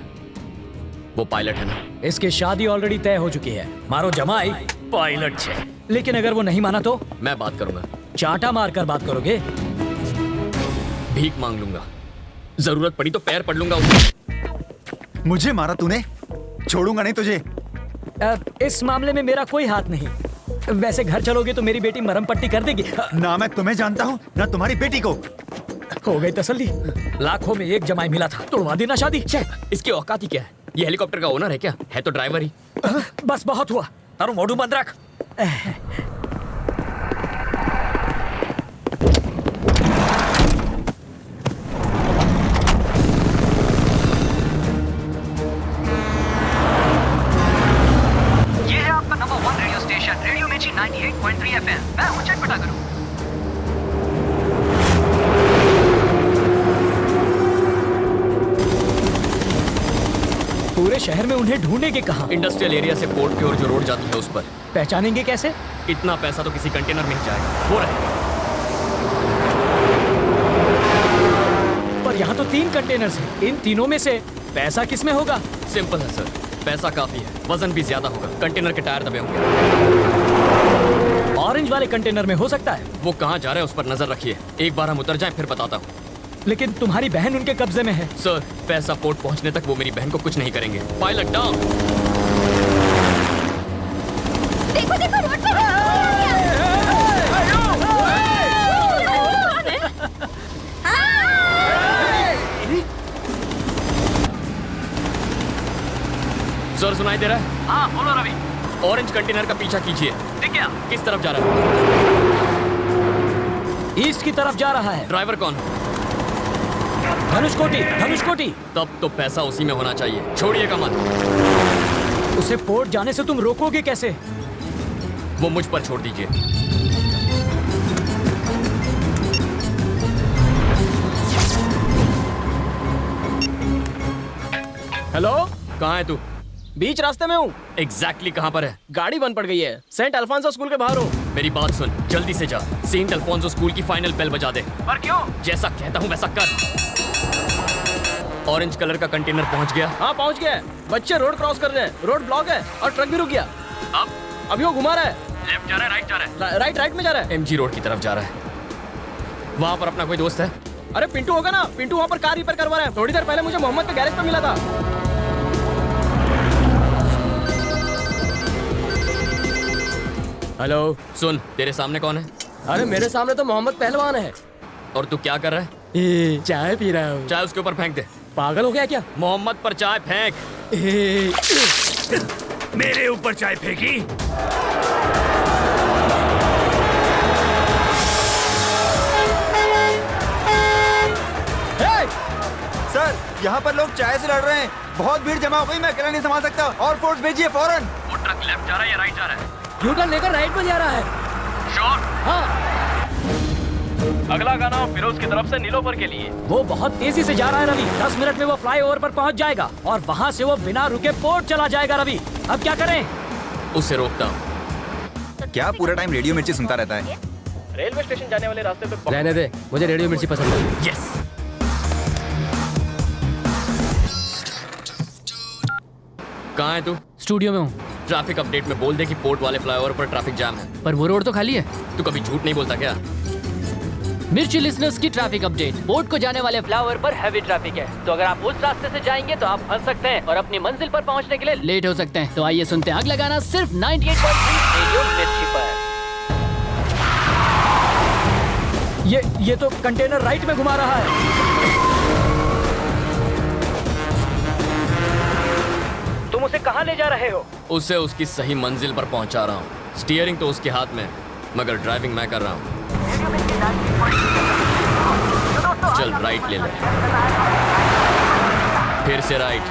वो पायलट है ना? इसकी शादी ऑलरेडी तय हो चुकी है। मारो जमाई पायलट छे। लेकिन अगर वो नहीं माना तो? मैं बात करूंगा। चाटा मारकर बात करोगे? भीख मांग लूंगा। जरूरत पड़ी तो पैर पड़ लूंगा उसके। मुझे मारा तूने, छोड़ूंगा नहीं तुझे। इस मामले में मेरा कोई हाथ नहीं। वैसे घर चलोगे तो मेरी बेटी मरहम पट्टी कर देगी। ना मैं तुम्हें जानता हूँ ना तुम्हारी बेटी को। हो गई तसल्ली। लाखों में एक जमाई मिला था, तोड़वा देना शादी। इसकी औकात ही क्या है? ये हेलीकॉप्टर का ओनर है क्या? है तो ड्राइवर ही। बस बहुत हुआ। तारो मोडू बंद रख। ये है आपका नंबर 1 रेडियो स्टेशन, रेडियो मिर्ची 98.3 FM। मैं हूं चटपटा करूं। पूरे शहर में उन्हें ढूंढेंगे कहाँ? इंडस्ट्रियल एरिया से पोर्ट की ओर जो रोड जाती है उस पर। पहचानेंगे कैसे? इतना पैसा तो किसी कंटेनर में ही जाएगा। वो रहेगा। पर यहाँ तो 3 कंटेनर्स हैं। इन तीनों में से पैसा किस में होगा? सिंपल है सर, पैसा काफी है, वजन भी ज्यादा होगा। कंटेनर के टायर दबे होंगे। ऑरेंज वाले कंटेनर में हो सकता है। वो कहाँ जा रहा है उस पर नजर रखिए। एक बार हम उतर जाएं फिर बताता हूँ। लेकिन तुम्हारी बहन उनके कब्जे में है। सर, पैसा पोर्ट पहुंचने तक वो मेरी बहन को कुछ नहीं करेंगे। Pilot down. देखो देखो रोड पर सर, सुनाई दे रहा है? हाँ बोलो रवि। ऑरेंज कंटेनर का पीछा कीजिए। ठीक है। किस तरफ जा रहा है? ईस्ट की तरफ जा रहा है। ड्राइवर कौन? धनुषकोटी। धनुषकोटी। तब तो पैसा उसी में होना चाहिए। छोड़िएगा मत। उसे पोर्ट जाने से तुम रोकोगे कैसे? वो मुझ पर छोड़ दीजिए। हेलो, कहाँ है तू? बीच रास्ते में हूँ। एग्जैक्टली कहाँ पर है? गाड़ी बंद पड़ गई है। सेंट अल्फांसो स्कूल के बाहर हूँ। मेरी बात सुन, जल्दी से जा। सेंट अल्फोंसो स्कूल की फाइनल बेल बजा दे। पर क्यों? जैसा कहता हूँ वैसा कर। ऑरेंज कलर का कंटेनर पहुँच गया? हाँ पहुँच गया है। बच्चे रोड क्रॉस कर रहे हैं। रोड ब्लॉक है और ट्रक भी रुक गया। अब अभी वो घुमा रहा है। लेफ्ट जा रहा है, राइट जा रहा है? राइट में जा रहा है। एमजी रोड की तरफ जा रहा है। वहाँ पर अपना कोई दोस्त है? अरे पिंटू होगा ना। पिंटू वहाँ पर कार रिपेयर करवा रहा है। थोड़ी देर पहले मुझे मोहम्मद के गैरेज पे मिला था। हेलो, सुन, तेरे सामने कौन है? अरे मेरे सामने तो मोहम्मद पहलवान है। और तू क्या कर रहा है? चाय पी रहा हूँ। चाय उसके ऊपर फेंक दे। पागल हो गया क्या? मोहम्मद पर चाय फेंक। मेरे ऊपर चाय फेंकी? सर, यहाँ पर लोग चाय से लड़ रहे हैं। बहुत भीड़ जमा हो गई, मैं अकेला नहीं संभाल सकता। और फोर्स भेजिए फौरन। वो ट्रक लेफ्ट जा रहा है या राइट जा रहा है? यूटर्न लेकर राइट में जा रहा है। श्योर? हाँ। अगला गाना फिरोज की तरफ से नीलोफर के लिए। वो बहुत तेजी से जा रहा है रवि। 10 मिनट में वो फ्लाईओवर पर पहुंच जाएगा और वहां से वो बिना रुके पोर्ट चला जाएगा। रवि, अब क्या करें? उसे रोकता हूँ। क्या पूरा टाइम रेडियो मिर्ची सुनता रहता है? रेलवे स्टेशन जाने वाले रास्ते पे रहने दे। मुझे रेडियो मिर्ची पसंद है। यस। कहाँ है तू? स्टूडियो में हूँ। ट्रैफिक अपडेट में बोल दे कि पोर्ट वाले फ्लाईओवर पर ट्रैफिक जाम है। पर वो रोड तो खाली है। तू कभी झूठ नहीं बोलता क्या? मिर्ची लिसनर्स की ट्रैफिक अपडेट। पोर्ट को जाने वाले फ्लाईओवर पर हैवी ट्रैफिक है, तो अगर आप उस रास्ते से जाएंगे तो आप फंस सकते हैं और अपनी मंजिल पर पहुंचने के लिए लेट हो सकते हैं। तो आइए सुनते हैं अगला गाना सिर्फ 98.3 रेडियो मिर्ची पर। ये तो कंटेनर राइट में घुमा रहा है। उसे कहाँ ले जा रहे हो? उसे उसकी सही मंजिल पर पहुंचा रहा हूँ। स्टीयरिंग तो उसके हाथ में है, मगर ड्राइविंग मैं कर रहा हूँ। चल राइट ले ले, फिर से राइट।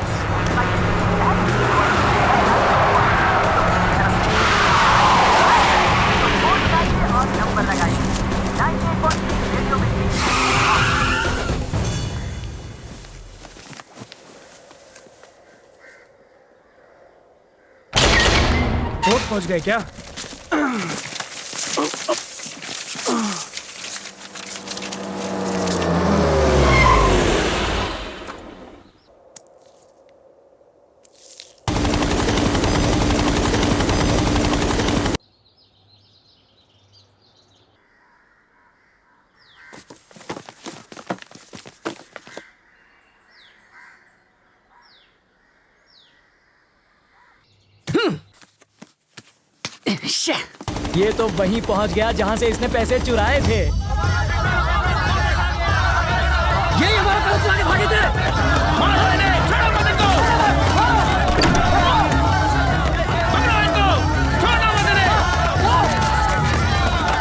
कोर्ट पहुंच गए क्या? ये तो वहीं पहुंच गया जहां से इसने पैसे चुराए थे। यही हमारा पैसे चुरा के भागे थे। मारो इन्हें, छोड़ो मत इनको। पकड़ो इनको, छोड़ो मत इन्हें।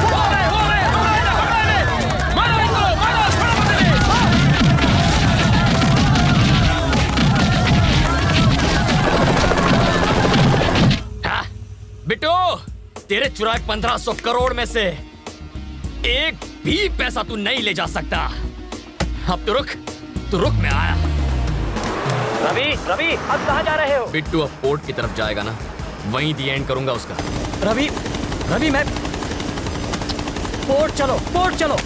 हो गए, पकड़ो इन्हें। मारो इनको, मारो, छोड़ो मत इन्हें। हाँ, बिट्टू, तेरे चुराए 1500 करोड़ में से एक भी पैसा तू नहीं ले जा सकता। अब तू रुक, मैं आया। रवि, अब कहाँ जा रहे हो? बिट्टू अब पोर्ट की तरफ जाएगा ना, वहीं दी एंड करूंगा उसका। रवि मैं पोर्ट चलो।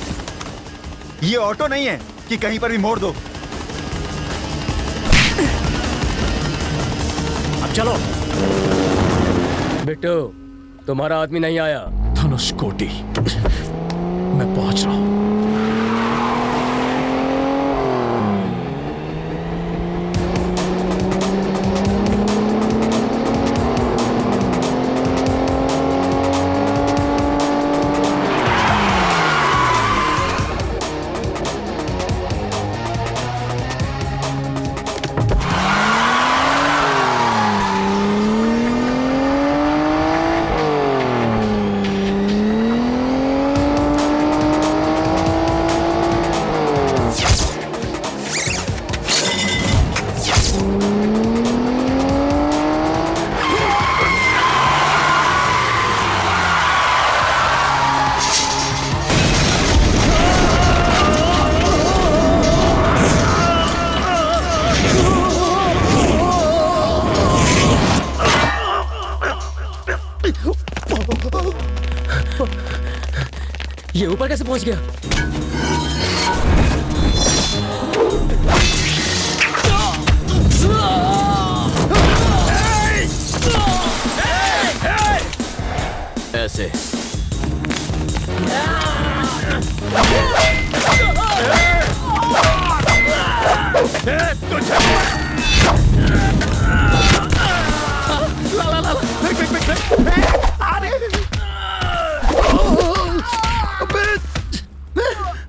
ये ऑटो नहीं है कि कहीं पर भी मोड़ दो। अब चलो। बिट्टू, तुम्हारा आदमी नहीं आया। धनुषकोटि, मैं पहुंच रहा हूं। ये ऊपर कैसे पहुंच गया? ऐसे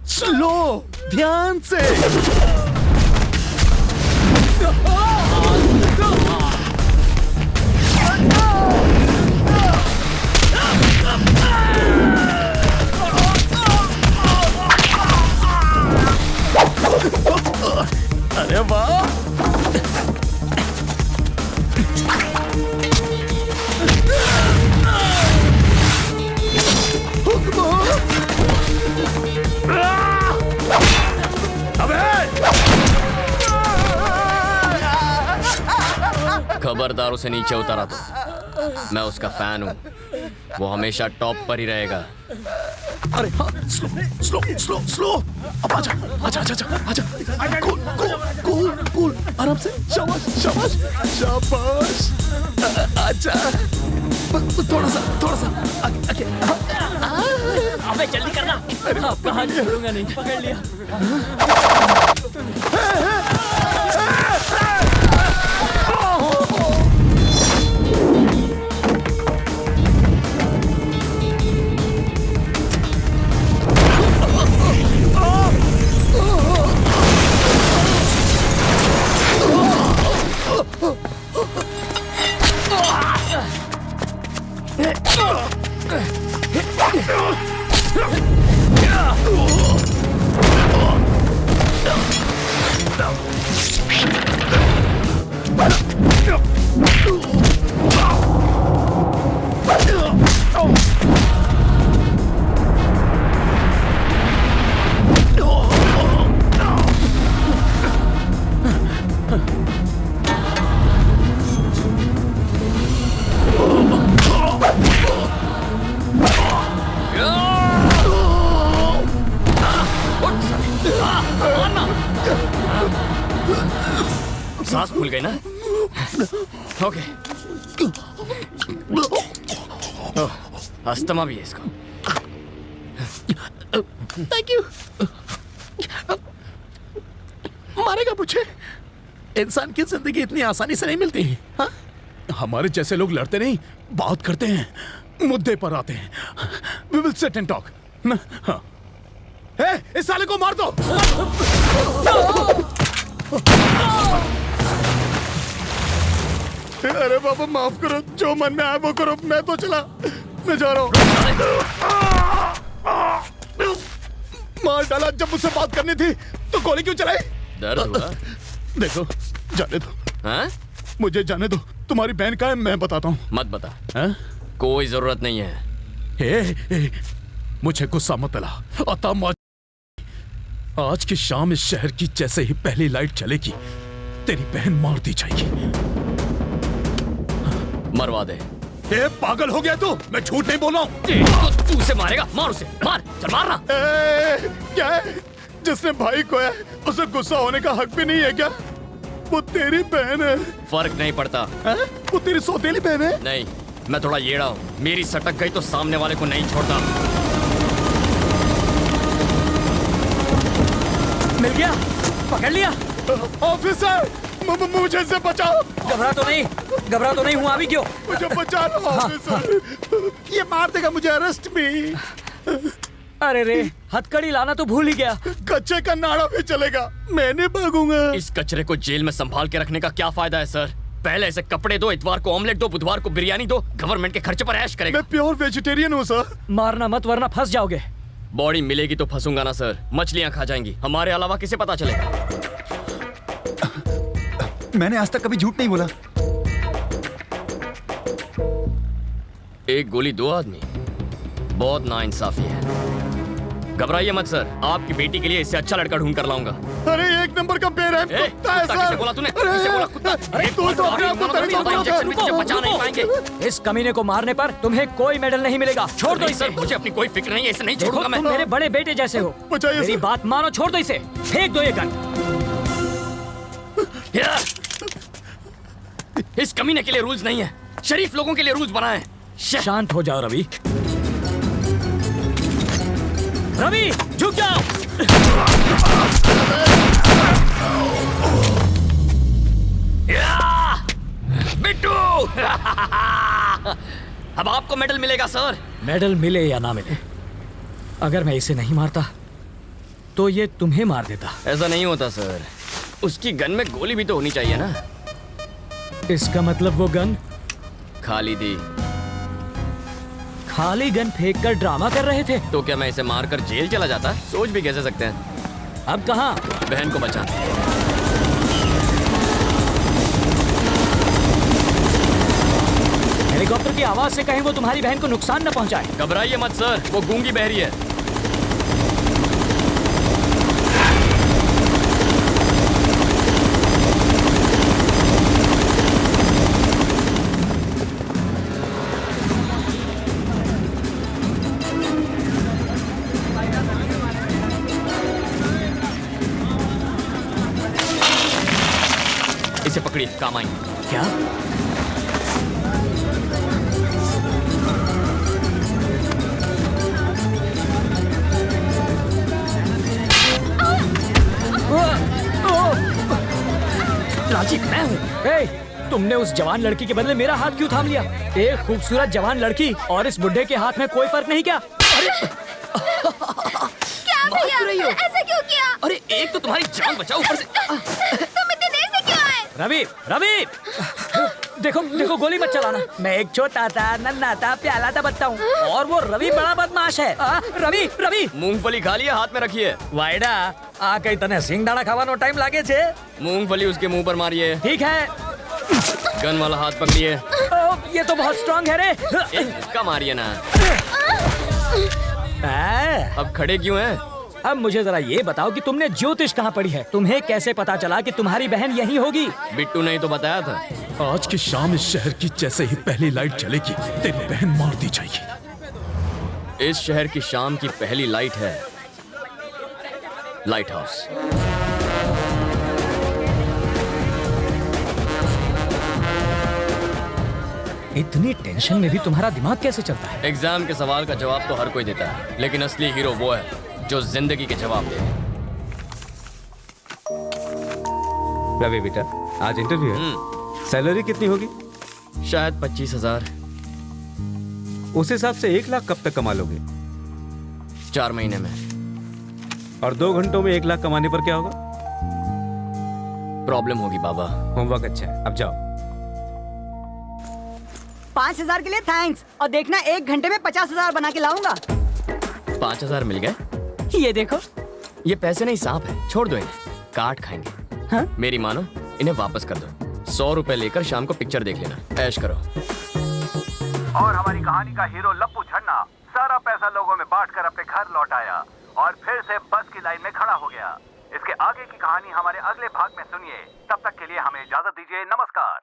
स्लो, ध्यान से। अरे वाह! खबरदार उसे नीचे उतारा तो मैं उसका फैन हूँ, वो हमेशा टॉप पर ही रहेगा। अरे हाँ, स्लो। अब आजा। कूल, आराम से। शाबाश। आजा, थोड़ा सा आगे। अबे जल्दी करना। आपका हाथ छोड़ूंगा नहीं। पकड़ लिया। मारना। सांस फूल गई ना? ओके। अस्थमा भी है इसको। Thank you. मारेगा मुझे? इंसान की जिंदगी इतनी आसानी से नहीं मिलती। हाँ? हमारे जैसे लोग लड़ते नहीं, बात करते हैं, मुद्दे पर आते हैं। We will sit and talk. हाँ। इस साले को मार दो। अरे बाबा माफ करो, जो मन में आया वो करो, मैं तो चला, मैं जा रहा हूँ। मार डाला। जब मुझसे बात करनी थी तो गोली क्यों चलाई? दर्द हुआ? देखो, जाने दो। हाँ? मुझे जाने दो। तुम्हारी बहन का है, मैं बताता हूँ। मत बता। हाँ? कोई जरूरत नहीं है। मुझे गुस्सा मत दिला। आज की शाम इस शहर की जैसे ही पहली लाइट चलेगी, तेरी बहन मार दी जाएगी। मरवा दे। पागल हो गया तू? मैं झूठ नहीं बोल रहा हूँ। तू उसे मारेगा? मार उसे, मार, चल मारना। क्या है? जिसने भाई को है उसे गुस्सा होने का हक भी नहीं है क्या? वो तेरी बहन है। फर्क नहीं पड़ता। वो तेरी सौतेली बहन है? नहीं, मैं थोड़ा येड़ा हूँ। मेरी सटक गई तो सामने वाले को नहीं छोड़ता। मिल गया? पकड़ लिया? ऑफिसर, मुझे से बचाओ। घबरा तो नहीं हूँ। अभी क्यों? मुझे बचा लो ऑफिसर। ये मार देगा मुझे, अरेस्ट भी। अरे रे, हथकड़ी लाना तो भूल ही गया। कच्चे का नाड़ा भी चलेगा, मैं नहीं भागूंगा। इस कचरे को जेल में संभाल के रखने का क्या फायदा है सर? पहले ऐसे कपड़े दो, इतवार को ऑमलेट दो, बुधवार को बिरयानी दो, गवर्नमेंट के खर्चे पर ऐश करेगा। मैं प्योर वेजिटेरियन हूँ सर। मारना मत वरना फंस जाओगे। बॉडी मिलेगी तो फंसूंगा ना सर। मछलियाँ खा जाएंगी, हमारे अलावा किसे पता चलेगा? मैंने आज तक कभी झूठ नहीं बोला। एक गोली दो आदमी, बहुत नाइंसाफी है। घबराइए मत सर, आपकी बेटी के लिए इससे अच्छा लड़का ढूंढ कर लाऊंगा। अरे एक नंबर का बेरहम कुत्ता है सर। किसे बोला तूने? किसे बोला कुत्ता? अरे तू तो अपने आप को इंजेक्शन भी तुझे बचा नहीं पाएंगे। इस कमीने को मारने पर तुम्हें कोई मेडल नहीं मिलेगा। छोड़ दो इसे। मुझे अपनी कोई फिक्र नहीं है, इसे नहीं देखो, छोड़ूंगा मैं। तुम मेरे बड़े बेटे जैसे हो। मेरी बात मानो, छोड़ दो इसे। फेंक दो ये गन। इस कमीने के लिए रूल्स नहीं है, शरीफ लोगों के लिए रूल्स बनाए हैं। शांत हो जाओ रवि। रवि, झुक जाओ। बिट्टू। अब आपको मेडल मिलेगा सर। मेडल मिले या ना मिले, अगर मैं इसे नहीं मारता तो ये तुम्हें मार देता। ऐसा नहीं होता सर, उसकी गन में गोली भी तो होनी चाहिए ना। इसका मतलब वो गन खाली थी। खाली गन फेंक कर ड्रामा कर रहे थे? तो क्या मैं इसे मारकर जेल चला जाता? सोच भी कैसे सकते हैं। अब कहाँ? बहन को बचाना। हेलीकॉप्टर की आवाज से कहीं वो तुम्हारी बहन को नुकसान न पहुंचाए। घबराइए मत सर, वो गूंगी बहरी है। इसे पकड़िए, काम आएंगे। क्या? राजीव, मैं हूँ। तुमने उस जवान लड़की के बदले मेरा हाथ क्यों थाम लिया? एक खूबसूरत जवान लड़की और इस बुड्ढे के हाथ में कोई फर्क नहीं क्या? क्या भैया, ऐसा क्यों किया? अरे एक तो तुम्हारी जान बचाओ, ऊपर से तुम इतनी देर से क्यों आए? रवि, रवि, देखो देखो, गोली मत चलाना। मैं एक छोटा था, नन्हा था, प्याला था बच्चा हूँ, और वो रवि बड़ा बदमाश है। रवि, रवि, मूंगफली खा लिया, हाथ में रखिए। वायडा आ कई तने सिंगदाणा खावानो टाइम लागे छे। मूंगफली उसके मुंह पर मारिए। ठीक है। गन वाला हाथ पकड़िए। ये तो बहुत स्ट्रांग है रे। इसका मारिए ना। अब खड़े क्यों हैं? अब मुझे जरा ये बताओ कि तुमने ज्योतिष कहाँ पढ़ी है? तुम्हें कैसे पता चला कि तुम्हारी बहन यही होगी? बिट्टू ने ही तो बताया था। आज की शाम इस शहर की जैसे ही पहली लाइट चलेगी, तेरी बहन मार दी जाएगी। इस शहर की शाम की पहली लाइट है लाइट हाउस। इतनी टेंशन में भी तुम्हारा दिमाग कैसे चलता है? एग्जाम के सवाल का जवाब तो हर कोई देता है, लेकिन असली हीरो वो है जो जिंदगी के जवाब दे। रवि बेटा, आज इंटरव्यू है। सैलरी कितनी होगी? शायद 25,000। उस हिसाब से 1 लाख कब तक कमा लोगे? 4 महीने में। और 2 घंटों में 1 लाख कमाने पर क्या होगा? प्रॉब्लम होगी बाबा। होमवर्क अच्छा है, अब जाओ। 5,000 के लिए थैंक्स, और देखना 1 घंटे में 50,000 बना के लाऊंगा। 5,000 मिल गए? ये देखो। ये पैसे नहीं, सांप है, छोड़ दो इन्हें, काट खाएंगे। हाँ? मेरी मानो, इन्हें वापस कर दो। 100 रुपए लेकर शाम को पिक्चर देख लेना, ऐश करो। और हमारी कहानी का हीरो लप्पू छन्ना सारा पैसा लोगों में बांटकर अपने घर लौट आया और फिर से बस की लाइन में खड़ा हो गया। इसके आगे की कहानी हमारे अगले भाग में सुनिए। तब तक के लिए हमें इजाजत दीजिए, नमस्कार।